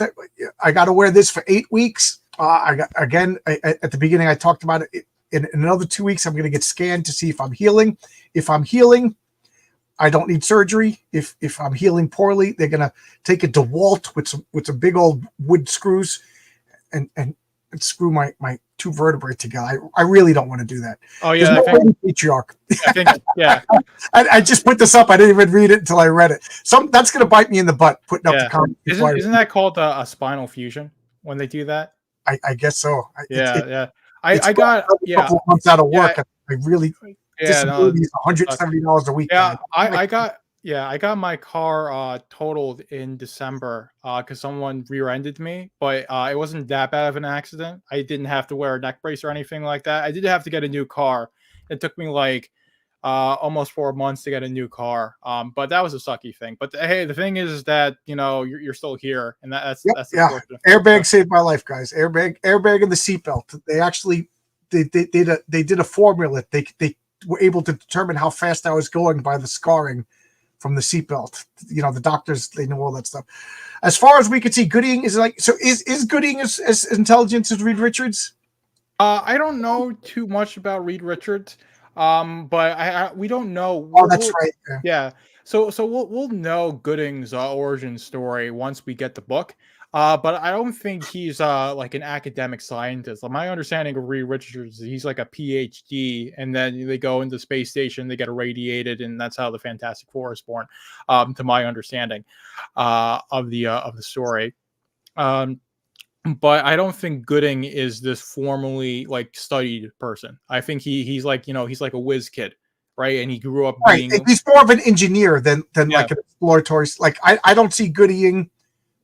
I got to wear this for 8 weeks. At the beginning I talked about it. In another 2 weeks, I'm going to get scanned to see if I'm healing. If I'm healing, I don't need surgery. If I'm healing poorly, they're gonna take a DeWalt with some big old wood screws, and and screw my two vertebrae together. I really don't want to do that. Oh yeah, There's no patriarch. I think yeah. I just put this up. I didn't even read it until I read it. That's going to bite me in the butt. Putting up the comments. Isn't that called a spinal fusion when they do that? I guess so. Yeah. I got a couple of months out of work. Yeah, I really disability is $170 a week. Yeah, I got my car totaled in December because someone rear-ended me, but it wasn't that bad of an accident. I didn't have to wear a neck brace or anything like that. I did have to get a new car. It took me like almost 4 months to get a new car. But that was a sucky thing. But hey, the thing is that you're still here, and that's Airbag saved my life, guys. Airbag and the seatbelt. They actually they did a formula. They were able to determine how fast I was going by the scarring from the seatbelt. The doctors, they know all that stuff. As far as we could see, Gooding is is Gooding as intelligent as Reed Richards? I don't know too much about Reed Richards. But we don't know. Oh, that's right. Yeah. So we'll know Gooding's origin story once we get the book. But I don't think he's like an academic scientist. My understanding of Reed Richards, he's like a PhD, and then they go into the space station, they get irradiated, and that's how the Fantastic Four is born. To my understanding of the story. But I don't think Gooding is this formally like studied person. I think he's like he's like a whiz kid, right? And he grew up being he's more of an engineer than like an exploratory. Like I don't see Gooding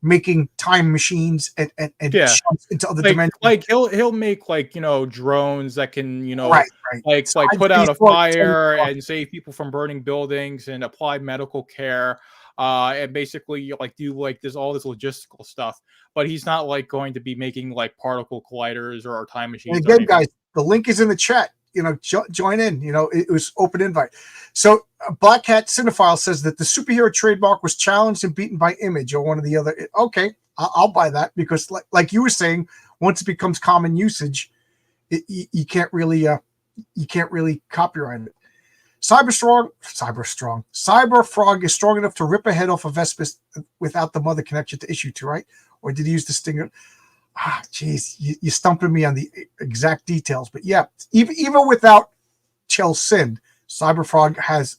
making time machines and jumps into other dimensions. Like he'll make like drones that can right. like put out a fire and save people from burning buildings and apply medical care. And basically like do like all this logistical stuff, but he's not like going to be making like particle colliders or time machines. And again, guys, the link is in the chat. Join in. It was open invite. So Black Hat Cinephile says that the superhero trademark was challenged and beaten by Image or one of the other. Okay, I'll buy that because like you were saying, once it becomes common usage, you can't really copyright it. Cyberfrog is strong enough to rip a head off a Vespis without the mother connection to issue 2, right? Or did he use the stinger? Geez, you're stumping me on the exact details. But yeah, even without Chell Sin, Cyberfrog has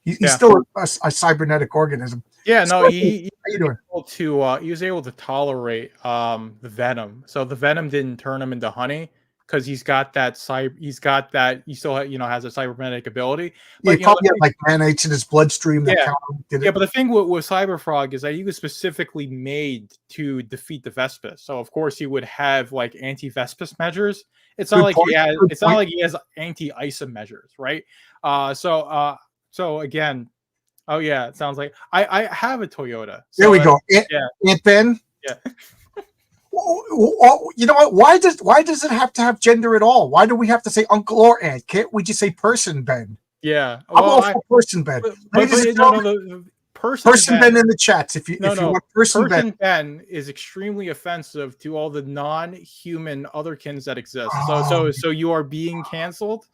he's still a cybernetic organism. Yeah, no, he was able to tolerate the venom. So the venom didn't turn him into honey. Because he still has a cybernetic ability. But he probably had like manates in his bloodstream. But the thing with Cyberfrog is that he was specifically made to defeat the Vespis. So of course he would have like anti-Vespis measures. It's not like he has anti-Isom measures, right? So again, oh yeah, it sounds like I have a Toyota. So, there we go. Aunt Ben. Yeah. You know what? Why does it have to have gender at all? Why do we have to say uncle or aunt? Can't we just say person Ben? Yeah, I'm all for person Ben. Person Ben in the chats. If you want person Ben is extremely offensive to all the non-human otherkins that exist. So you are being canceled.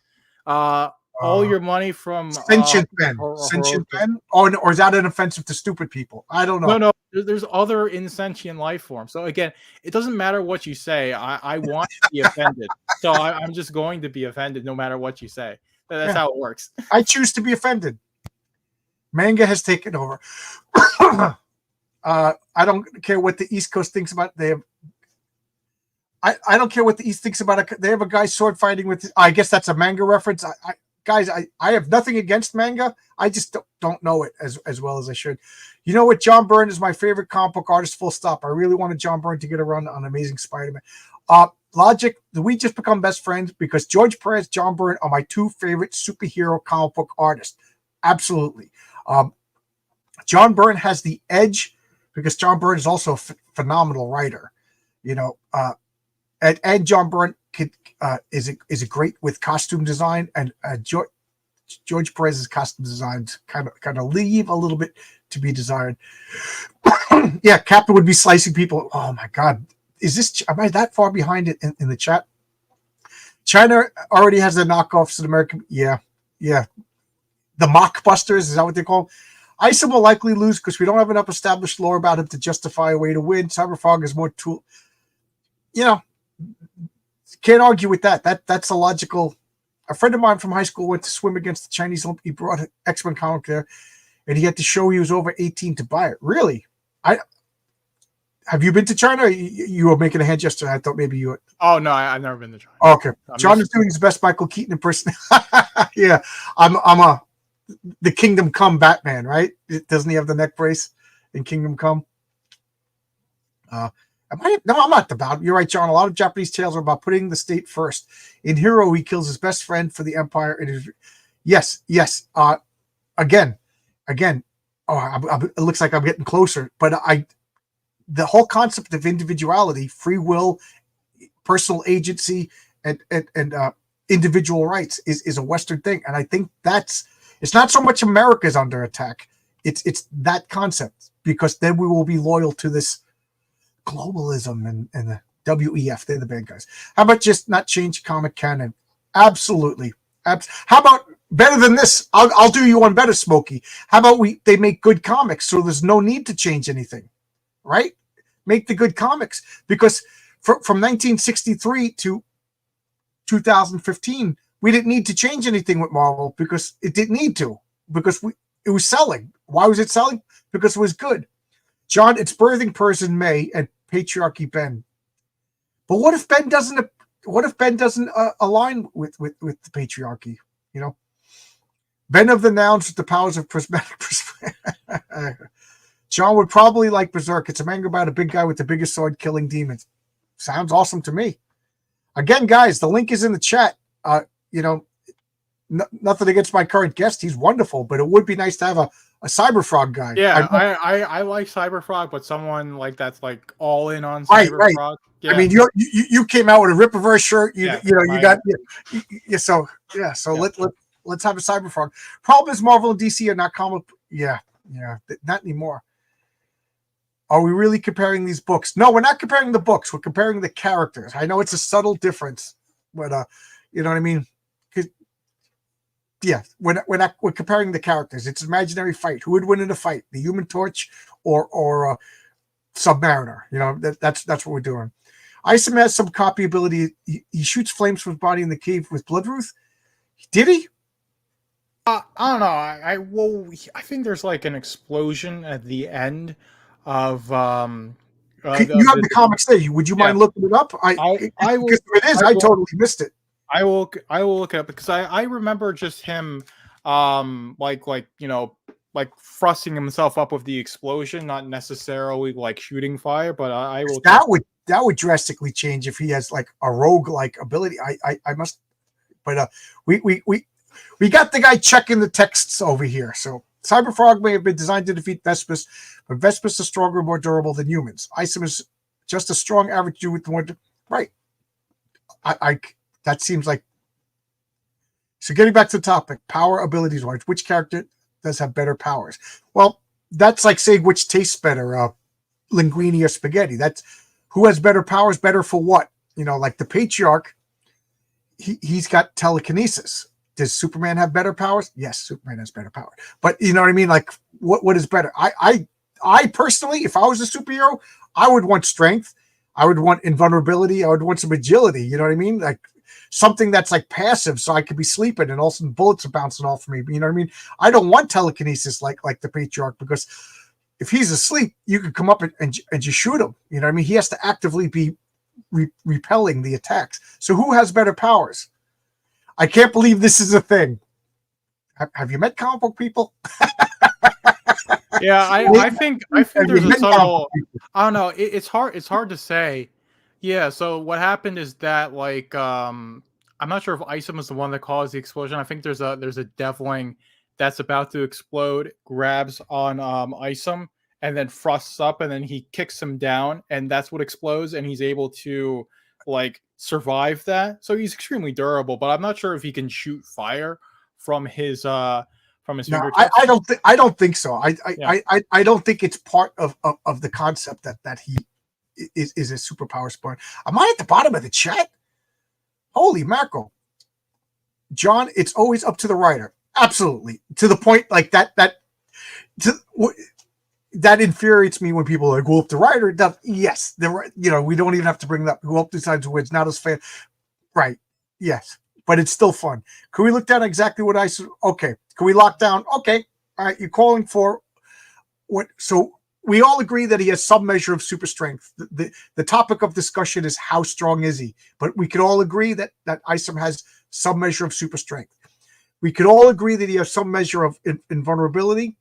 All your money from sentient Ben. Sentient Ben? Or is that an offensive to stupid people? I don't know. No. There's other insentient life forms. So again, it doesn't matter what you say. I want to be offended. So I'm just going to be offended no matter what you say. That's how it works. I choose to be offended. Manga has taken over. I don't care what the East Coast thinks about it. I don't care what the East thinks about it. They have a guy sword fighting with. I guess that's a manga reference. Guys, I have nothing against manga. I just don't know it as well as I should. You know what? John Byrne is my favorite comic book artist, full stop. I really wanted John Byrne to get a run on Amazing Spider-Man. Logic, we just become best friends because George Perez, John Byrne are my two favorite superhero comic book artists. Absolutely. John Byrne has the edge because John Byrne is also a phenomenal writer. And John Byrne is great with costume design, and George Perez's costume designs kind of leave a little bit to be desired. Yeah, Captain would be slicing people. Oh my God, am I that far behind it in the chat? China already has the knockoffs of American. Yeah, the mockbusters, is that what they call them? Isom will likely lose because we don't have enough established lore about him to justify a way to win. Cyberfrog is more tool. can't argue with that. That's a logical. A friend of mine from high school went to swim against the Chinese Olympic. He brought an X-Men comic there, and he had to show he was over 18 to buy it. Really? Have you been to China? You were making a hand gesture. I thought maybe you. Oh no, I've never been to China. Okay, John is doing his best Michael Keaton impression. Yeah, the Kingdom Come Batman, right? Doesn't he have the neck brace in Kingdom Come? No, I'm not about it. You're right, John. A lot of Japanese tales are about putting the state first. In Hero, he kills his best friend for the Empire. Yes. Again. It looks like I'm getting closer, but the whole concept of individuality, free will, personal agency, and individual rights is a Western thing, and I think it's not so much America's under attack. It's that concept, because then we will be loyal to this globalism and the WEF. They're the bad guys. How about just not change comic canon? Absolutely. How about better than this? I'll do you one better, Smokey. How about they make good comics, so there's no need to change anything, right? Make the good comics, because from 1963 to 2015, we didn't need to change anything with Marvel, because it didn't need to, because it was selling. Why was it selling? Because it was good. John, it's birthing person May and patriarchy Ben. But what if Ben doesn't? What if Ben doesn't align with the patriarchy? You know, Ben of the nouns with the powers of prismatic perspective. John would probably like Berserk. It's a manga about a big guy with the biggest sword killing demons. Sounds awesome to me. Again, guys, the link is in the chat. Nothing against my current guest. He's wonderful, but it would be nice to have a Cyberfrog guy. Yeah, I like Cyberfrog, but someone like that's like all in on Cyberfrog. Right. Yeah. I mean, you came out with a Rip-Reverse shirt. So let's have a Cyberfrog. Problem is, Marvel and DC are not comic. Yeah, not anymore. Are we really comparing these books? No, we're not comparing the books. We're comparing the characters. I know it's a subtle difference, but you know what I mean? Yeah, we're comparing the characters. It's an imaginary fight. Who would win in a fight? The Human Torch or Submariner? You know, that's what we're doing. Isom has some copy ability. He shoots flames from his body in the cave with Bloodruth. Did he? I don't know. I think there's like an explosion at the end of you have the comics there. Would you mind looking it up? I will. If it is, I totally missed it. I will look it up, because I remember just him like thrusting himself up with the explosion, not necessarily like shooting fire, but I will. That would drastically change if he has like a rogue like ability. I must, but we got the guy checking the texts over here. So Cyberfrog may have been designed to defeat Vespus, but Vespus is stronger and more durable than humans. Isom is just a strong average dude with more. Right. That seems like. So getting back to the topic, power abilities wise, which character does have better powers? Well, that's like saying which tastes better, linguine or spaghetti. That's who has better powers, better for what? You know, like the Patriarch, he's got telekinesis. Does Superman have better powers? Yes, Superman has better power. But you know what I mean? Like what is better? I personally, if I was a superhero, I would want strength. I would want invulnerability. I would want some agility. You know what I mean? Like something that's like passive, so I could be sleeping and all of a sudden bullets are bouncing off me. You know what I mean? I don't want telekinesis like the Patriarch, because if he's asleep, you could come up and just shoot him. You know what I mean? He has to actively be repelling the attacks. So who has better powers? I can't believe this is a thing. Have you met comic book people? Yeah, I think there's a subtle. I don't know. It's hard to say. Yeah. So what happened is that I'm not sure if Isom is the one that caused the explosion. I think there's a Devling that's about to explode, grabs on Isom, and then thrusts up, and then he kicks him down, and that's what explodes, and he's able to survive that. So he's extremely durable, but I'm not sure if he can shoot fire from his fingertips. I don't think so. I don't think it's part of the concept that he is a superpower spawn. Am I at the bottom of the chat? Holy mackerel. John, it's always up to the writer. Absolutely. To the point like that that infuriates me when people are like, well, if the writer does, yes, we don't even have to bring that. Who up decides who it's not as fan, right? Yes, but it's still fun. Can we look down exactly what I said? Okay, can we lock down? Okay, all right. You're calling for what? So we all agree that he has some measure of super strength. The topic of discussion is how strong is he? But we could all agree that Isom has some measure of super strength. We could all agree that he has some measure of invulnerability,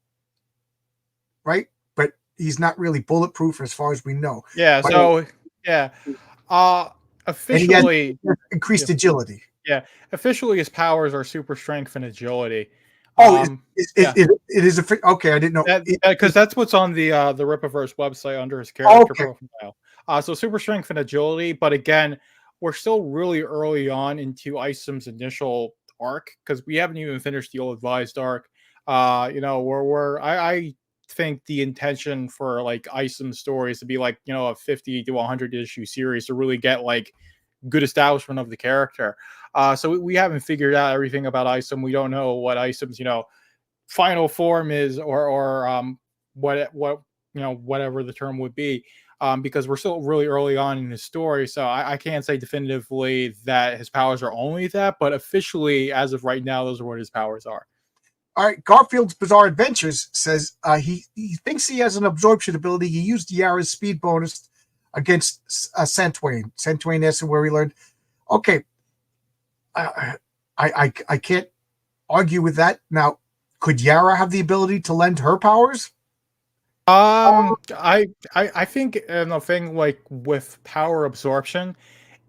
right? But he's not really bulletproof as far as we know. Yeah. But, So yeah. and he has Officially, increased agility. yeah. Officially, his powers are super strength and agility. Oh, Yeah. it is okay. I didn't know Because that's what's on the Rippaverse website under his character profile. So super strength and agility, but again, we're still really early on into Isom's initial arc because we haven't even finished the old advised arc. I think the intention for like Isom stories to be like a 50 to 100 issue series to really get like good establishment of the character. So we haven't figured out everything about Isom. We don't know what Isom's final form is, or whatever the term would be, because we're still really early on in his story. So I can't say definitively that his powers are only that, but officially, as of right now, those are what his powers are. All right, Garfield's Bizarre Adventures says he thinks he has an absorption ability. He used Yara's speed bonus against Santwain. Santwain asked him where he learned. Okay, I can't argue with that. Now, could Yara have the ability to lend her powers? I think the thing like with power absorption,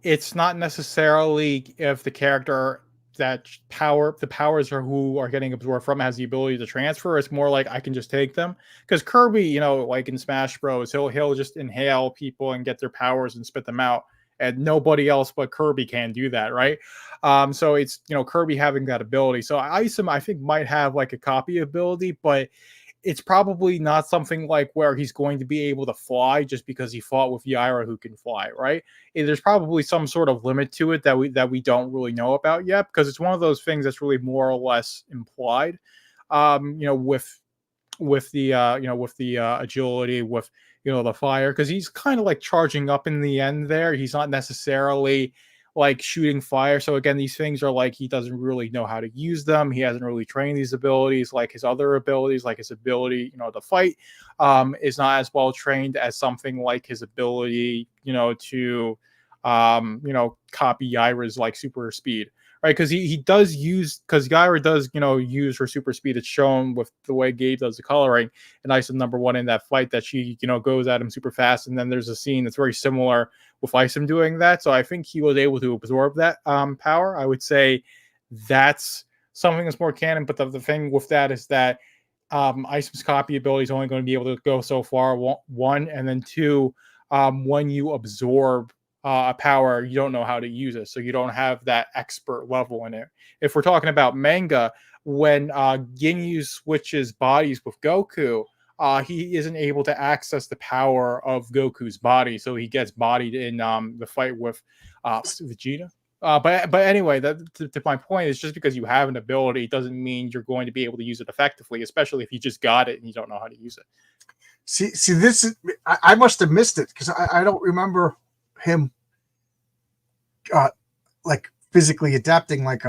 it's not necessarily if the character the powers are who are getting absorbed from has the ability to transfer. It's more like I can just take them because Kirby, like in Smash Bros, he'll just inhale people and get their powers and spit them out, and nobody else but Kirby can do that, right? So it's Kirby having that ability. So Isom, I think, might have like a copy ability, but it's probably not something like where he's going to be able to fly just because he fought with Yaira who can fly, right? And there's probably some sort of limit to it that we don't really know about yet, because it's one of those things that's really more or less implied, with the agility, with the fire, because he's kind of like charging up in the end there. He's not necessarily like shooting fire. So again, these things are like he doesn't really know how to use them. He hasn't really trained these abilities like his other abilities, like his ability, to fight, is not as well trained as something like his ability, to copy Yaira's like super speed. Right, because he does use, because Yaira does use her super speed. It's shown with the way Gabe does the coloring and Isom #1 in that fight, that she goes at him super fast, and then there's a scene that's very similar with Isom doing that. So I think he was able to absorb that power. I would say that's something that's more canon. But the thing with that is that Isom's copy ability is only going to be able to go so far. One, and then two, when you absorb a power, you don't know how to use it, so you don't have that expert level in it. If we're talking about manga, when Ginyu switches bodies with Goku, he isn't able to access the power of Goku's body, so he gets bodied in the fight with Vegeta. But anyway, to my point is, just because you have an ability doesn't mean you're going to be able to use it effectively, especially if you just got it and you don't know how to use it. See, this is, I must have missed it because I don't remember him like physically adapting like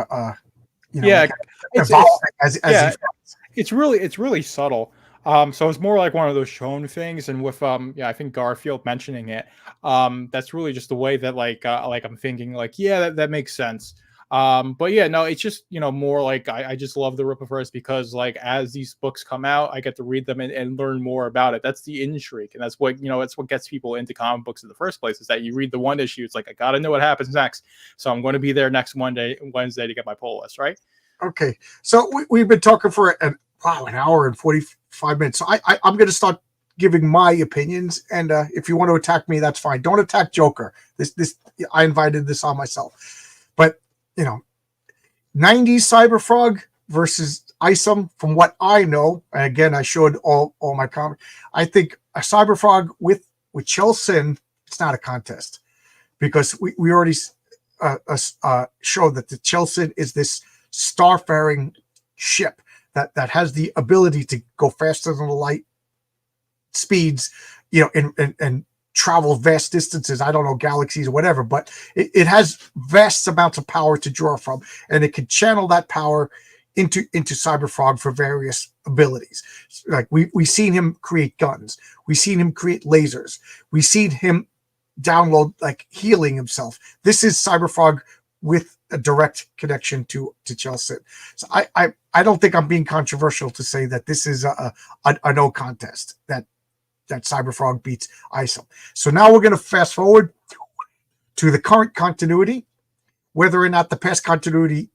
it's really subtle. So it's more like one of those shown things, and with I think Garfield mentioning it, that's really just the way that like I'm thinking like, yeah, that makes sense. But yeah, no, it's just more like I just love the Rippaverse because like as these books come out, I get to read them and learn more about it. That's the intrigue, and that's what that's what gets people into comic books in the first place, is that you read the one issue, it's like I gotta know what happens next, so I'm going to be there next Wednesday to get my pull list, right? Okay, so we've been talking for an hour and 45 minutes. So I'm going to start giving my opinions, and if you want to attack me, that's fine. Don't attack Joker. This I invited this on myself, but 90s Cyberfrog versus Isom, from what I know, and again, I showed all my comics, I think a Cyberfrog with Chelsin, it's not a contest, because we already showed that the Chelsin is this starfaring ship that has the ability to go faster than the light, speeds, and travel vast distances. I don't know, galaxies or whatever, but it has vast amounts of power to draw from, and it can channel that power into Cyberfrog for various abilities. Like we've seen him create guns, we've seen him create lasers, we've seen him download like healing himself. This is Cyberfrog with a direct connection to Chelsea. So I don't think I'm being controversial to say that this is a no contest, that Cyberfrog beats Isom. So now we're going to fast forward to the current continuity. Whether or not the past continuity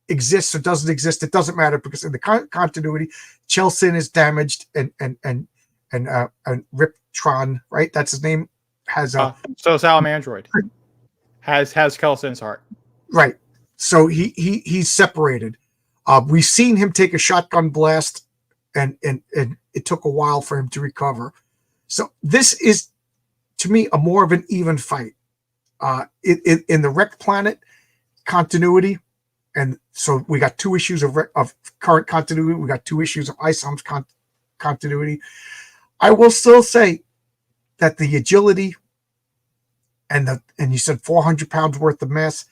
exists or doesn't exist, it doesn't matter, because in the current continuity, Chelsea is damaged, and Riptron, right? That's his name. Has a so Salamandroid has Kelsin's heart. Right. So he's separated. We've seen him take a shotgun blast, and it took a while for him to recover. So this is, to me, a more of an even fight. In the Wrecked Planet continuity, and so we got 2 issues of current continuity. We got 2 issues of Isom's continuity. I will still say that the agility and you said 400 pounds worth of mass.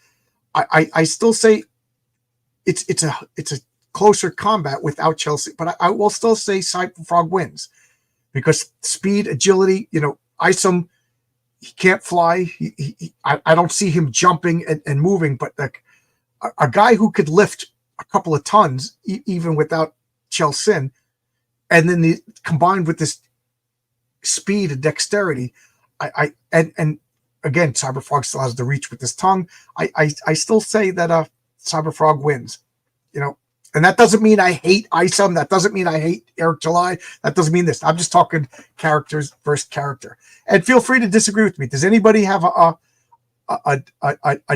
I still say it's a closer combat without Chelsea, but I will still say Cyberfrog wins, because speed, agility. Isom, he can't fly. I don't see him jumping and moving, but like a guy who could lift a couple of tons even without Chelsea, and then combined with this speed and dexterity, and again, Cyberfrog still has the reach with his tongue. I still say that Cyberfrog wins. And that doesn't mean I hate Isom. That doesn't mean I hate Eric July. That doesn't mean this. I'm just talking characters versus character. And feel free to disagree with me. Does anybody have a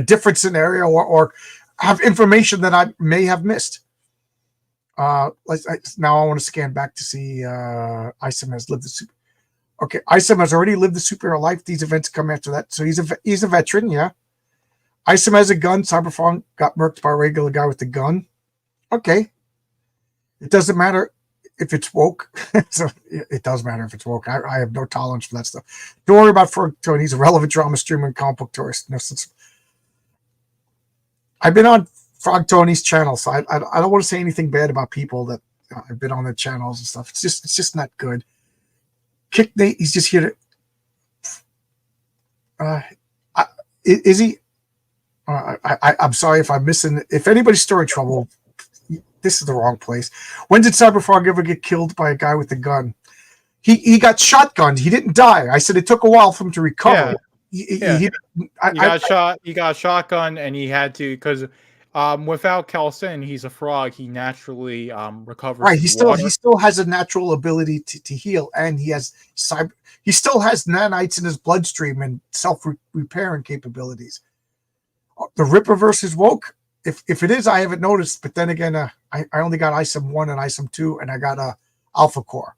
different scenario or have information that I may have missed? Now I want to scan back to see Isom has lived the super. Okay, Isom has already lived the superhero life. These events come after that, so he's a veteran. Yeah, Isom has a gun. Cyberfrog got murked by a regular guy with a gun. Okay, it doesn't matter if it's woke. So it does matter if it's woke. I have no tolerance for that stuff. Don't worry about Frog Tony. He's a relevant drama streamer and comic book tourist. No sense. I've been on Frog Tony's channel, so I don't want to say anything bad about people that I've been on their channels and stuff. It's just not good. Kick Nate, he's just here to. Is he? I'm sorry if I'm missing. If anybody's story trouble, this is the wrong place. When did Cyberfrog ever get killed by a guy with a gun? He got shotgunned. He didn't die. I said it took a while for him to recover. Yeah. He got shotgun, and he had to, because without Kelsin, he's a frog. He naturally recovers. Right. He still has a natural ability to heal, and he still has nanites in his bloodstream and self-repairing capabilities. The Ripper versus Woke. If it is, I haven't noticed. But then again, I only got Isom 1 and Isom 2, and I got Alpha Core.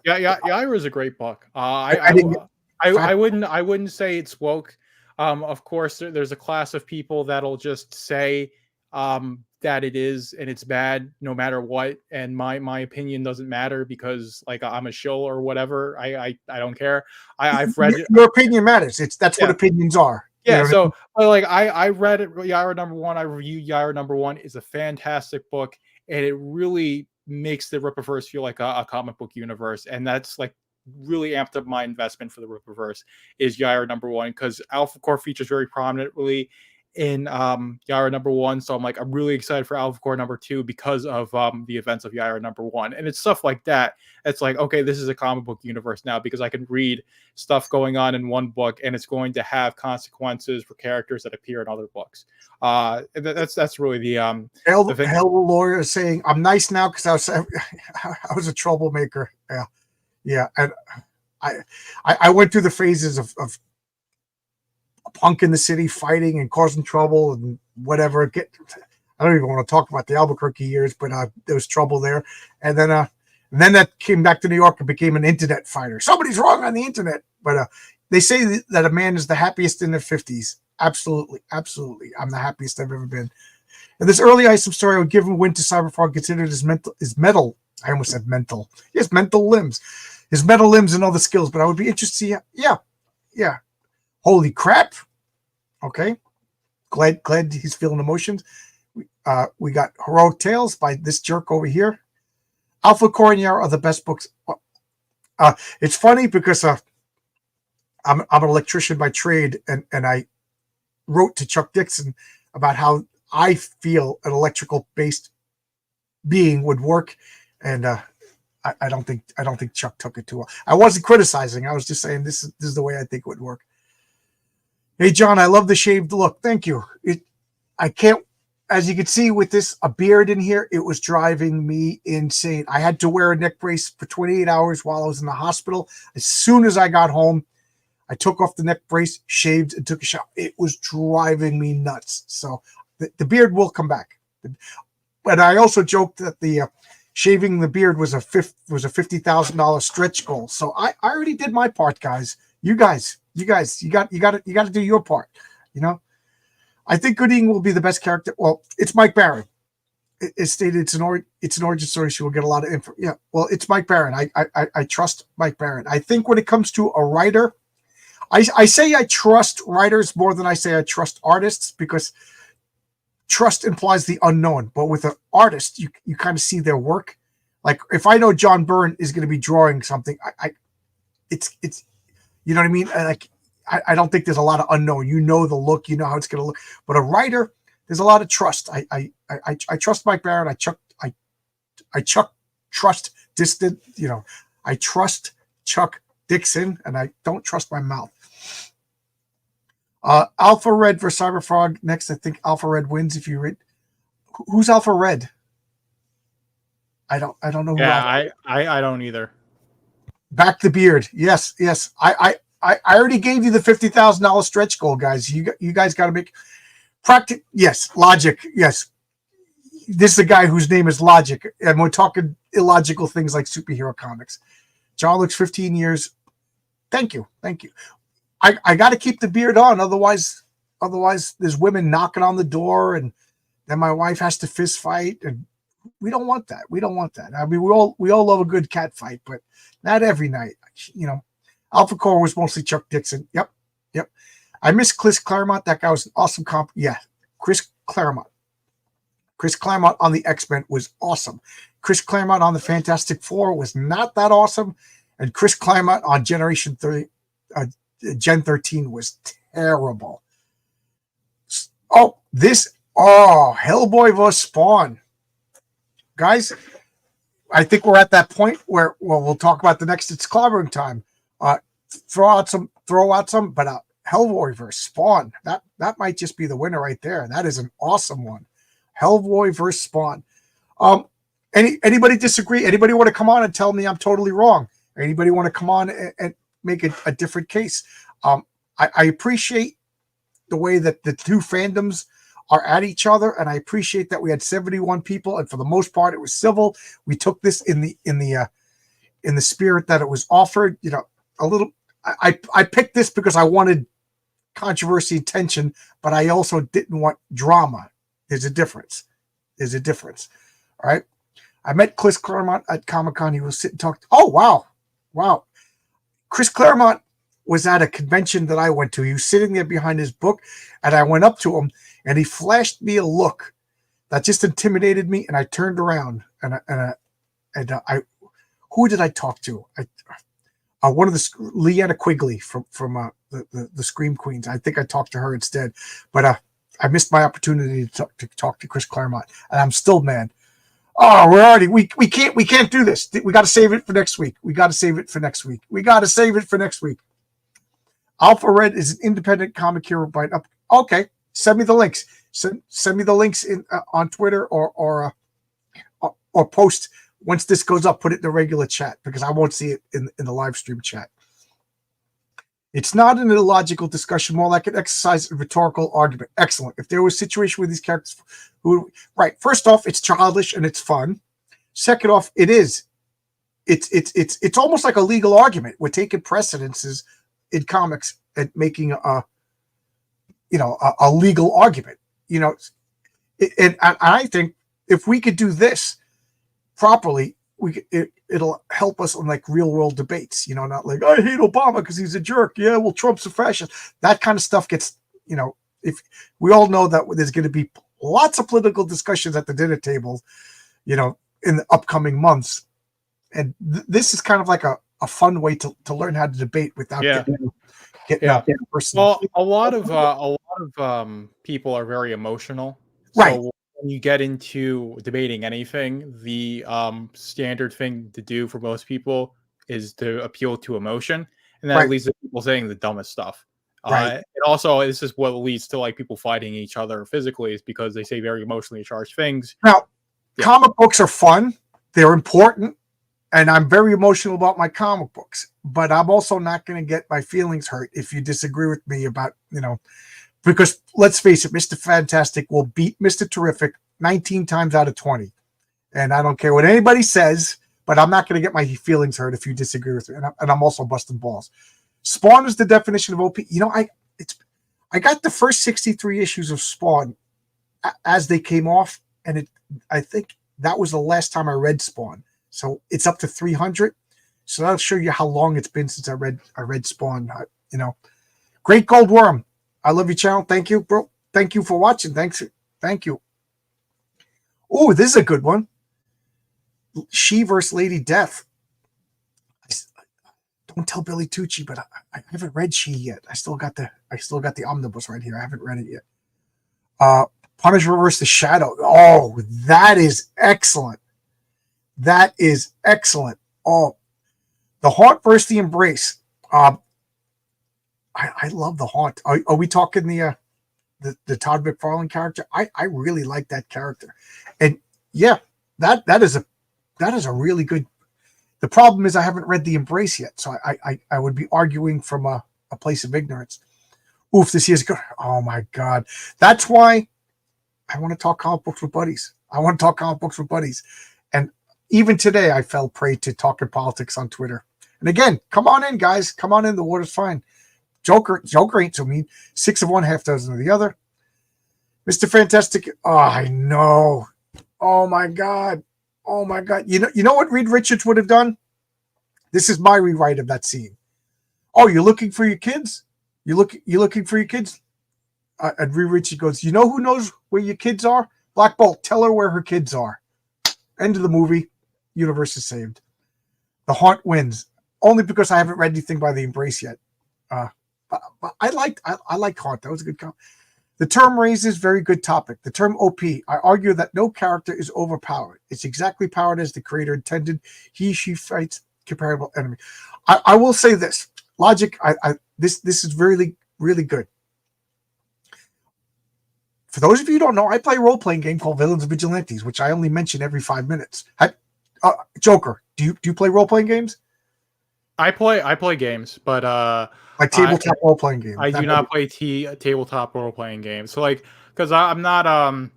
Yaira is a great book. I wouldn't say it's woke. Of course, there's a class of people that'll just say that it is, and it's bad no matter what. And my opinion doesn't matter, because like I'm a shill or whatever. I don't care. I've read your opinion matters. That's what opinions are. Yeah, so like I read it, Yaira #1. I reviewed Yaira #1. It's a fantastic book, and it really makes the Rippaverse feel like a comic book universe, and that's like really amped up my investment for the Rippaverse is Yaira #1, because Alpha Core features very prominently in Yaira #1. So I'm really excited for Alpha Core #2 because of the events of Yaira #1. And it's stuff like that. It's like, okay, this is a comic book universe now, because I can read stuff going on in one book, and it's going to have consequences for characters that appear in other books. That's really the hell lawyer is saying, I'm nice now because I was a troublemaker. Yeah, and I went through the phases of punk in the city, fighting and causing trouble and whatever. I don't even want to talk about the Albuquerque years, but there was trouble there. And then that came back to New York and became an internet fighter. Somebody's wrong on the internet. But they say that a man is the happiest in their 50s. Absolutely, absolutely. I'm the happiest I've ever been. In this early Isom story, I would give him a win to Cyberfrog, considered his mental. I almost said mental. He has mental limbs. his metal limbs and other skills. But I would be interested to see. Yeah. Holy crap. Okay. Glad he's feeling emotions. We got Heroic Tales by this jerk over here. Alpha Core and Yara are the best books. It's funny because I'm an electrician by trade, and I wrote to Chuck Dixon about how I feel an electrical based being would work, and I don't think Chuck took it too well. I wasn't criticizing. I was just saying this is the way I think it would work. Hey John, I love the shaved look. Thank you. I can't, as you can see with this a beard in here, it was driving me insane. I had to wear a neck brace for 28 hours while I was in the hospital. As soon as I got home, I took off the neck brace, shaved, and took a shower. It was driving me nuts. So the beard will come back. But I also joked that the shaving the beard was a $50,000 stretch goal. So I already did my part, guys. You got to do your part. You know, I think Gooding will be the best character. Well, it's Mike Barron. It's stated it's an origin story. She will get a lot of info. Yeah, well, it's Mike Barron. I trust Mike Barron. I think when it comes to a writer, I say I trust writers more than I say I trust artists, because trust implies the unknown. But with an artist, you kind of see their work. Like if I know John Byrne is going to be drawing something, it's you know what I mean? Like I don't think there's a lot of unknown. You know the look, you know how it's going to look. But a writer, there's a lot of trust. I trust Mike Barron. I trust distant. You know, I trust Chuck Dixon, and I don't trust my mouth. Alpha Red versus Cyberfrog next. I think Alpha Red wins. If you read, who's Alpha Red? I don't know. Yeah, I don't either. Back the beard. Yes. I already gave you the $50,000 stretch goal, guys. You guys got to make practice. Yes, Logic. Yes, this is a guy whose name is Logic, and we're talking illogical things like superhero comics. John looks 15 years. Thank you. I got to keep the beard on, otherwise there's women knocking on the door, and then my wife has to fist fight, and we don't want that. I mean, we all love a good cat fight, but not every night. You know, Alpha Core was mostly Chuck Dixon. Yep. I miss Chris Claremont. That guy was an awesome comp. Yeah, Chris Claremont on the X-Men was awesome. Chris Claremont on the Fantastic Four was not that awesome, and Chris Claremont on Gen 13 was terrible. Hellboy vs. Spawn. Guys, I think we're at that point where we'll talk about the next. It's Clobberin time. Throw out some, but Hellboy versus Spawn. That might just be the winner right there. That is an awesome one. Hellboy versus Spawn. Anybody disagree? Anybody want to come on and tell me I'm totally wrong? Anybody want to come on and make a different case? I appreciate the way that the two fandoms are at each other, and I appreciate that we had 71 people, and for the most part, it was civil. We took this in the spirit that it was offered. You know, a little. I picked this because I wanted controversy and tension, but I also didn't want drama. There's a difference. All right. I met Chris Claremont at Comic-Con. He was sitting talking. Oh, wow. Chris Claremont was at a convention that I went to. He was sitting there behind his book, and I went up to him, and he flashed me a look that just intimidated me, and I turned around, and I who did I talk to? One of the Leanna Quigley from the Scream Queens. I think I talked to her instead, but I missed my opportunity to talk to Chris Claremont, and I'm still mad. Oh, we can't do this. We got to save it for next week. Alpha Red is an independent comic hero by up. Okay, send me the links. Send me the links in on Twitter or post once this goes up. Put it in the regular chat because I won't see it in the live stream chat. It's not an illogical discussion, more like an exercise in rhetorical argument. Excellent. If there was a situation where these characters first off, it's childish and it's fun. Second off, it's almost like a legal argument. We're taking precedences in comics and making a legal argument. And I think if we could do this properly, it'll help us on like real world debates, not like I hate Obama because he's a jerk. Yeah, well, Trump's a fascist. That kind of stuff gets, if we all know that there's going to be lots of political discussions at the dinner table, in the upcoming months. And this is kind of like a fun way to learn how to debate without getting out there personal. Well, a lot of people are very emotional. Right. So when you get into debating anything, the standard thing to do for most people is to appeal to emotion, and that leads to people saying the dumbest stuff. And also, this is what leads to like people fighting each other physically, is because they say very emotionally charged things. Now, comic books are fun; they're important, and I'm very emotional about my comic books. But I'm also not going to get my feelings hurt if you disagree with me about, because let's face it, Mr. Fantastic will beat Mr. Terrific 19 times out of 20. And I don't care what anybody says, but I'm not going to get my feelings hurt if you disagree with me. And I'm also busting balls. Spawn is the definition of OP. I got the first 63 issues of Spawn as they came off, and I think that was the last time I read Spawn. So it's up to 300. So that'll show you how long it's been since I read Spawn. Great Gold Worm. I love your channel. Thank you, bro. Thank you for watching. Thank you. Oh, this is a good one. She versus Lady Death. Don't tell Billy Tucci, but I haven't read She yet. I still got the omnibus right here. I haven't read it yet. Punisher versus the Shadow. Oh, that is excellent. That is excellent. Oh, the Haunt versus the Embrace. I love the Haunt. Are we talking the Todd McFarlane character? I really like that character, and yeah, that is a really good. The problem is I haven't read the Embrace yet, so I would be arguing from a place of ignorance. Oof, this is good. Oh my god, that's why I want to talk comic books with buddies. And even today, I fell prey to talking politics on Twitter. And again, come on in, guys. Come on in. The water's fine. Joker ain't so mean. 6 of one, half dozen of the other. Mr. Fantastic. Oh, I know. Oh my god. You know what Reed Richards would have done? This is my rewrite of that scene. Oh, you're looking for your kids? You're looking for your kids? And Reed Richards goes, you know who knows where your kids are? Black Bolt. Tell her where her kids are. End of the movie. Universe is saved. The Haunt wins. Only because I haven't read anything by the Embrace yet. But I liked Haunt. That was a good comment. The term raises very good topic. The term OP. I argue that no character is overpowered. It's exactly powered as the creator intended. She fights comparable enemy. I will say this. Logic. This is really, really good. For those of you who don't know, I play a role-playing game called Villains and Vigilantes, which I only mention every 5 minutes. Joker, do you play role-playing games? I play games, but like tabletop role-playing games. I do not play tabletop role-playing games. So because I'm not I'm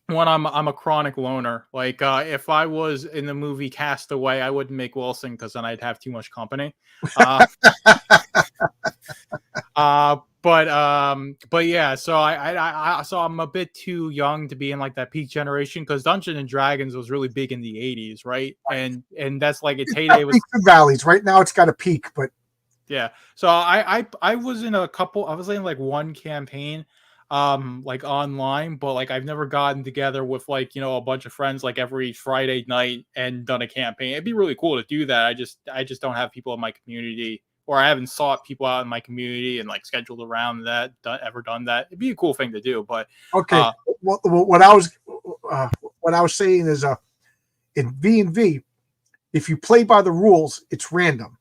a chronic loner. Like if I was in the movie Castaway, I wouldn't make Wilson because then I'd have too much company. But yeah, so I'm a bit too young to be in like that peak generation because Dungeons and Dragons was really big in the 80s, right? And that's like its heyday was valleys. Right now it's got a peak, but yeah. So I was in like one campaign like online, but like I've never gotten together with like a bunch of friends like every Friday night and done a campaign. It'd be really cool to do that. I just don't have people in my community, or I haven't sought people out in my community and like scheduled around that, ever done that. It'd be a cool thing to do, but okay. What I was saying is in V&V, if you play by the rules, it's random.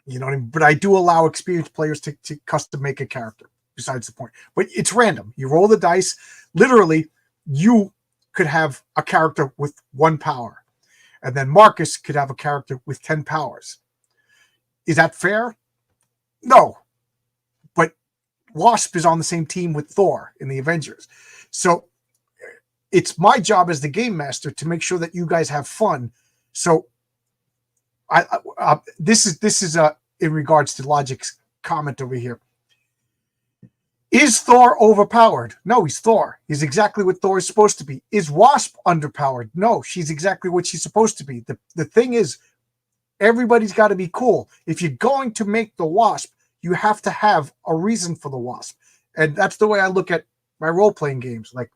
You know what I mean? But I do allow experienced players to custom make a character. Besides the point, but it's random. You roll the dice. Literally, you could have a character with 1 power, and then Marcus could have a character with 10 powers. Is that fair? No. But Wasp is on the same team with Thor in the Avengers. So it's my job as the game master to make sure that you guys have fun. So this is in regards to Logic's comment over here. Is Thor overpowered? No, he's Thor. He's exactly what Thor is supposed to be. Is Wasp underpowered? No, she's exactly what she's supposed to be. The thing is, everybody's got to be cool. If you're going to make the Wasp, you have to have a reason for the Wasp. And that's the way I look at my role-playing games. Like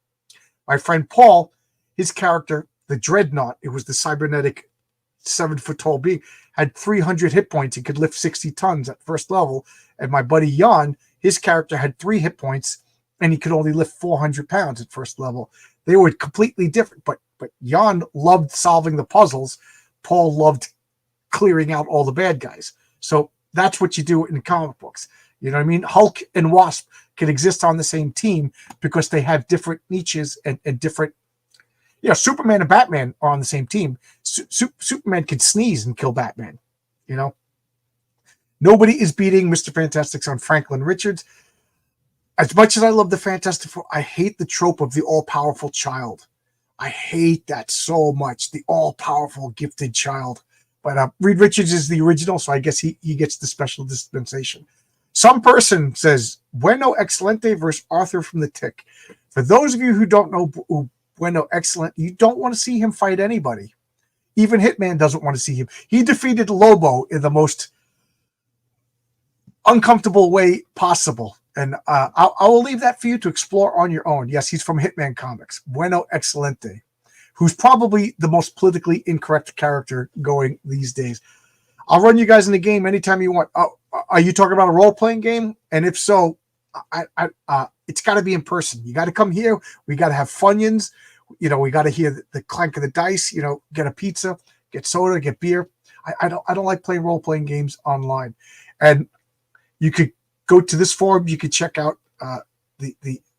my friend Paul, his character, the Dreadnought, it was the cybernetic 7-foot-tall being, had 300 hit points. He could lift 60 tons at first level. And my buddy Jan, his character had 3 hit points, and he could only lift 400 pounds at first level. They were completely different. But Jan loved solving the puzzles. Paul loved clearing out all the bad guys. So that's what you do in comic books. You know what I mean? Hulk and Wasp can exist on the same team because they have different niches and different. Superman and Batman are on the same team. Superman can sneeze and kill Batman. Nobody is beating Mr. Fantastic's on Franklin Richards. As much as I love the Fantastic Four, I hate the trope of the all-powerful child. I hate that so much, the all-powerful gifted child. But Reed Richards is the original, so I guess he gets the special dispensation. Some person says, Bueno Excelente versus Arthur from the Tick. For those of you who don't know Bueno Excelente, you don't want to see him fight anybody. Even Hitman doesn't want to see him. He defeated Lobo in the most uncomfortable way possible. And I will leave that for you to explore on your own. Yes, he's from Hitman Comics. Bueno Excelente, who's probably the most politically incorrect character going these days. I'll run you guys in the game anytime you want. Are you talking about a role-playing game? And if so, it's got to be in person. You got to come here. We got to have Funyuns. We got to hear the clank of the dice. Get a pizza, get soda, get beer. I don't like playing role-playing games online. And you could go to this forum. You could check out the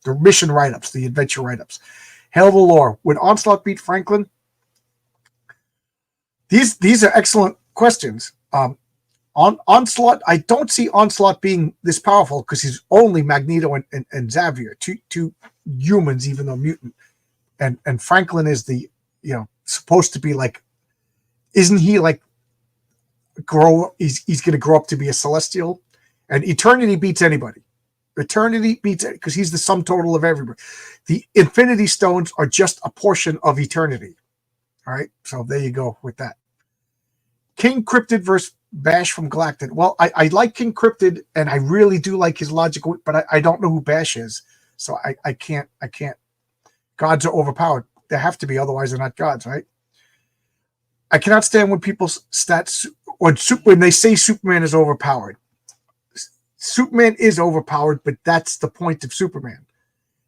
mission write-ups, the adventure write-ups. Hail of the Lore. When Onslaught beat Franklin? These are excellent questions. Onslaught, I don't see Onslaught being this powerful because he's only Magneto and Xavier, two humans, even though mutant. And Franklin is the supposed to be like, isn't he like he's going to grow up to be a Celestial? And Eternity beats anybody. Eternity beats it because he's the sum total of everybody. The Infinity Stones are just a portion of Eternity. All right, so there you go with that. King Cryptid versus Bash from Galactic. Well, I like King Cryptid, and I really do like his logical, but I don't know who Bash is, so I can't. Gods are overpowered. They have to be, otherwise they're not gods, right? I cannot stand when people's stats when they say Superman is overpowered. Superman is overpowered, but that's the point of Superman.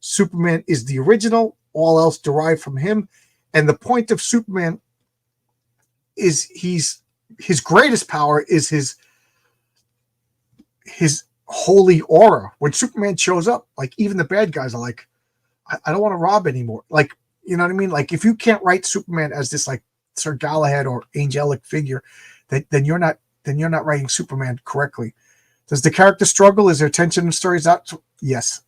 Superman is the original, all else derived from him, and the point of Superman is his greatest power is his holy aura. When Superman shows up, like even the bad guys are like, I don't want to rob anymore. Like, you know what I mean? Like if you can't write Superman as this like Sir Galahad or angelic figure, then you're not writing Superman correctly. Does the character struggle? Is there tension in stories out? Yes.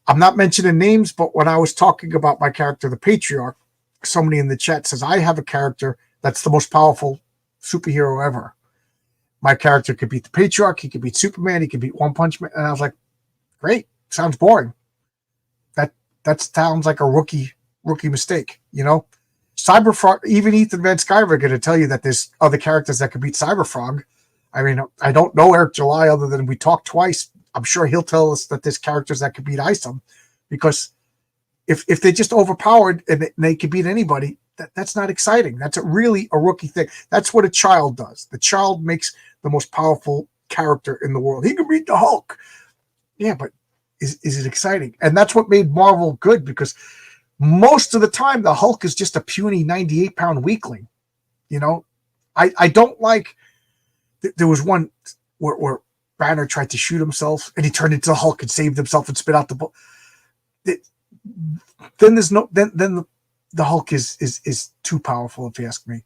I'm not mentioning names, but when I was talking about my character, the Patriarch, somebody in the chat says, I have a character that's the most powerful superhero ever. My character could beat the Patriarch, he could beat Superman, he could beat One Punch Man. And I was like, great, sounds boring. That sounds like a rookie mistake, Cyberfrog, even Ethan Van Sciver are going to tell you that there's other characters that could beat Cyberfrog. I mean, I don't know Eric July other than we talked twice. I'm sure he'll tell us that there's characters that could beat Isom, because if they're just overpowered and they can beat anybody, that's not exciting. That's really a rookie thing. That's what a child does. The child makes the most powerful character in the world. He can beat the Hulk. Yeah, but is it exciting? And that's what made Marvel good, because most of the time the Hulk is just a puny 98-pound weakling. I don't like. There was one where Banner tried to shoot himself and he turned into the Hulk and saved himself and spit out the bullet. Then there's no then the Hulk is too powerful, if you ask me.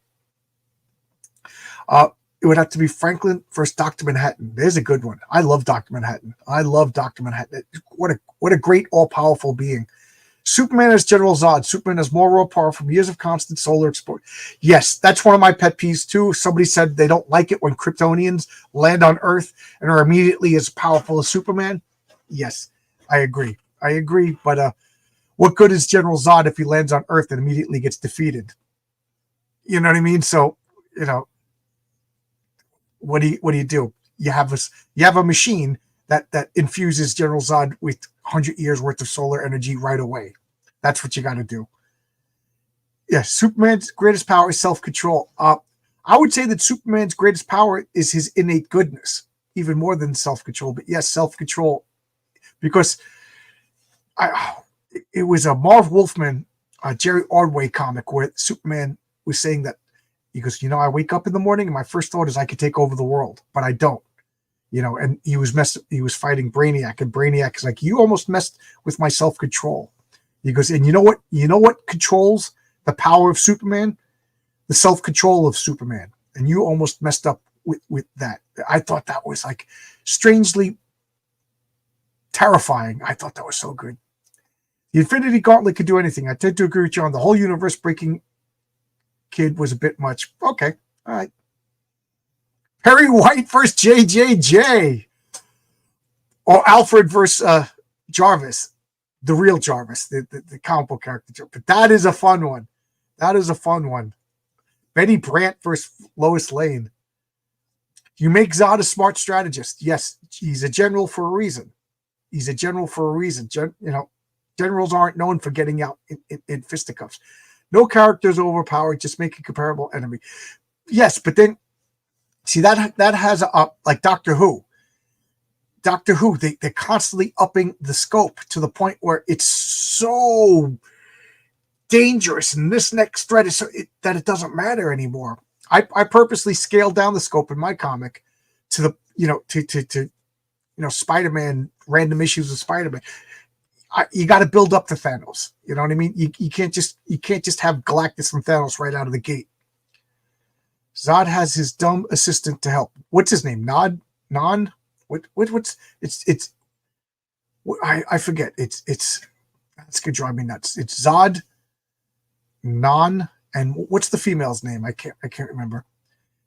It would have to be Franklin versus Dr. Manhattan. There's a good one. I love Dr. Manhattan. What a great all-powerful being. Superman as General Zod. Superman has more raw power from years of constant solar exposure. Yes, that's one of my pet peeves too. Somebody said they don't like it when Kryptonians land on Earth and are immediately as powerful as Superman. Yes, I agree. But what good is General Zod if he lands on Earth and immediately gets defeated? You know what I mean? So, what do you do? You have a machine that infuses General Zod with 100 years worth of solar energy right away. That's what you got to do. Yeah, Superman's greatest power is self-control. I would say that Superman's greatest power is his innate goodness, even more than self-control. But yes, self-control, because it was a Marv Wolfman, Jerry Ordway comic where Superman was saying that he goes, I wake up in the morning and my first thought is I could take over the world, but I don't. And he was fighting Brainiac, and Brainiac is like, you almost messed with my self-control. He goes, and you know what controls the power of Superman? The self-control of Superman. And you almost messed up with that. I thought that was like strangely terrifying. I thought that was so good. The Infinity Gauntlet could do anything. I tend to agree with you on the whole universe breaking kid was a bit much. Okay. All right. Perry White versus JJJ. Or Alfred versus Jarvis. The real Jarvis. The comic book character. But that is a fun one. Betty Brant versus Lois Lane. You make Zod a smart strategist. Yes, he's a general for a reason. Generals aren't known for getting out in fisticuffs. No character is overpowered. Just make a comparable enemy. Yes, but then see that has like Doctor Who. They're constantly upping the scope to the point where it's so dangerous, and this next threat is that it doesn't matter anymore. I purposely scaled down the scope in my comic to the Spider-Man, random issues of Spider-Man. You got to build up to Thanos. You know what I mean? You can't just have Galactus and Thanos right out of the gate. Zod has his dumb assistant to help. What's his name? Non? I forget. It's gonna drive me nuts. It's Zod, Non, and what's the female's name? I can't remember.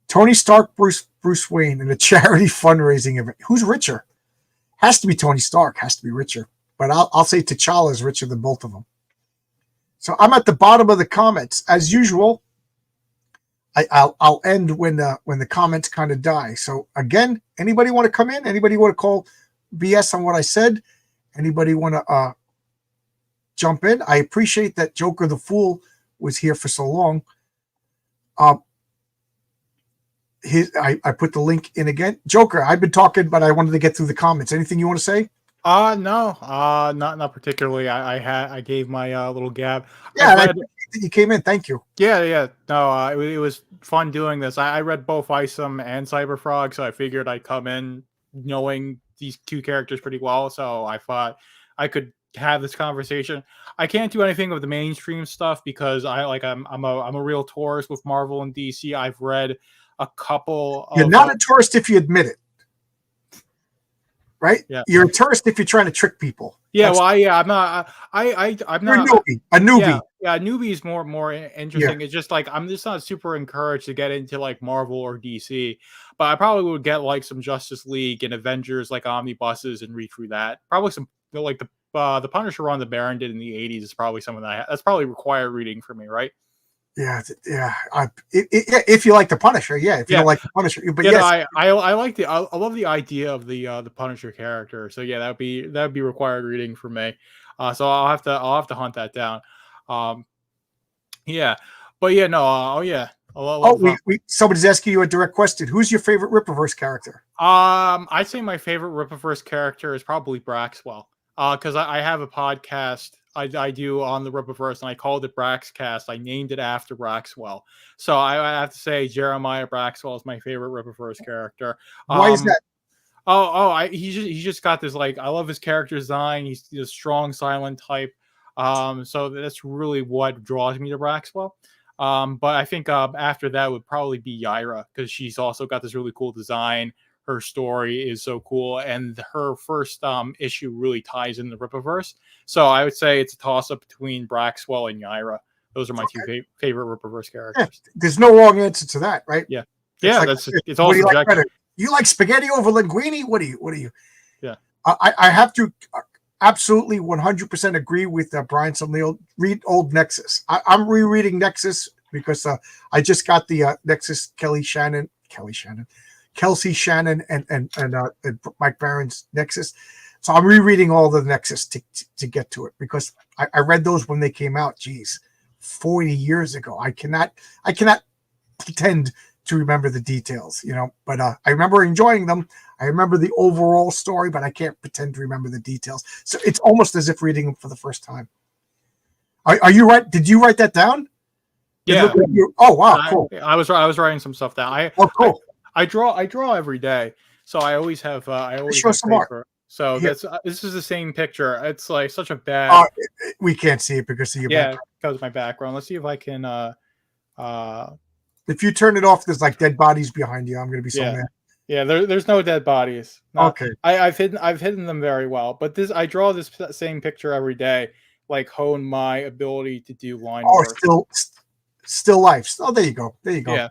Tony Stark, Bruce Wayne in a charity fundraising event. Who's richer? Has to be Tony Stark. Has to be richer. But I'll say T'Challa is richer than both of them. So I'm at the bottom of the comments as usual. I'll end when the comments kind of die. So again, anybody want to come in? Anybody want to call BS on what I said? Anybody want to jump in? I appreciate that Joker the Fool was here for so long. I put the link in again. Joker, I've been talking, but I wanted to get through the comments. Anything you want to say? No, not particularly. I gave my little gab. Yeah, you came in. Thank you. Yeah. No, it was fun doing this. I read both Isom and Cyberfrog, so I figured I'd come in knowing these two characters pretty well. So I thought I could have this conversation. I can't do anything with the mainstream stuff because I'm a real tourist with Marvel and DC. I've read a couple. You're not a tourist if you admit it. Right? Yeah. You're a tourist if you're trying to trick people. Yeah, I'm not. I'm not a newbie. Yeah, a newbie is more interesting. Yeah. It's just like I'm just not super encouraged to get into like Marvel or DC, but I probably would get like some Justice League and Avengers like omnibuses and read through that. Probably some like the Punisher run the Baron did in the '80s is probably something that's probably required reading for me, right? Yeah. If you like the Punisher, yeah. If you don't like the Punisher, but yes, I like I love the idea of the Punisher character. So yeah, that'd be required reading for me. So I'll have to hunt that down. Yeah, but yeah, no. Somebody's asking you a direct question. Who's your favorite Rippaverse character? I'd say my favorite Rippaverse character is probably Braxwell. Because I have a podcast I do on the Rippaverse, and I called it Braxcast. I named it after Braxwell. So I have to say Jeremiah Braxwell is my favorite Rippaverse character. Why is that? He's just got this, like, I love his character design. He's a strong, silent type. So that's really what draws me to Braxwell. But I think after that would probably be Yaira, because she's also got this really cool design. Her story is so cool, and her first issue really ties in the Rippaverse. So I would say it's a toss up between Braxwell and Yaira. Those are my two favorite Ripperverse characters. Yeah, there's no wrong answer to that, right? Yeah, It's like, it's all what do you like subjective. better? You like spaghetti over linguine? What do you? Yeah, I have to absolutely 100% agree with Brian Sunil. Read old Nexus. I'm rereading Nexus because I just got the Nexus Kelsey Shannon, and Mike Barron's Nexus. So I'm rereading all the Nexus to get to it because I read those when they came out. Geez, 40 years ago. I cannot pretend to remember the details, but I remember enjoying them. I remember the overall story, but I can't pretend to remember the details. So it's almost as if reading them for the first time. Are you right? Did you write that down? Yeah. Oh wow, cool. I was writing some stuff down. Cool. I draw every day, so I always have show some paper. art. So this is the same picture. It's like such a bad. We can't see it because of your background. Because of my background. Let's see if I can. If you turn it off, there's like dead bodies behind you. I'm gonna be so mad. Yeah, there's no dead bodies. No, okay. I've hidden them very well, but I draw this same picture every day, like hone my ability to do line work. Still life. Oh, there you go. Yeah,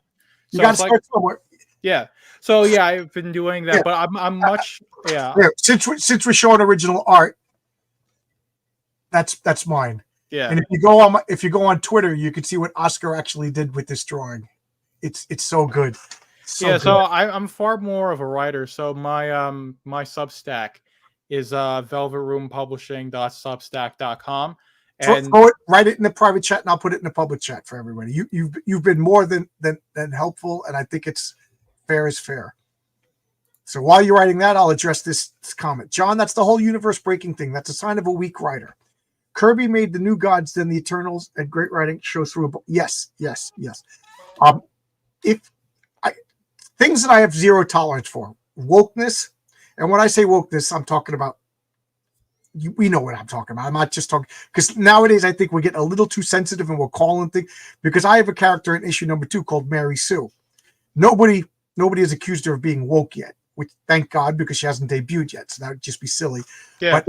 you got to start somewhere. Yeah. So I've been doing that, but I'm much. Yeah. Since we're showing original art, that's mine. Yeah. And if you go on Twitter, you can see what Oscar actually did with this drawing. It's so good. So I'm far more of a writer. So my Substack is velvetroompublishing.substack.com. And write it in the private chat, and I'll put it in the public chat for everybody. You've been more than helpful, and I think it's fair is fair. So while you're writing that, I'll address this comment. John, that's the whole universe breaking thing. That's a sign of a weak writer. Kirby made the new gods, then the Eternals, and great writing shows through a book. Yes. Things that I have zero tolerance for, wokeness, and when I say wokeness, I'm talking about. We know what I'm talking about. I'm not just talking because nowadays I think we're getting a little too sensitive and we're calling things. Because I have a character in issue number 2 called Mary Sue. Nobody has accused her of being woke yet, which thank God because she hasn't debuted yet. So that would just be silly. Yeah,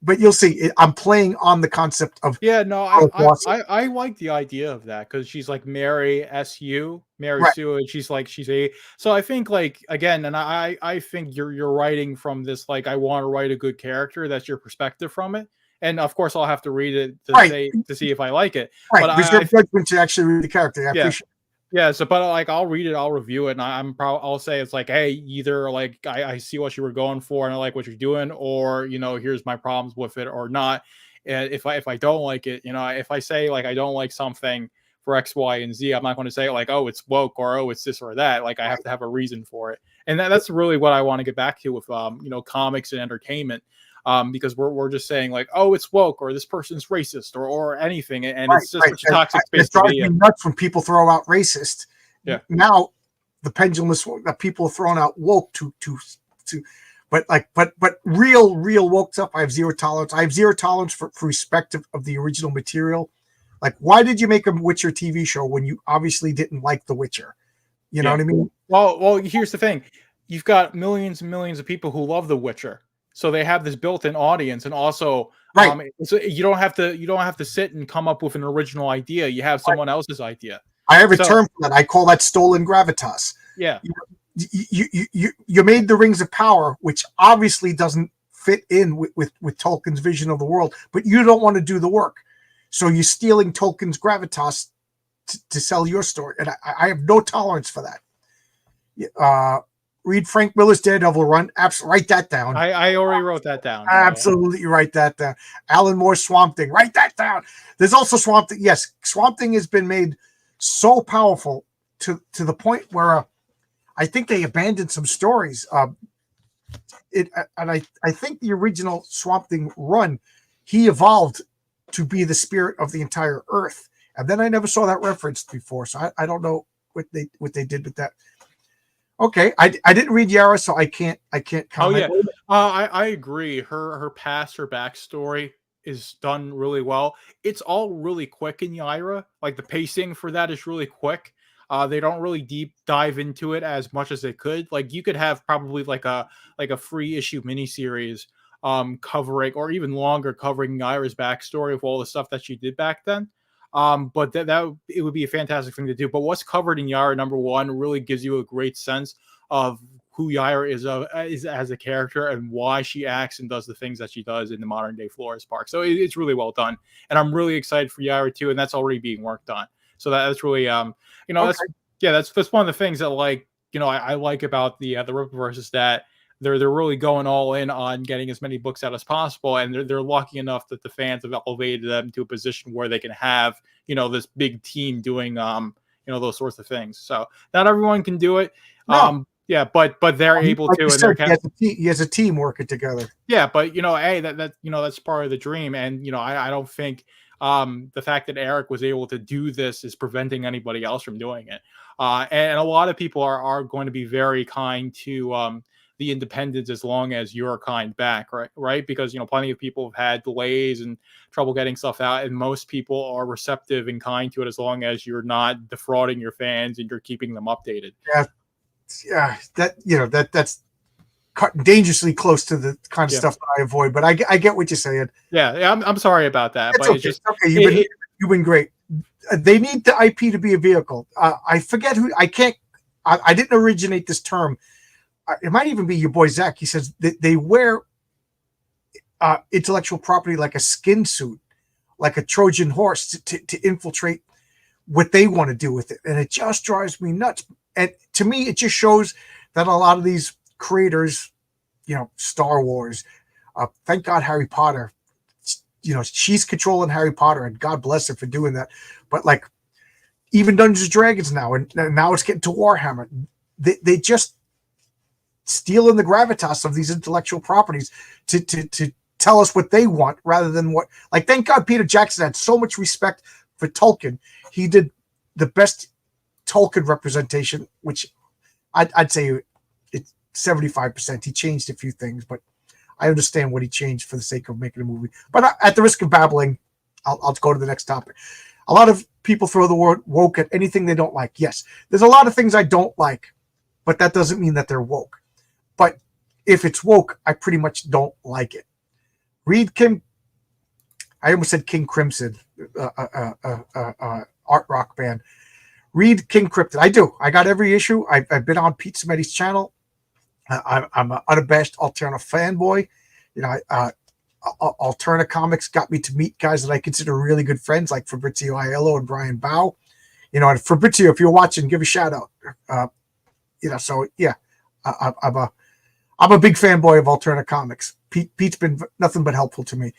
but you'll see. I'm playing on the concept of I like the idea of that because she's like Mary Sue, and she's a. So I think again, and I think you're writing from this I want to write a good character. That's your perspective from it, and of course I'll have to read it to see if I like it. Right, but because your judgment to actually read the character. I appreciate. Yeah, so but I'll read it, I'll review it, and I'll say it's hey, either I see what you were going for and I like what you're doing, or here's my problems with it or not. And if I don't like it, if I say I don't like something for X, Y, and Z, I'm not going to say oh it's woke or oh it's this or that. I have to have a reason for it, and that's really what I want to get back to with comics and entertainment. Because we're just saying oh it's woke or this person's racist or anything, and it's just such a toxic space. It drives me nuts when people throw out racist. Yeah. Now the pendulum is that people are throwing out woke but real woke stuff. I have zero tolerance. I have zero tolerance for respect of the original material. Why did you make a Witcher TV show when you obviously didn't like The Witcher? You know what I mean? Well, here's the thing: you've got millions and millions of people who love The Witcher. So they have this built-in audience, and also, so you don't have to sit and come up with an original idea. You have someone else's idea. I have a term for that. I call that stolen gravitas. Yeah, you made the Rings of Power, which obviously doesn't fit in with Tolkien's vision of the world, but you don't want to do the work, so you're stealing Tolkien's gravitas to sell your story, and I have no tolerance for that. Read Frank Miller's Daredevil run. Absolutely, write that down. I already wrote that down. Absolutely, write that down. Alan Moore's Swamp Thing. Write that down. There's also Swamp Thing. Yes, Swamp Thing has been made so powerful to the point where I think they abandoned some stories. I think the original Swamp Thing run, he evolved to be the spirit of the entire Earth, and then I never saw that referenced before. So I don't know what they did with that. Okay, I didn't read Yara, so I can't comment. Oh yeah, I agree. Her past, her backstory is done really well. It's all really quick in Yaira. The pacing for that is really quick. They don't really deep dive into it as much as they could. You could have probably a free issue miniseries covering, or even longer, covering Naira's backstory of all the stuff that she did back then. But that it would be a fantastic thing to do. But what's covered in Yaira #1 really gives you a great sense of who Yaira is as a character and why she acts and does the things that she does in the modern day Flores Park. So it's really well done, and I'm really excited for Yaira 2, and that's already being worked on. So that's really that's one of the things that I like about the Rippaverse is that they're really going all in on getting as many books out as possible, and they're lucky enough that the fans have elevated them to a position where they can have this big team doing those sorts of things. So not everyone can do it. No. Yeah, but they're able like to, you and said, they're he has a team working together. yeah, but hey, that's part of the dream, and I don't think the fact that Eric was able to do this is preventing anybody else from doing it. And a lot of people are going to be very kind to the independents as long as you're kind back, right? Because plenty of people have had delays and trouble getting stuff out, and most people are receptive and kind to it as long as you're not defrauding your fans and you're keeping them updated. Yeah, that's dangerously close to the kind of stuff that I avoid. But I get what you're saying. Yeah, I'm sorry about that, but okay. it's just okay. You've been great. They need the IP to be a vehicle. I forget who. I didn't originate this term. It might even be your boy Zach. He says they wear intellectual property like a skin suit, like a Trojan horse to infiltrate what they want to do with it, and it just drives me nuts. And to me, it just shows that a lot of these creators, Star Wars, thank God Harry Potter, she's controlling Harry Potter, and God bless her for doing that. But like even Dungeons and Dragons now, and now it's getting to Warhammer, they just stealing the gravitas of these intellectual properties to tell us what they want rather than what. Like, thank God Peter Jackson had so much respect for Tolkien. He did the best Tolkien representation, which I'd say it's 75%. He changed a few things, but I understand what he changed for the sake of making a movie. But at the risk of babbling, I'll go to the next topic. A lot of people throw the word woke at anything they don't like. Yes, there's a lot of things I don't like, but that doesn't mean that they're woke. But if it's woke, I pretty much don't like it. Read I almost said King Crimson, art rock band. Read King Cryptid. I do. I got every issue. I've been on Pete Smetty's channel. I'm an unabashed Alterna fanboy. Alterna Comics got me to meet guys that I consider really good friends, like Fabrizio Aiello and Brian Bao. And Fabrizio, if you're watching, give a shout out. So yeah, I'm a big fanboy of Alterna Comics. Pete's been nothing but helpful to me.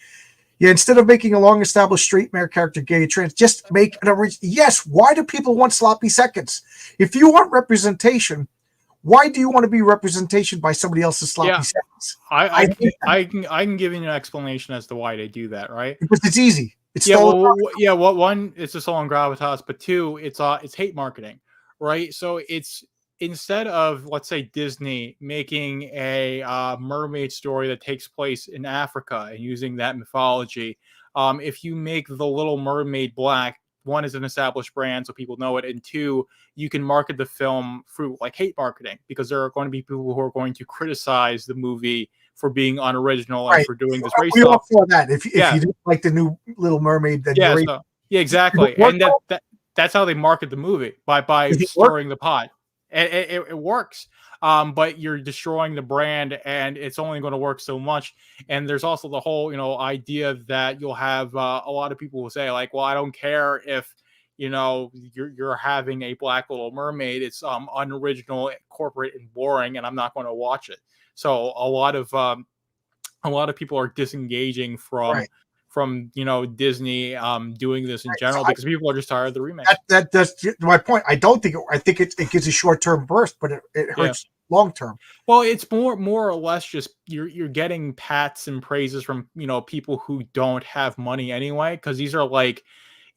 Yeah, instead of making a long-established straight male character gay or trans, just make an original. Yes, why do people want sloppy seconds? If you want representation, why do you want to be representation by somebody else's sloppy seconds? I can give you an explanation as to why they do that, right? Because it's easy. It's one, it's just all gravitas, but two, it's hate marketing, right? So it's instead of, let's say, Disney making a mermaid story that takes place in Africa and using that mythology, if you make The Little Mermaid black, one is an established brand, so people know it, and two, you can market the film through like hate marketing, because there are going to be people who are going to criticize the movie for being unoriginal and for doing this race stuff. We all saw that. If you didn't like the new Little Mermaid, then exactly, and that's how they market the movie, by stirring the pot. It works, but you're destroying the brand, and it's only going to work so much. And there's also the whole idea that you'll have a lot of people who say like, well, I don't care if you're having a black Little Mermaid, it's unoriginal, corporate, and boring, and I'm not going to watch it. So a lot of people are disengaging from Disney doing this in general, because people are just tired of the remake. That's my point. I think it gives a short-term burst, but it hurts long-term. Well, it's more or less just you're getting pats and praises from people who don't have money anyway, because these are like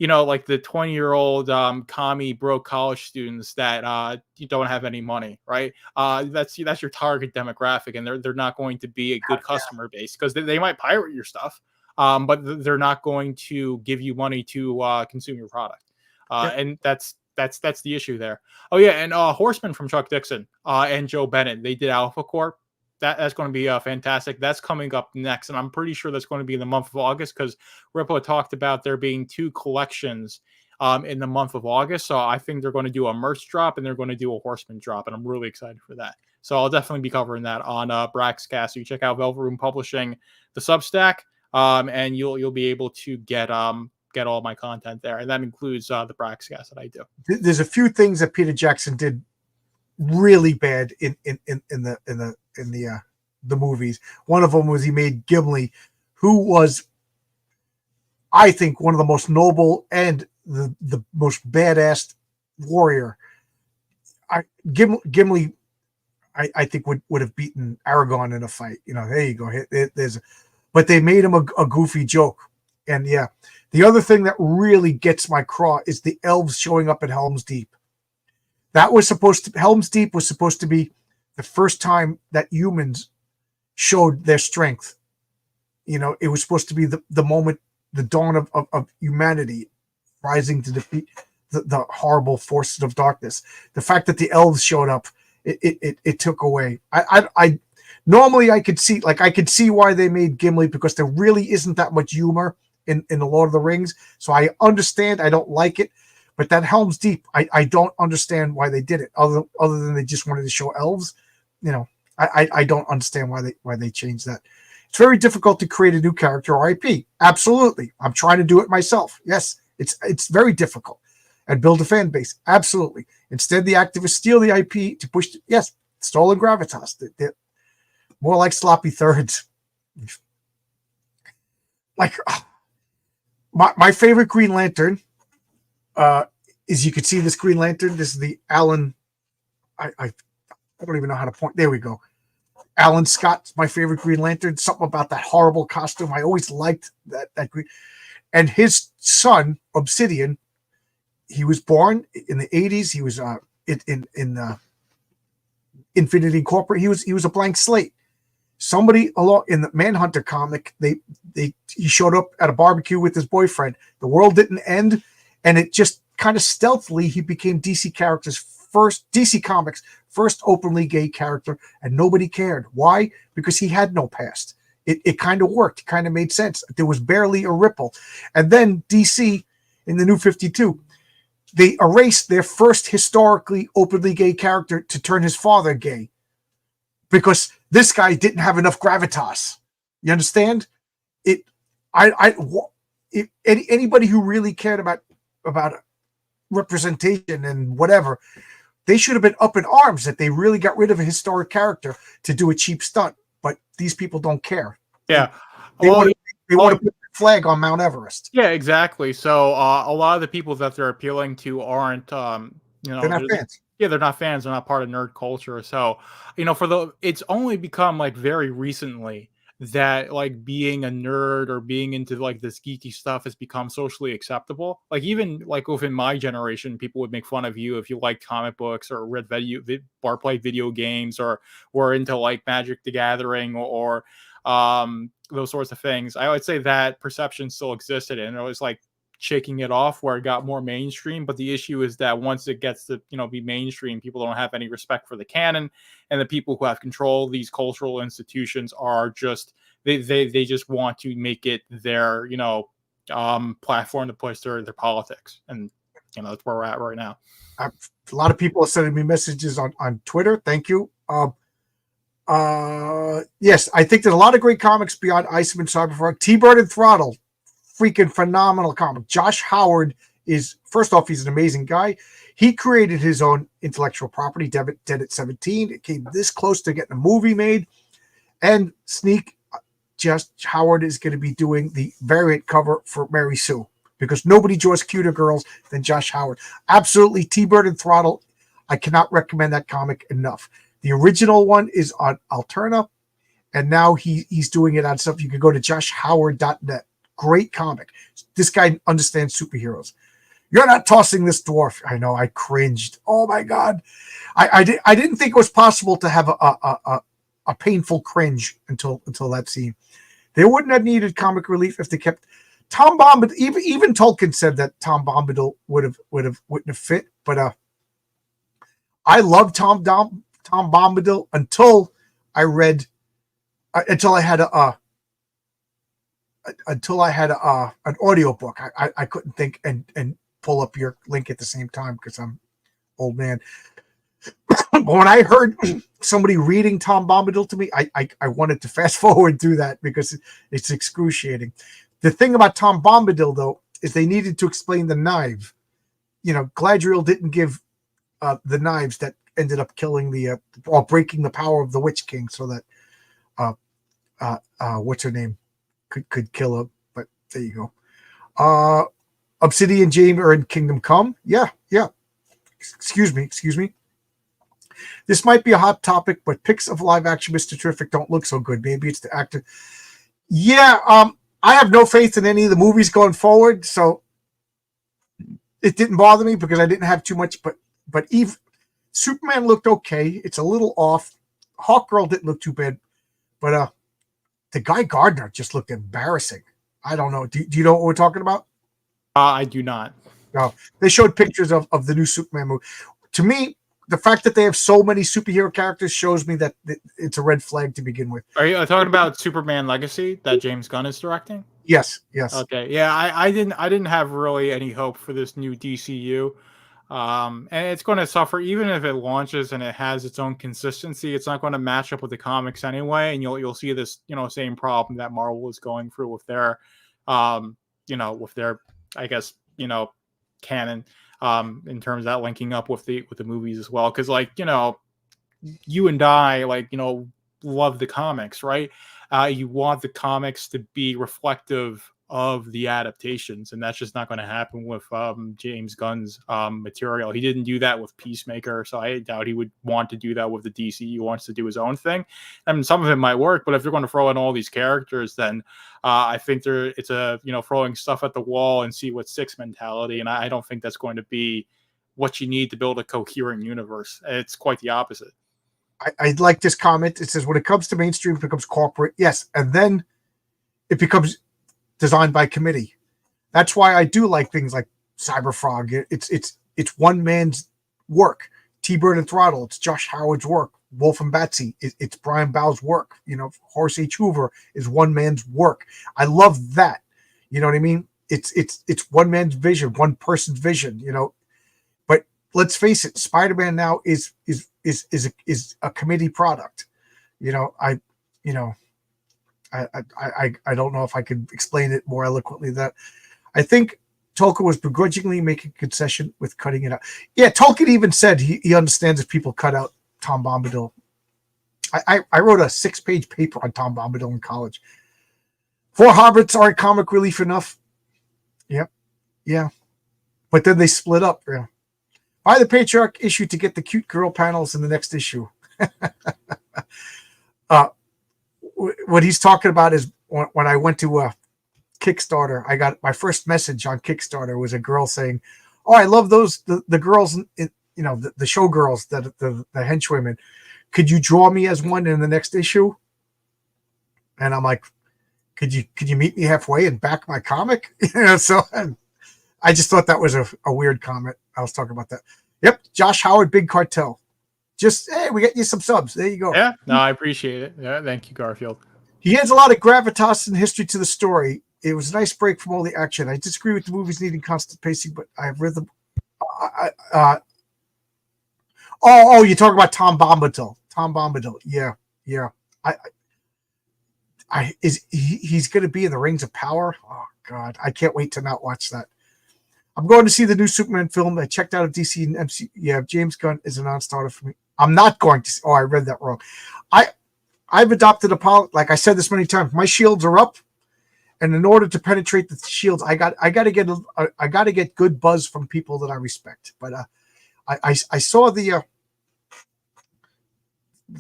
like the 20-year-old commie broke college students that you don't have any money, right? That's your target demographic, and they're not going to be a good customer base, because they might pirate your stuff. But they're not going to give you money to consume your product, and that's the issue there. Oh yeah, and Horseman from Chuck Dixon and Joe Bennett, they did Alpha Corp. that's going to be fantastic. That's coming up next, and I'm pretty sure that's going to be in the month of August because Ripple talked about there being 2 collections in the month of August. So I think they're going to do a merch drop and they're going to do a Horseman drop, and I'm really excited for that. So I'll definitely be covering that on Braxcast. So you check out Velvet Room Publishing, the Substack, and you'll be able to get all my content there, and that includes the Braxcast that I do. There's a few things that Peter Jackson did really bad in the movies. One of them was he made Gimli, who was, I think, one of the most noble and the most badass warrior. Gimli, I think would have beaten Aragorn in a fight. There you go. But they made him a goofy joke. And yeah, the other thing that really gets my craw is the elves showing up at Helm's Deep. Helm's Deep was supposed to be the first time that humans showed their strength. It was supposed to be the moment, the dawn of humanity rising to defeat the horrible forces of darkness. The fact that the elves showed up, it took away. I normally I could see why they made Gimli, because there really isn't that much humor in the Lord of the Rings. So I understand. I don't like it. But that Helm's Deep, I don't understand why they did it, other than they just wanted to show elves. I don't understand why they changed that. It's very difficult to create a new character or IP. Absolutely. I'm trying to do it myself. Yes, it's very difficult. And build a fan base. Absolutely. Instead, the activists steal the IP to push. Yes, stolen gravitas. They're more like sloppy thirds. Like my favorite Green Lantern. Is you could see this Green Lantern. This is the Alan. I don't even know how to point. There we go. Alan Scott's my favorite Green Lantern. Something about that horrible costume. I always liked that green. And his son, Obsidian, he was born in the 80s. He was in Infinity Corporate. He was a blank slate. Somebody along in the Manhunter comic, he showed up at a barbecue with his boyfriend. The world didn't end, and it just kind of stealthily he became DC Comics' first openly gay character, and nobody cared. Why? Because he had no past. It kind of worked. It kind of made sense. There was barely a ripple. And then DC in the New 52, they erased their first historically openly gay character to turn his father gay, because this guy didn't have enough gravitas. You understand? Anybody who really cared about representation and whatever, they should have been up in arms that they really got rid of a historic character to do a cheap stunt. But these people don't care. Yeah. They want to put the flag on Mount Everest. Yeah, exactly. So a lot of the people that they're appealing to aren't, they're not fans. Yeah, they're not fans. They're not part of nerd culture. So, it's only become like very recently that like being a nerd or being into like this geeky stuff has become socially acceptable. Like even like within my generation, people would make fun of you if you liked comic books or read or played video games or were into like Magic the Gathering or those sorts of things. I would say that perception still existed, and it was like shaking it off where it got more mainstream. But the issue is that once it gets to be mainstream, people don't have any respect for the canon, and the people who have control of these cultural institutions are just they just want to make it their platform to push their politics, and that's where we're at right now. A lot of people are sending me messages on Twitter. Thank you. Yes, I think there's a lot of great comics beyond Isom and Cyberfrog. T-Bird and Throttle, freaking phenomenal comic. Josh Howard is, first off, he's an amazing guy. He created his own intellectual property, Dead at 17. It came this close to getting a movie made. And sneak, Josh Howard is going to be doing the variant cover for Mary Sue, because nobody draws cuter girls than Josh Howard. Absolutely, T-Bird and Throttle. I cannot recommend that comic enough. The original one is on Alterna, and now he's doing it on stuff. You can go to joshhoward.net. Great comic. This guy understands superheroes. You're not tossing this dwarf. I know. I cringed. Oh my God. I didn't think it was possible to have a painful cringe until that scene. They wouldn't have needed comic relief if they kept Tom Bombadil. Even Tolkien said that Tom Bombadil wouldn't have fit. But I love Tom Bombadil until I read until I had an audiobook. I couldn't think and pull up your link at the same time because I'm old man. But when I heard somebody reading Tom Bombadil to me, I wanted to fast forward through that because it's excruciating. The thing about Tom Bombadil, though, is they needed to explain the knife. Galadriel didn't give the knives that ended up killing or breaking the power of the Witch King, so that what's her name could kill her. But there you go. Obsidian Jane are in Kingdom Come. Yeah. Excuse me. This might be a hot topic, but pics of live action Mr. Terrific don't look so good. Maybe it's the actor. Yeah, I have no faith in any of the movies going forward, so it didn't bother me because I didn't have too much. But Eve, Superman looked okay. It's a little off. Hawkgirl didn't look too bad, but the Guy Gardner just looked embarrassing. I don't know. Do you know what we're talking about? I do not. No, they showed pictures of the new Superman movie. To me, the fact that they have so many superhero characters shows me that it's a red flag to begin with. Are you talking about Superman Legacy that James Gunn is directing? Yes. Okay. Yeah, I didn't have really any hope for this new DCU. And it's going to suffer even if it launches and it has its own consistency. It's not going to match up with the comics anyway, and you'll see this same problem that Marvel is going through with their I guess canon in terms of that linking up with the movies as well, because you and I love the comics, right? You want the comics to be reflective of the adaptations, and that's just not going to happen with James Gunn's material. He didn't do that with Peacemaker, so I doubt he would want to do that with the DC. He wants to do his own thing. I mean, some of it might work, but if you're going to throw in all these characters, then I think it's a throwing stuff at the wall and see what sticks mentality, and I don't think that's going to be what you need to build a coherent universe. It's quite the opposite. I like this comment. It says, when it comes to mainstream, it becomes corporate. Yes, and then it becomes designed by committee. That's why I do like things like Cyberfrog. It's one man's work. T-Bird and Throttle. It's Josh Howard's work. Wolf and Batsy. It's Brian Bow's work. Horace H. Hoover is one man's work. I love that. You know what I mean? It's one man's vision, one person's vision. But let's face it, Spider-Man now is a committee product. I don't know if I could explain it more eloquently than that. I think Tolkien was begrudgingly making a concession with cutting it out. Yeah, Tolkien even said he understands if people cut out Tom Bombadil. I wrote a 6-page paper on Tom Bombadil in college. 4 Hobbits aren't comic relief enough. Yep. Yeah. But then they split up. Yeah. Buy the Patriarch issue to get the cute girl panels in the next issue. What he's talking about is when I went to Kickstarter, I got my first message on Kickstarter was a girl saying, "Oh, I love the girls, the showgirls, the henchwomen. Could you draw me as one in the next issue?" And I'm like, "Could you meet me halfway and back my comic?" So I just thought that was a weird comment. I was talking about that. Yep, Josh Howard, Big Cartel. Just, hey, we get you some subs. There you go. Yeah, no, I appreciate it. Yeah, thank you, Garfield. He adds a lot of gravitas and history to the story. It was a nice break from all the action. I disagree with the movies needing constant pacing, but I've read them. You're talking about Tom Bombadil. Tom Bombadil. Yeah. He's going to be in the Rings of Power. Oh God, I can't wait to not watch that. I'm going to see the new Superman film. I checked out of DC and MC. Yeah, James Gunn is a non-starter for me. I'm not going to see. Oh, I read that wrong. I've adopted a policy. Like I said this many times, my shields are up, and in order to penetrate the shields, I got to get good buzz from people that I respect. But I saw the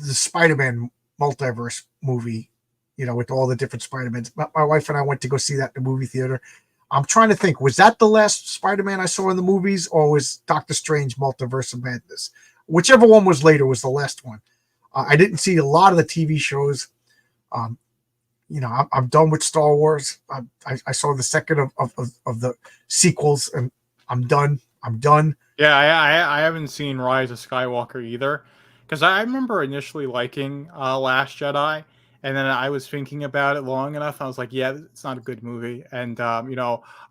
Spider-Man multiverse movie, with all the different Spider-Mans. My wife and I went to go see that in the movie theater. I'm trying to think, was that the last Spider-Man I saw in the movies, or was Doctor Strange Multiverse of Madness? Whichever one was later was the last one. I didn't see a lot of the TV shows. I'm done with Star Wars. I saw the second of the sequels, and I'm done. Yeah, I haven't seen Rise of Skywalker either. because I remember initially liking Last Jedi, and then I was thinking about it long enough. I was like, yeah, it's not a good movie. And I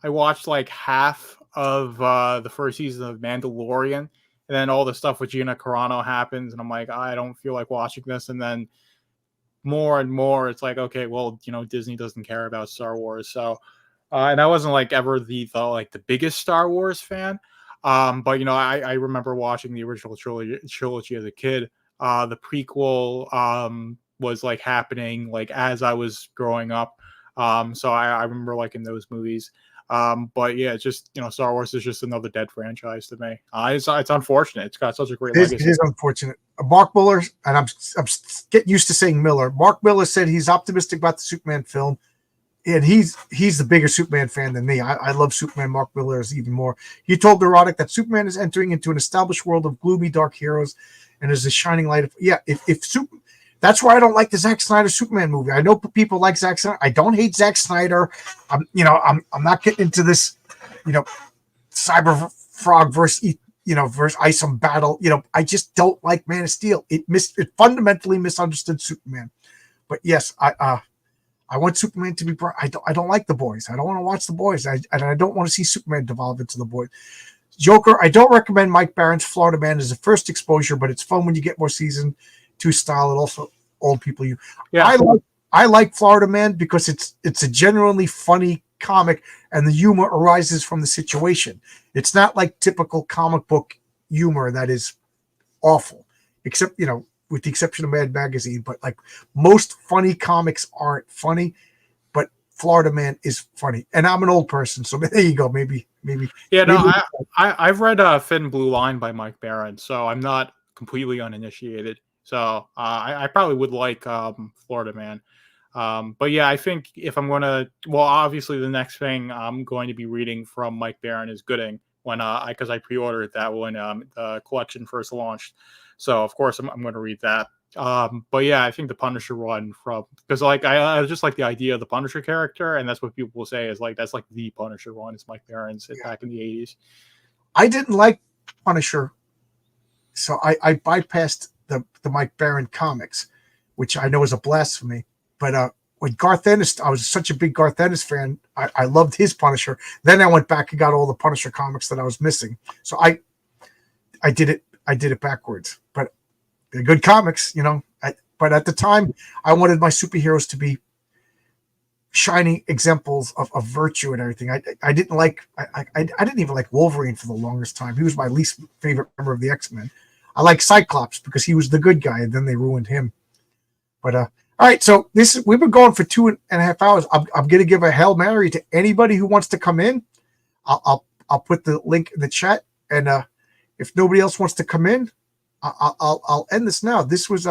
watched like half of the first season of Mandalorian, and then all the stuff with Gina Carano happens, and I'm like, I don't feel like watching this. And then more and more, it's like, okay, well, Disney doesn't care about Star Wars, so. And I wasn't like ever the biggest Star Wars fan. But I remember watching the original trilogy as a kid. The prequel was like happening like as I was growing up. So I remember liking those movies. But yeah, it's just Star Wars is just another dead franchise to me. It's unfortunate. It's got such a great legacy. It is unfortunate. Mark Miller, and I'm getting used to saying Miller. Mark Miller said he's optimistic about the Superman film. And he's the bigger Superman fan than me. I love Superman. Mark Miller is even more. He told Rhetorical that Superman is entering into an established world of gloomy, dark heroes, and is a shining light. That's why I don't like the Zack Snyder Superman movie. I know people like Zack Snyder. I don't hate Zack Snyder. I'm not getting into this, Cyberfrog versus Isom battle. I just don't like Man of Steel. It fundamentally misunderstood Superman. But yes, I want Superman to be bright. I don't like The Boys. I don't want to watch The Boys. I don't want to see Superman devolve into The Boys. Joker, I don't recommend Mike Barron's Florida Man as a first exposure, but it's fun when you get more season 2 style and also old people. I like Florida Man because it's a genuinely funny comic and the humor arises from the situation. It's not like typical comic book humor that is awful, except, with the exception of Mad Magazine, but like most funny comics aren't funny, but Florida Man is funny. And I'm an old person, so there you go. Maybe. Yeah, no, I've read Thin Blue Line by Mike Barron, so I'm not completely uninitiated. So I probably would like Florida Man. But yeah, I think if I'm going to, well, obviously the next thing I'm going to be reading from Mike Barron is Gooding because I pre-ordered that when the collection first launched. So of course I'm going to read that. But yeah, I think the Punisher one because like I just like the idea of the Punisher character, and that's what people will say is like that's like the Punisher one. It's Mike Barron's back in the 80s. I didn't like Punisher, so I bypassed the Mike Barron comics, which I know is a blasphemy. But when Garth Ennis, I was such a big Garth Ennis fan. I loved his Punisher. Then I went back and got all the Punisher comics that I was missing. So I did it backwards. But they're good comics, but at the time, I wanted my superheroes to be shining examples of virtue and everything. I didn't even like Wolverine for the longest time. He was my least favorite member of the X-Men. I like Cyclops because he was the good guy, and then they ruined him. But all right, so we've been going for 2.5 hours. I'm going to give a Hail Mary to anybody who wants to come in. I'll put the link in the chat, and if nobody else wants to come in, I'll end this now. This was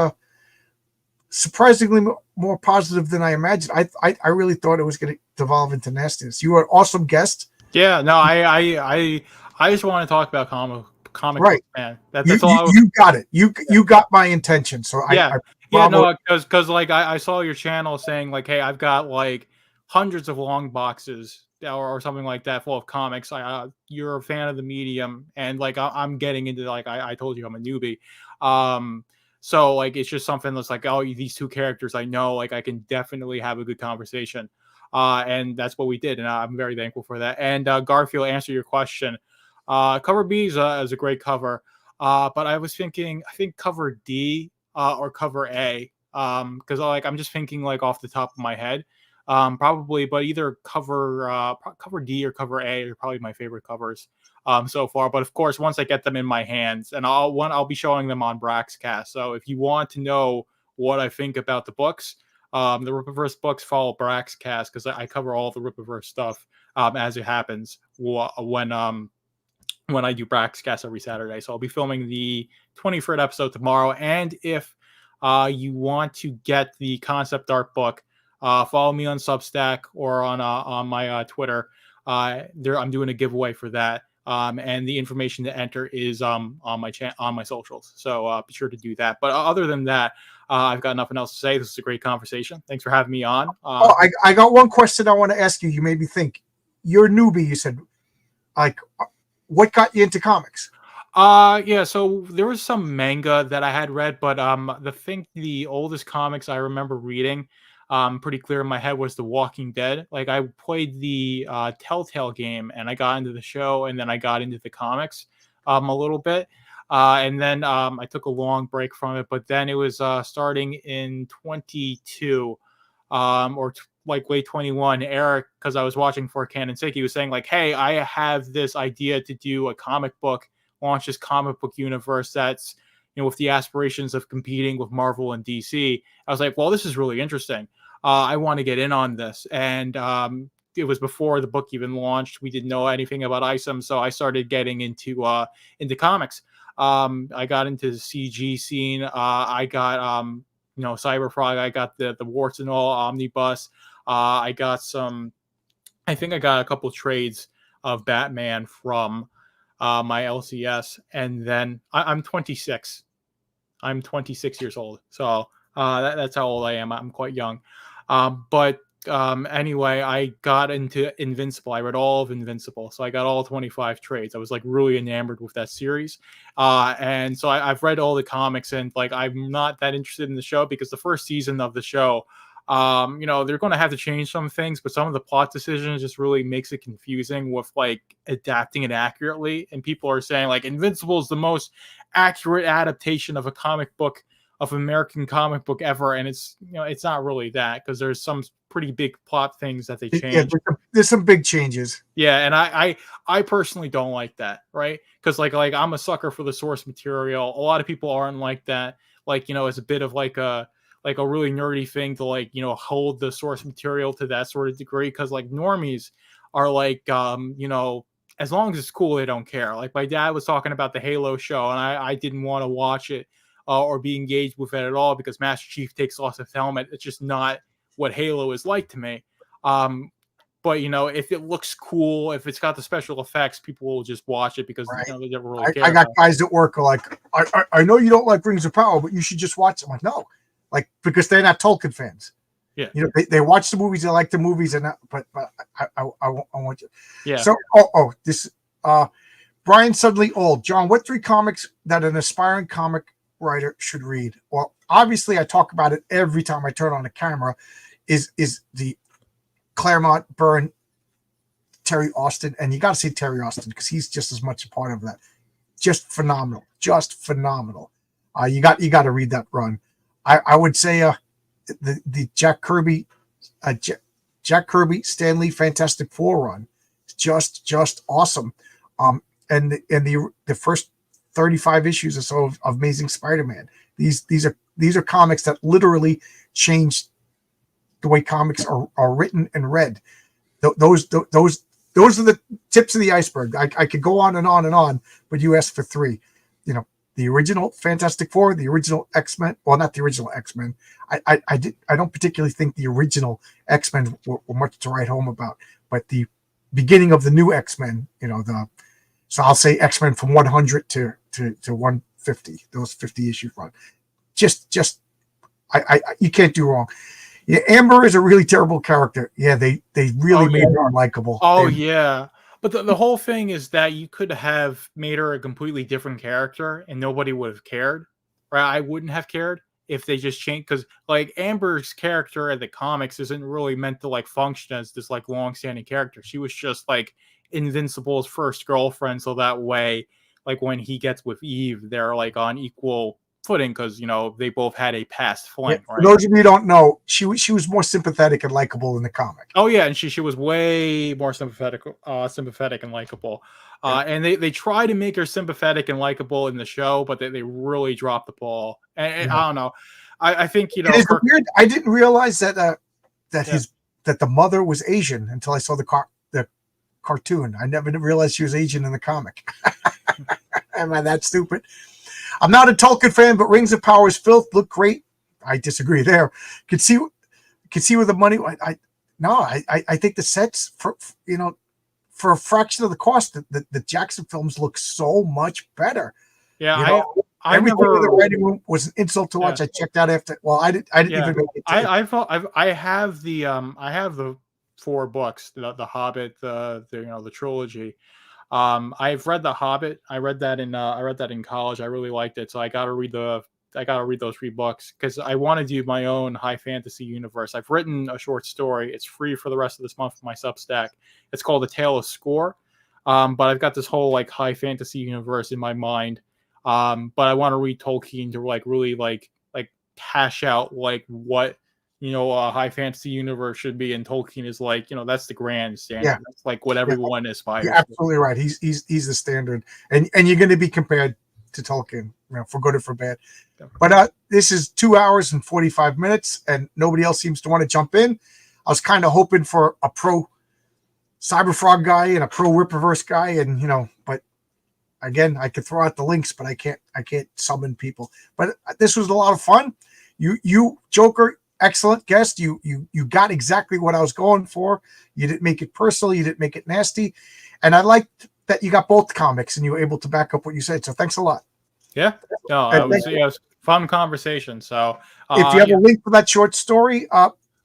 surprisingly more positive than I imagined. I really thought it was going to devolve into nastiness. You were an awesome guest. Yeah, no, I just want to talk about comic right, man. That's all. You got it. You got my intention. So yeah. Because like I saw your channel saying like, hey, I've got like hundreds of long boxes or something like that full of comics. You're a fan of the medium, and like I'm getting into like I told you I'm a newbie. So like it's just something that's like, oh, these two characters I know, like I can definitely have a good conversation. And that's what we did, and I'm very thankful for that. And Garfield, answer your question. Cover B is a great cover, but I was thinking, I think cover D or cover A, because like I'm just thinking like off the top of my head, probably, but either cover D or cover A are probably my favorite covers so far. But of course, once I get them in my hands, and I'll be showing them on Braxcast. So if you want to know what I think about the books, the Rippaverse books follow Braxcast because I cover all the Rippaverse stuff as it happens when I do Braxcast every Saturday. So I'll be filming the 23rd episode tomorrow. And if you want to get the concept art book, follow me on Substack or on my Twitter. I'm doing a giveaway for that. And the information to enter is on my socials. So be sure to do that. But other than that, I've got nothing else to say. This is a great conversation. Thanks for having me on. I got one question I want to ask you. You made me think. You're a newbie, you said. Like, what got you into comics? Yeah, so there was some manga that I had read, but the oldest comics I remember reading, pretty clear in my head, was The Walking Dead. Like, I played the Telltale game, and I got into the show, and then I got into the comics a little bit. And then I took a long break from it, but then it was starting in 22, like late 21. Eric, because I was watching For Canon's Sake, he was saying like, "Hey, I have this idea to do a comic book, launch this comic book universe that's, with the aspirations of competing with Marvel and DC." I was like, well, this is really interesting. I want to get in on this. And it was before the book even launched. We didn't know anything about Isom, so I started getting into comics. I got into the CG scene. I got Cyberfrog. I got the warts and all omnibus. I got some. I think I got a couple trades of Batman from my LCS, and then I'm 26. I'm 26 years old, so that's how old I am. I'm quite young, but anyway, I got into Invincible. I read all of Invincible, so I got all 25 trades. I was like really enamored with that series, and so I've read all the comics, and like I'm not that interested in the show because the first season of the show, they're going to have to change some things, but some of the plot decisions just really makes it confusing with like adapting it accurately. And people are saying like Invincible is the most accurate adaptation of a comic book, of American comic book ever, and it's not really that, because there's some pretty big plot things that they change. Yeah, there's some big changes. Yeah, and I personally don't like that, right? Because like I'm a sucker for the source material. A lot of people aren't like that. Like, it's a bit of like a really nerdy thing to like hold the source material to that sort of degree, because like normies are like as long as it's cool, they don't care. Like my dad was talking about the Halo show, and I didn't want to watch it or be engaged with it at all because Master Chief takes off his helmet. It's just not what Halo is like to me. But if it looks cool, if it's got the special effects, people will just watch it because Right. they never really care. I got guys at work who are like, I know you don't like Rings of Power, but you should just watch it. I'm like, no, like, because they're not Tolkien fans. Yeah, they watch the movies, they like the movies, and but I want you. Yeah. So this Brian Suddenly Old. John, what 3 comics that an aspiring comic writer should read? Well, obviously I talk about it every time I turn on the camera. Is the Claremont, Byrne, Terry Austin, and you got to see Terry Austin because he's just as much a part of that. Just phenomenal. You got to read that run. I would say the Jack Kirby Stan Lee Fantastic Four run, just awesome. And the first 35 issues or so of Amazing Spider-Man. These are comics that literally changed the way comics are written and read. Those are the tips of the iceberg. I could go on and on and on, but you asked for 3. The original Fantastic Four, the original X-Men. Well, not the original X-Men. I don't particularly think the original X-Men were much to write home about, but the beginning of the new X-Men, so I'll say X-Men from 100 to 150, those 50 issues run. Just you can't do wrong. Yeah, Amber is a really terrible character. Yeah, they really made her unlikable. Oh, yeah. But the whole thing is that you could have made her a completely different character and nobody would have cared, right? I wouldn't have cared if they just changed, because like Amber's character in the comics isn't really meant to like function as this like long-standing character. She was just like Invincible's first girlfriend, so that way, like when he gets with Eve, they're like on equal footing because they both had a past fling. Yeah, right? For those of you who don't know, she was more sympathetic and likable in the comic. Oh yeah, and she was way more sympathetic and likable. And they try to make her sympathetic and likable in the show, but they really dropped the ball. And I don't know. I think it's weird. I didn't realize that that the mother was Asian until I saw the cartoon. I never realized she was Asian in the comic. Am I that stupid? I'm not a Tolkien fan, but Rings of Power's filth look great. I disagree there. Could see where the money. I think the sets for a fraction of the cost, the Jackson films look so much better. Yeah, I everything never. in the writing room was an insult to watch. I checked out after. Well, I didn't even. I have the 4 books, the Hobbit, the trilogy. I've read The Hobbit. I read that in college. I really liked it, so I got to read those 3 books because I want to do my own high fantasy universe. I've written a short story. It's free for the rest of this month for my Substack. It's called A Tale of Score. But I've got this whole like high fantasy universe in my mind. But I want to read Tolkien to like really like hash out like what a high fantasy universe should be, and Tolkien is like that's the grand standard. Yeah. That's like what everyone aspires. You're absolutely right. He's the standard, and you're going to be compared to Tolkien, for good or for bad. But this is 2 hours and 45 minutes, and nobody else seems to want to jump in. I was kind of hoping for a pro Cyberfrog guy and a pro Ripperverse guy, and but again, I could throw out the links, but I can't summon people. But this was a lot of fun. You Joker, excellent guest. You got exactly what I was going for. You didn't make it personal. You didn't make it nasty, and I liked that you got both comics and you were able to back up what you said. So thanks a lot. Yeah, no, it was fun conversation. So if you have a link for that short story,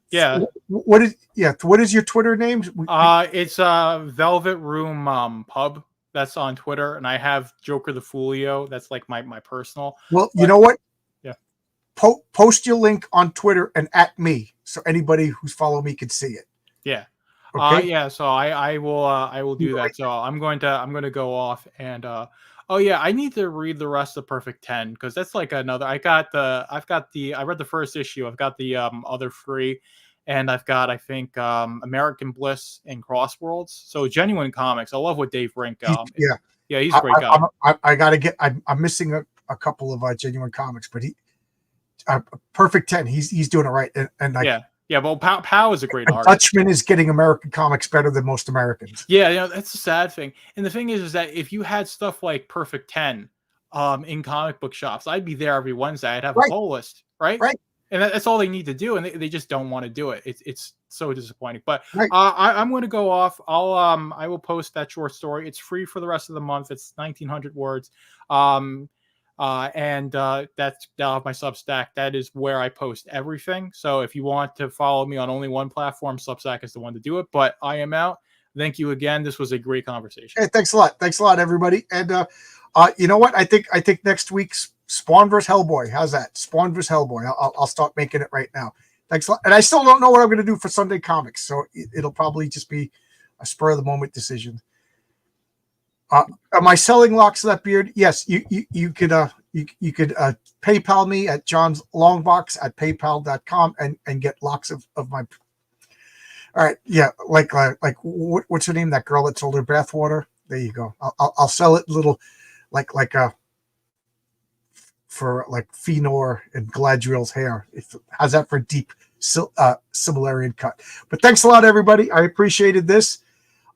yeah, what is your Twitter name? It's Velvet Room Pub. That's on Twitter, and I have Joker the Foolio. That's like my personal. Well, you know what? Yeah. Post your link on Twitter and at me, so anybody who's following me can see it. Yeah. Okay. Yeah. So I will do that. So I'm going to go off and oh yeah, I need to read the rest of Perfect 10 because that's like another. I read the first issue. I've got the other 3. And I've got, I think, American Bliss and Crossworlds. So genuine comics. I love what Dave Rink. Yeah, he's a great guy. I gotta get. I'm missing a couple of genuine comics, but Perfect 10. He's doing it right. And yeah. Well, Pow is a great artist. Dutchman is getting American comics better than most Americans. Yeah, that's a sad thing. And the thing is that if you had stuff like Perfect 10, in comic book shops, I'd be there every Wednesday. I'd have a whole list, right? Right. And that's all they need to do, and they just don't want to do it. It's so disappointing. But I'm going to go off. I will post that short story. It's free for the rest of the month. It's 1,900 words. And that'll have my Substack. That is where I post everything. So if you want to follow me on only one platform, Substack is the one to do it. But I am out. Thank you again. This was a great conversation. Hey, thanks a lot. Thanks a lot, everybody. And you know what? I think next week's Spawn vs. Hellboy. How's that? Spawn vs. Hellboy. I'll start making it right now. Thanks a lot. And I still don't know what I'm going to do for Sunday Comics, so it'll probably just be a spur of the moment decision. Am I selling locks of that beard? Yes. You could PayPal me at John's Longbox at PayPal.com and get locks of my. All right. Yeah. Like what's her name? That girl that sold her bathwater. There you go. I'll sell it little for like Fenor and Gladriel's hair. How's that for deep Similarian cut? But thanks a lot, everybody. I appreciated this.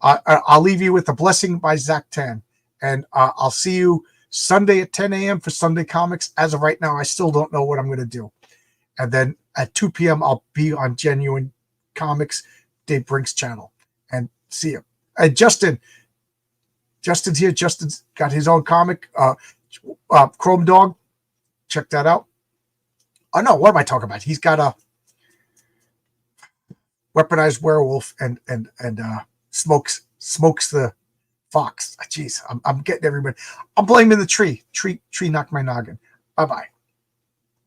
I'll leave you with a blessing by Zach Tan. And I'll see you Sunday at 10 a.m. for Sunday Comics. As of right now, I still don't know what I'm going to do. And then at 2 p.m., I'll be on Genuine Comics, Dave Brink's channel. And see you. And Justin's here. Justin's got his own comic, Chrome Dog. Check that out. Oh no, what am I talking about? He's got a weaponized werewolf and smokes the fox. Jeez, I'm getting everybody. I'm blaming the tree. Tree knocked my noggin. Bye bye.